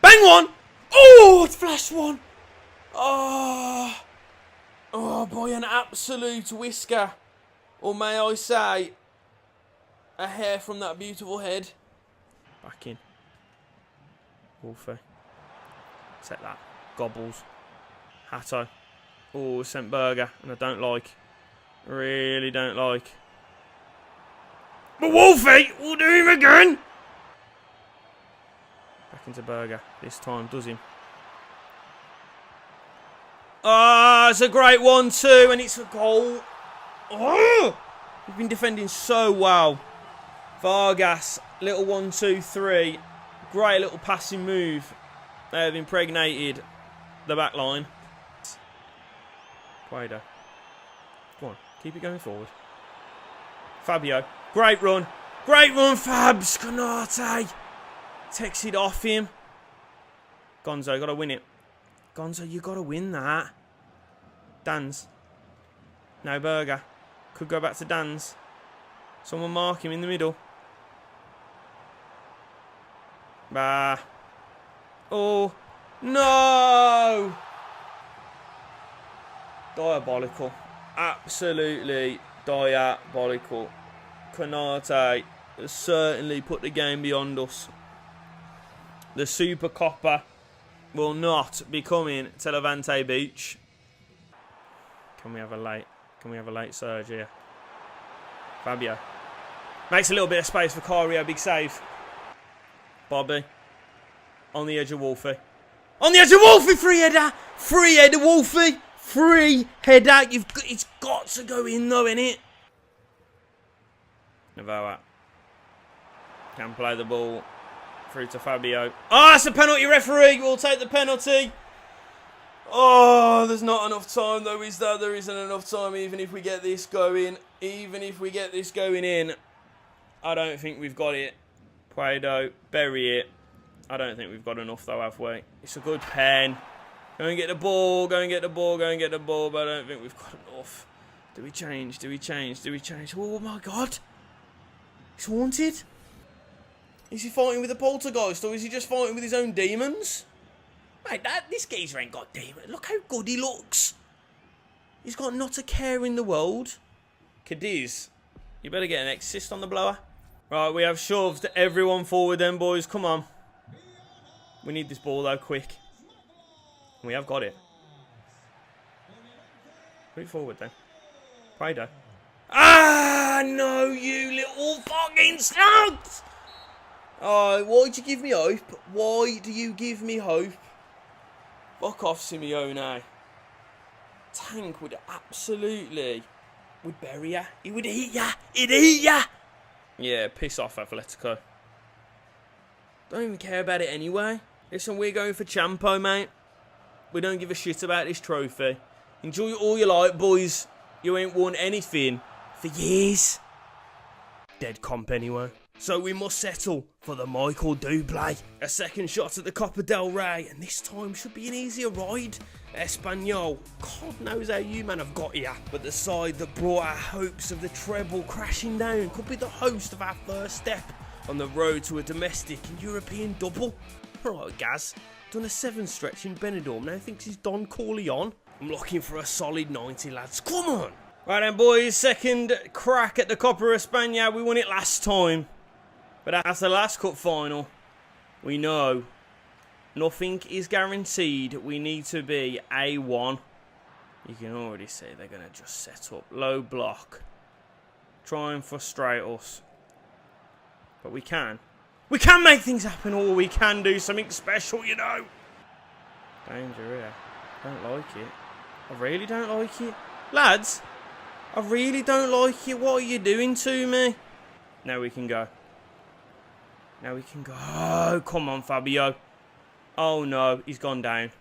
Bang one! Oh, it's flashed one. Oh. Oh, boy, an absolute whisker. Or may I say, a hair from that beautiful head. Back in. Wolfie. Set that. Gobbles. Hatto. Oh, sent Berger. And I don't like. Really don't like. But Wolfie will do him again. Back into Berger. This time does him. Ah, it's a great 1-2 and it's a goal. Oh, we've been defending so well. Vargas, little 1-2-3. Great little passing move. They have impregnated the back line. Guaido. Come on, keep it going forward. Fabio. Great run. Great run, Fabs. Canate. Takes it off him. Gonzo, got to win it. Gonzo, you got to win that. Dan's. Now Berger. Could go back to Dan's. Someone mark him in the middle. Bah. Oh. No. Diabolical. Absolutely diabolical. Canate has certainly put the game beyond us. The Super Copper will not be coming to Levante Beach. Can we have a late surge here? Fabio. Makes a little bit of space for Cario. Big save. Bobby. On the edge of Wolfie. On the edge of Wolfie! Free header! Free header, Wolfie! Free header! It's got to go in though, innit? Navoa. Can play the ball. Through to Fabio. Oh, it's a penalty, referee. We'll take the penalty. Oh, there's not enough time though, is there? There isn't enough time even if we get this going. Even if we get this going in. I don't think we've got it. Guaido, bury it. I don't think we've got enough though, have we? It's a good pen. Go and get the ball, go and get the ball, go and get the ball, but I don't think we've got enough. Do we change? Do we change? Do we change? Oh my God. He's haunted. Is he fighting with a poltergeist or is he just fighting with his own demons? Mate, this geezer ain't got demons. Look how good he looks. He's got not a care in the world. Cadiz, you better get an assist on the blower. Right, we have shoved everyone forward then, boys. Come on. We need this ball though, quick. We have got it. Put it forward then. Guaido. Ah, no, you little fucking slugs! Oh, why'd you give me hope? Why do you give me hope? Fuck off, Simeone. Tank would absolutely... would bury ya. He would eat ya. He'd eat ya. Yeah, piss off, Atletico. Don't even care about it anyway. Listen, we're going for Champo, mate. We don't give a shit about this trophy. Enjoy it all you like, boys. You ain't won anything for years. Dead comp anyway. So we must settle for the Michael Dublé. A second shot at the Copa del Rey, and this time should be an easier ride. Espanyol, God knows how you man have got here. But the side that brought our hopes of the treble crashing down could be the host of our first step on the road to a domestic and European double. Alright, Gaz, done a 7 stretch in Benidorm, now thinks he's Don Corleone. I'm looking for a solid 90, lads. Come on! Right then, boys, second crack at the Copa España. We won it last time. But after the last cup final, we know nothing is guaranteed. We need to be A1. You can already see they're going to just set up low block. Try and frustrate us. But we can. We can make things happen, or we can do something special, you know. Danger here. Don't like it. I really don't like it. Lads, I really don't like it. What are you doing to me? Now we can go. Now we can go. Oh, come on, Fabio. Oh, no. He's gone down.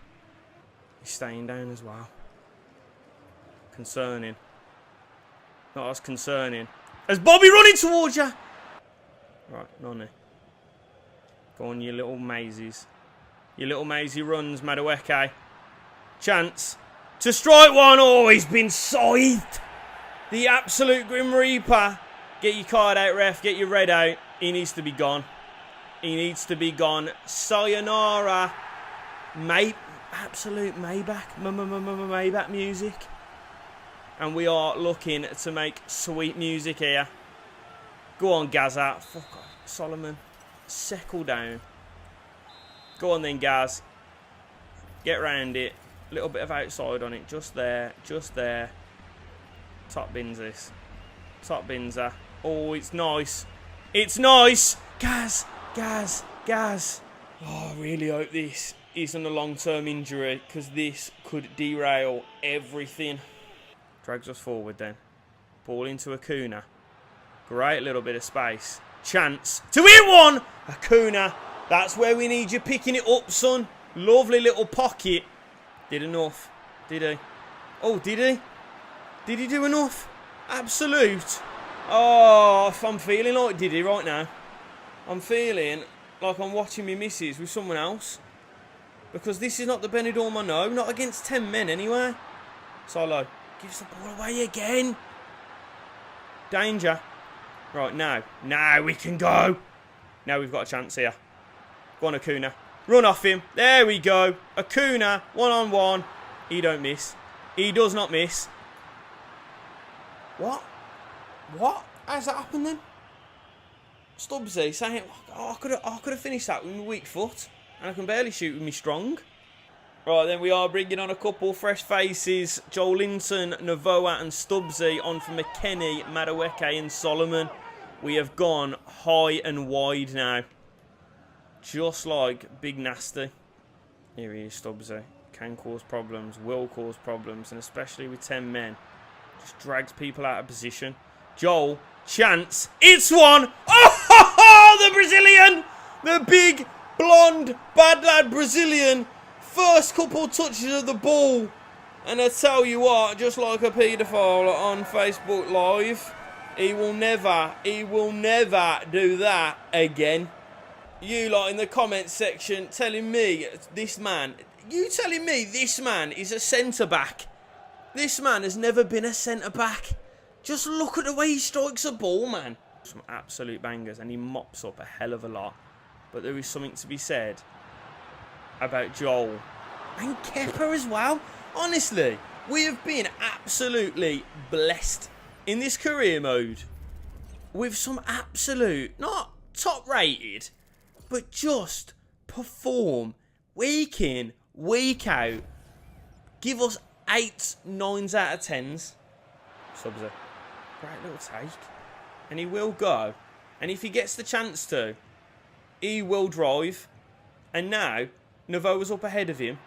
He's staying down as well. Concerning. Not as concerning as Bobby running towards you. Right, Nonny. Go on, you little mazes. Your little mazy runs, Madueke. Chance to strike one. Oh, he's been scythed. The absolute Grim Reaper. Get your card out, ref. Get your red out. He needs to be gone. He needs to be gone. Sayonara. Absolute Maybach music. And we are looking to make sweet music here. Go on, Gaza. Fuck off. Solomon. Settle down. Go on then, Gaz. Get round it. A little bit of outside on it. Just there. Just there. Top bins this. Top binser. Oh, it's nice. It's nice. Gaz. Gaz. Gaz. Oh, I really hope this isn't a long-term injury, because this could derail everything. Drags us forward then. Ball into Acuna. Great little bit of space. Chance to hit one. Acuna. That's where we need you picking it up, son. Lovely little pocket. Did enough. Did he? Oh, did he? Did he do enough? Absolute. Oh, I'm feeling like did he right now. I'm feeling like I'm watching me misses with someone else. Because this is not the Benidorm I know. Not against 10 men anyway. Solo. Gives the ball away again. Danger. Right, now. Now we can go. Now we've got a chance here. Go on, Acuna. Run off him. There we go. Acuna, one-on-one. He don't miss. He does not miss. What? What? How's that happened then? Stubbsy saying, oh, I could have finished that with my weak foot. And I can barely shoot with me strong. Right, then we are bringing on a couple fresh faces. Joelinton, Novoa and Stubbsy on for McKennie, Madueke and Solomon. We have gone high and wide now. Just like Big Nasty. Here he is, Stubbsy. Can cause problems, will cause problems, and especially with 10 men. Just drags people out of position. Joel, chance, it's one! Oh, the Brazilian! The big, blonde, bad lad Brazilian. First couple touches of the ball. And I tell you what, just like a paedophile on Facebook Live, he will never do that again. You lot in the comments section telling me this man, is a centre-back. This man has never been a centre-back. Just look at the way he strikes a ball, man. Some absolute bangers, and he mops up a hell of a lot. But there is something to be said about Joel. And Kepa as well. Honestly, we have been absolutely blessed in this career mode with some absolute, not top-rated, but just perform week in, week out. Give us 8s, 9s out of 10s. Subs a great little take. And he will go. And if he gets the chance to, he will drive. And now, Novoa's up ahead of him.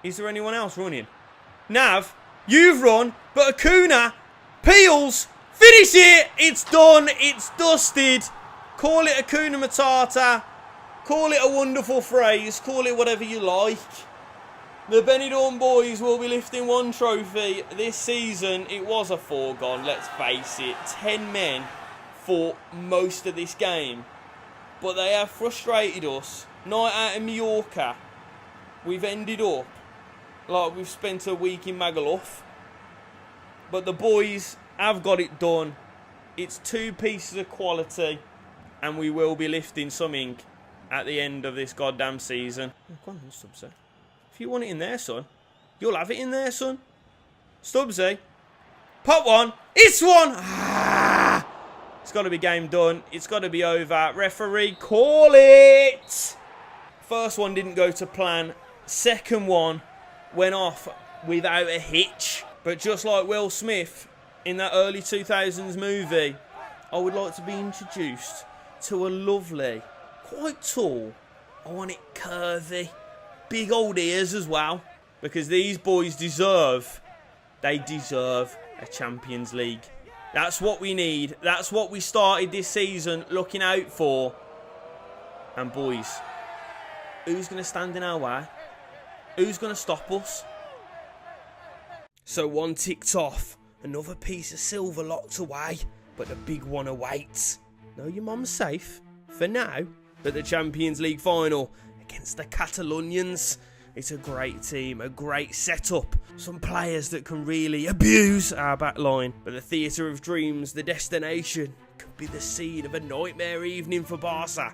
Is there anyone else running? Nav, you've run, but Acuna peels. Finish it. It's done. It's dusted. Call it Acuna Matata. Call it a wonderful phrase. Call it whatever you like. The Benidorm boys will be lifting one trophy this season. It was a foregone, let's face it. 10 men for most of this game. But they have frustrated us. Night out in Mallorca. We've ended up like we've spent a week in Magaluf. But the boys have got it done. It's 2 pieces of quality. And we will be lifting something at the end of this goddamn season. Oh, go on, Stubbsy. If you want it in there, son, you'll have it in there, son. Stubbsy. Pop one. It's one. Ah! It's got to be game done. It's got to be over. Referee, call it. First one didn't go to plan. Second one went off without a hitch. But just like Will Smith in that early 2000s movie, I would like to be introduced to a lovely, quite tall, I want it curvy, big old ears as well. Because these boys deserve a Champions League. That's what we need. That's what we started this season looking out for. And boys, who's going to stand in our way? Who's going to stop us? So one ticked off. Another piece of silver locked away. But the big one awaits. No, your mum's safe. For now. But the Champions League final against the Catalonians. It's a great team, a great setup. Some players that can really abuse our back line. But the theatre of dreams, the destination, could be the scene of a nightmare evening for Barca.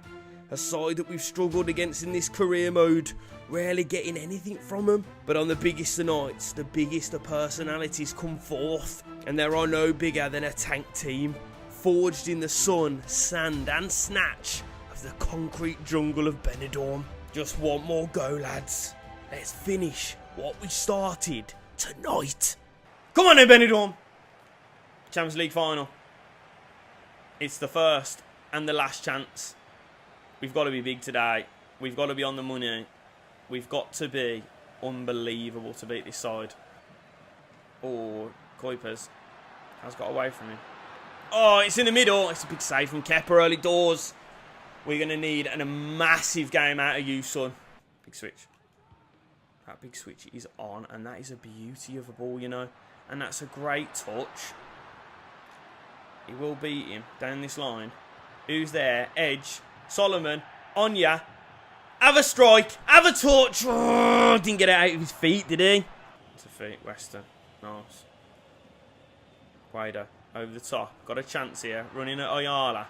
A side that we've struggled against in this career mode, rarely getting anything from them. But on the biggest of nights, the biggest of personalities come forth. And there are no bigger than a tank team, forged in the sun, sand and snatch of the concrete jungle of Benidorm. Just one more go, lads. Let's finish what we started tonight. Come on then, Benidorm. Champions League final. It's the first and the last chance. We've got to be big today. We've got to be on the money. We've got to be unbelievable to beat this side. Oh, Kuipers has got away from him. Oh, it's in the middle. It's a big save from Kepa early doors. We're going to need a massive game out of you, son. Big switch. That big switch is on, and that is a beauty of a ball, you know. And that's a great touch. He will beat him down this line. Who's there? Edge. Solomon. On ya. Have a strike. Have a touch. Oh, didn't get it out of his feet, did he? To feet. Western. Nice. Guaido. Over the top. Got a chance here. Running at Ayala.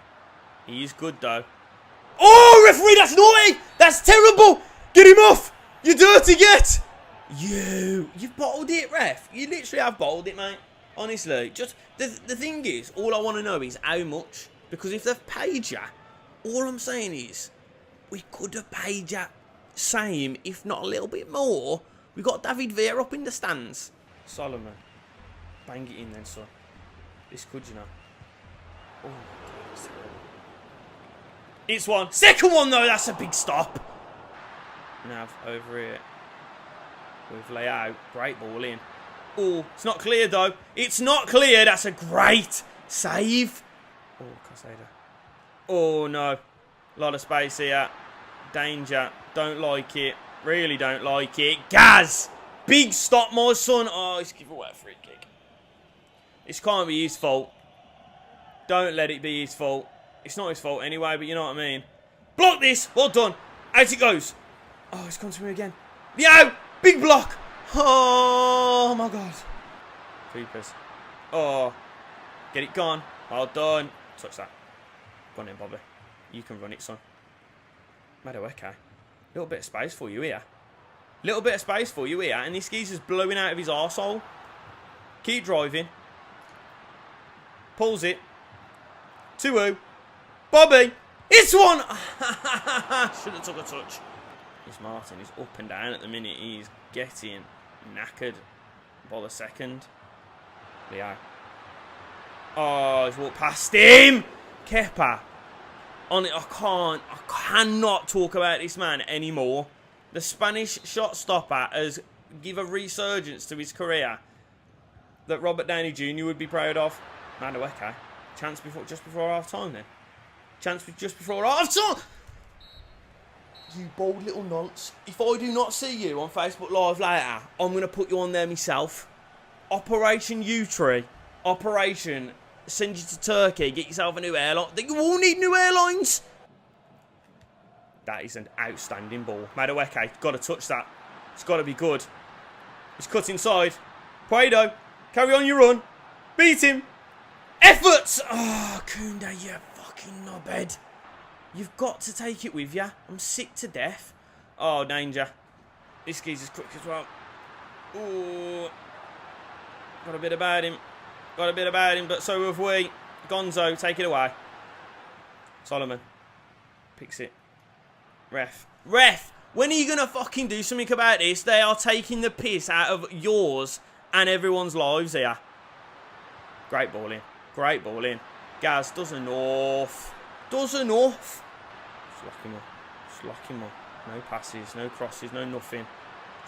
He is good, though. Oh, referee, that's naughty. That's terrible. Get him off. You dirty git. You've bottled it, ref. You literally have bottled it, mate. Honestly. Just the thing is, all I want to know is how much. Because if they've paid you, all I'm saying is, we could have paid you same, if not a little bit more. We got David Villa up in the stands. Solomon. Bang it in then, son. This could, you know. Oh, that's terrible. It's one. Second one, though. That's a big stop. Nav over here. With layout. Great ball in. Oh, it's not clear, though. It's not clear. That's a great save. Oh, Casada. Oh, no. A lot of space here. Danger. Don't like it. Really don't like it. Gaz. Big stop, my son. Oh, he's giving away a free kick. This can't be his fault. Don't let it be his fault. It's not his fault anyway, but you know what I mean. Block this. Well done. Out it goes. Oh, it's come to me again. Yo! Big block. Oh, my God. Creepers. Oh. Get it gone. Well done. Touch that. Go on then, Bobby. You can run it, son. Madueke. Little bit of space for you here. Little bit of space for you here. And this geezer's blowing out of his arsehole. Keep driving. Pulls it. 2-0. Bobby. It's one. Should have took a touch. This Martin is up and down at the minute. He's getting knackered by the second. Leo. Oh, he's walked past him. Kepa. On it, I cannot talk about this man anymore. The Spanish shot stopper has given a resurgence to his career that Robert Downey Jr. would be proud of. Madueke. Chance just before half time then. Chance just before half time. You bold little nonce. If I do not see you on Facebook Live later, I'm going to put you on there myself. Operation U-Tree. Operation send you to Turkey. Get yourself a new airline. You all need new airlines. That is an outstanding ball. Madueke, got to touch that. It's got to be good. He's cut inside. Guaido, carry on your run. Beat him. Efforts. Oh, Koundé, you fucking knobhead. You've got to take it with you. I'm sick to death. Oh, danger. This geezer's quick as well. Ooh. Got a bit about him. Got a bit about him, but so have we. Gonzo, take it away. Solomon. Picks it. Ref. Ref! When are you going to fucking do something about this? They are taking the piss out of yours and everyone's lives here. Great ball in. Great ball in. Gaz does enough. Does enough. Just lock him up. Just lock him up. No passes, no crosses, no nothing.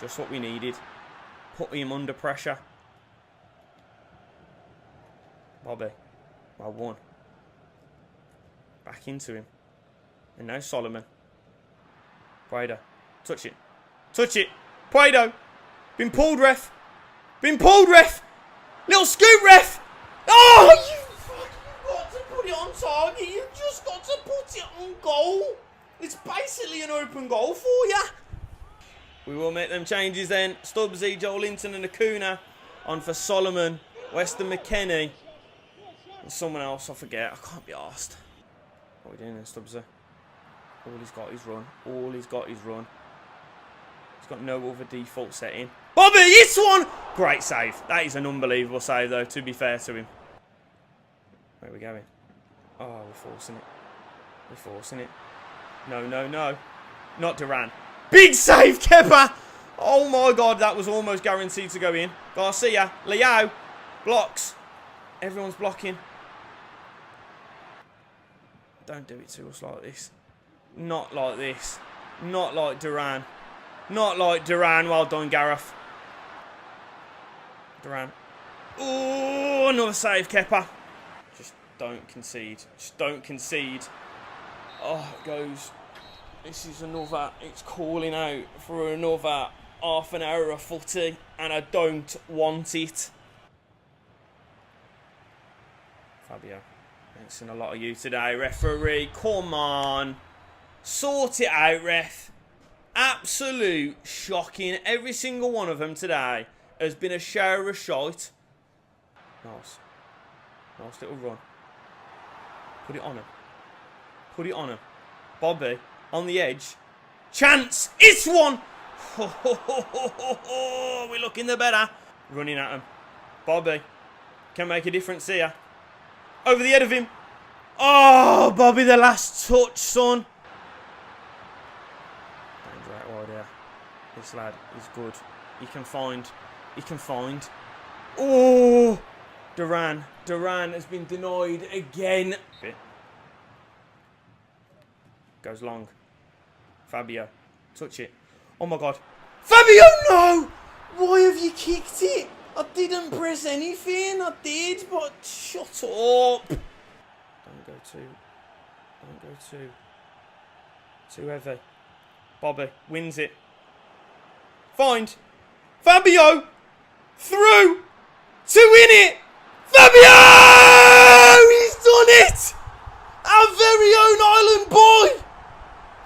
Just what we needed. Put him under pressure. Bobby. Well won. Back into him. And now Solomon. Guaido. Touch it. Touch it. Guaido. Been pulled, ref. Been pulled, ref. Little scoop, ref. Oh, you've got to put it on target. You've just got to put it on goal. It's basically an open goal for you. We will make them changes then. Stubbsy, Joel Linton and Acuna on for Solomon, Weston McKennie, and someone else, I forget. I can't be arsed. What are we doing then, Stubbsy? All he's got is run. All he's got is run. He's got no other default setting. Bobby, it's one! Great save. That is an unbelievable save, though, to be fair to him. Where are we going? Oh, we're forcing it. We're forcing it. No, no, no. Not Duran. Big save, Kepa! Oh my God, that was almost guaranteed to go in. Garcia, Leao, blocks. Everyone's blocking. Don't do it to us like this. Not like this. Not like Duran. Not like Duran. Well done, Gareth. Duran. Oh, another save, Kepa. Just don't concede. Just don't concede. Oh, it goes. This is another. It's calling out for another half an hour of footy, and I don't want it. Fabio, ain't seen a lot of you today, referee. Come on, sort it out, ref. Absolute shocking. Every single one of them today has been a shower of shite. Nice, nice little run. Put it on him. Put it on him. Bobby on the edge. Chance. It's one. We're looking the better. Running at him. Bobby can make a difference here. Over the head of him. Oh, Bobby, the last touch, son. Danger out wide here. This lad is good. He can find. He can find. Oh, Duran. Duran has been denied again. Goes long. Fabio. Touch it. Oh my God. Fabio, no! Why have you kicked it? I didn't press anything. I did, but shut up. Don't go too. Don't go too heavy. Bobby wins it. Find. Fabio! Through! To win it! Fabio! He's done it! Our very own island boy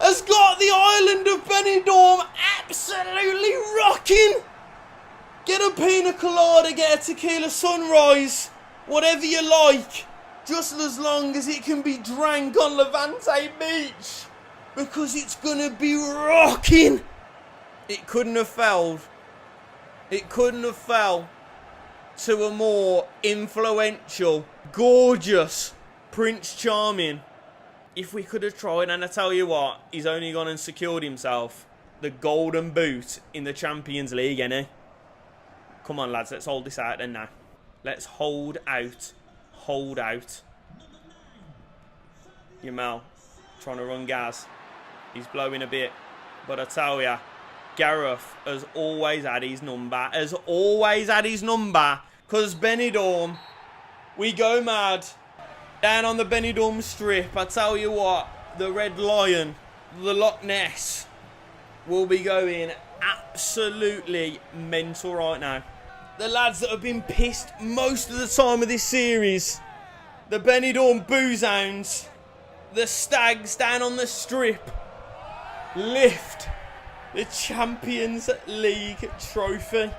has got the island of Benidorm absolutely rocking. Get a pina colada, get a tequila sunrise, whatever you like, just as long as it can be drank on Levante Beach, because it's gonna be rocking. It couldn't have failed. It couldn't have failed to a more influential, gorgeous Prince Charming. If we could have tried, and I tell you what, he's only gone and secured himself the golden boot in the Champions League, innit? Come on, lads, let's hold this out then now. Let's hold out. Hold out. Yamal trying to run gas. He's blowing a bit. But I tell ya, Gareth has always had his number. Has always had his number. Because Benidorm, we go mad. Down on the Benidorm strip, I tell you what, the Red Lion, the Loch Ness, will be going absolutely mental right now. The lads that have been pissed most of the time of this series, the Benidorm Boozounds, the Stags down on the strip, lift the Champions League trophy.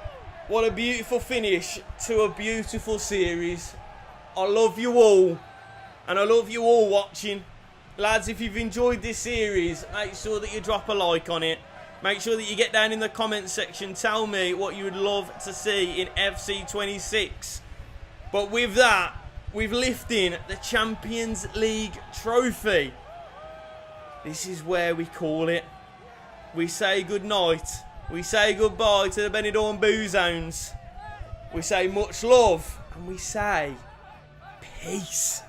What a beautiful finish to a beautiful series. I love you all. And I love you all watching. Lads, if you've enjoyed this series, make sure that you drop a like on it. Make sure that you get down in the comments section. Tell me what you would love to see in FC 26. But with that, we've lifted the Champions League trophy. This is where we call it. We say good night. We say goodbye to the Benidorm Boozounds. We say much love. And we say peace.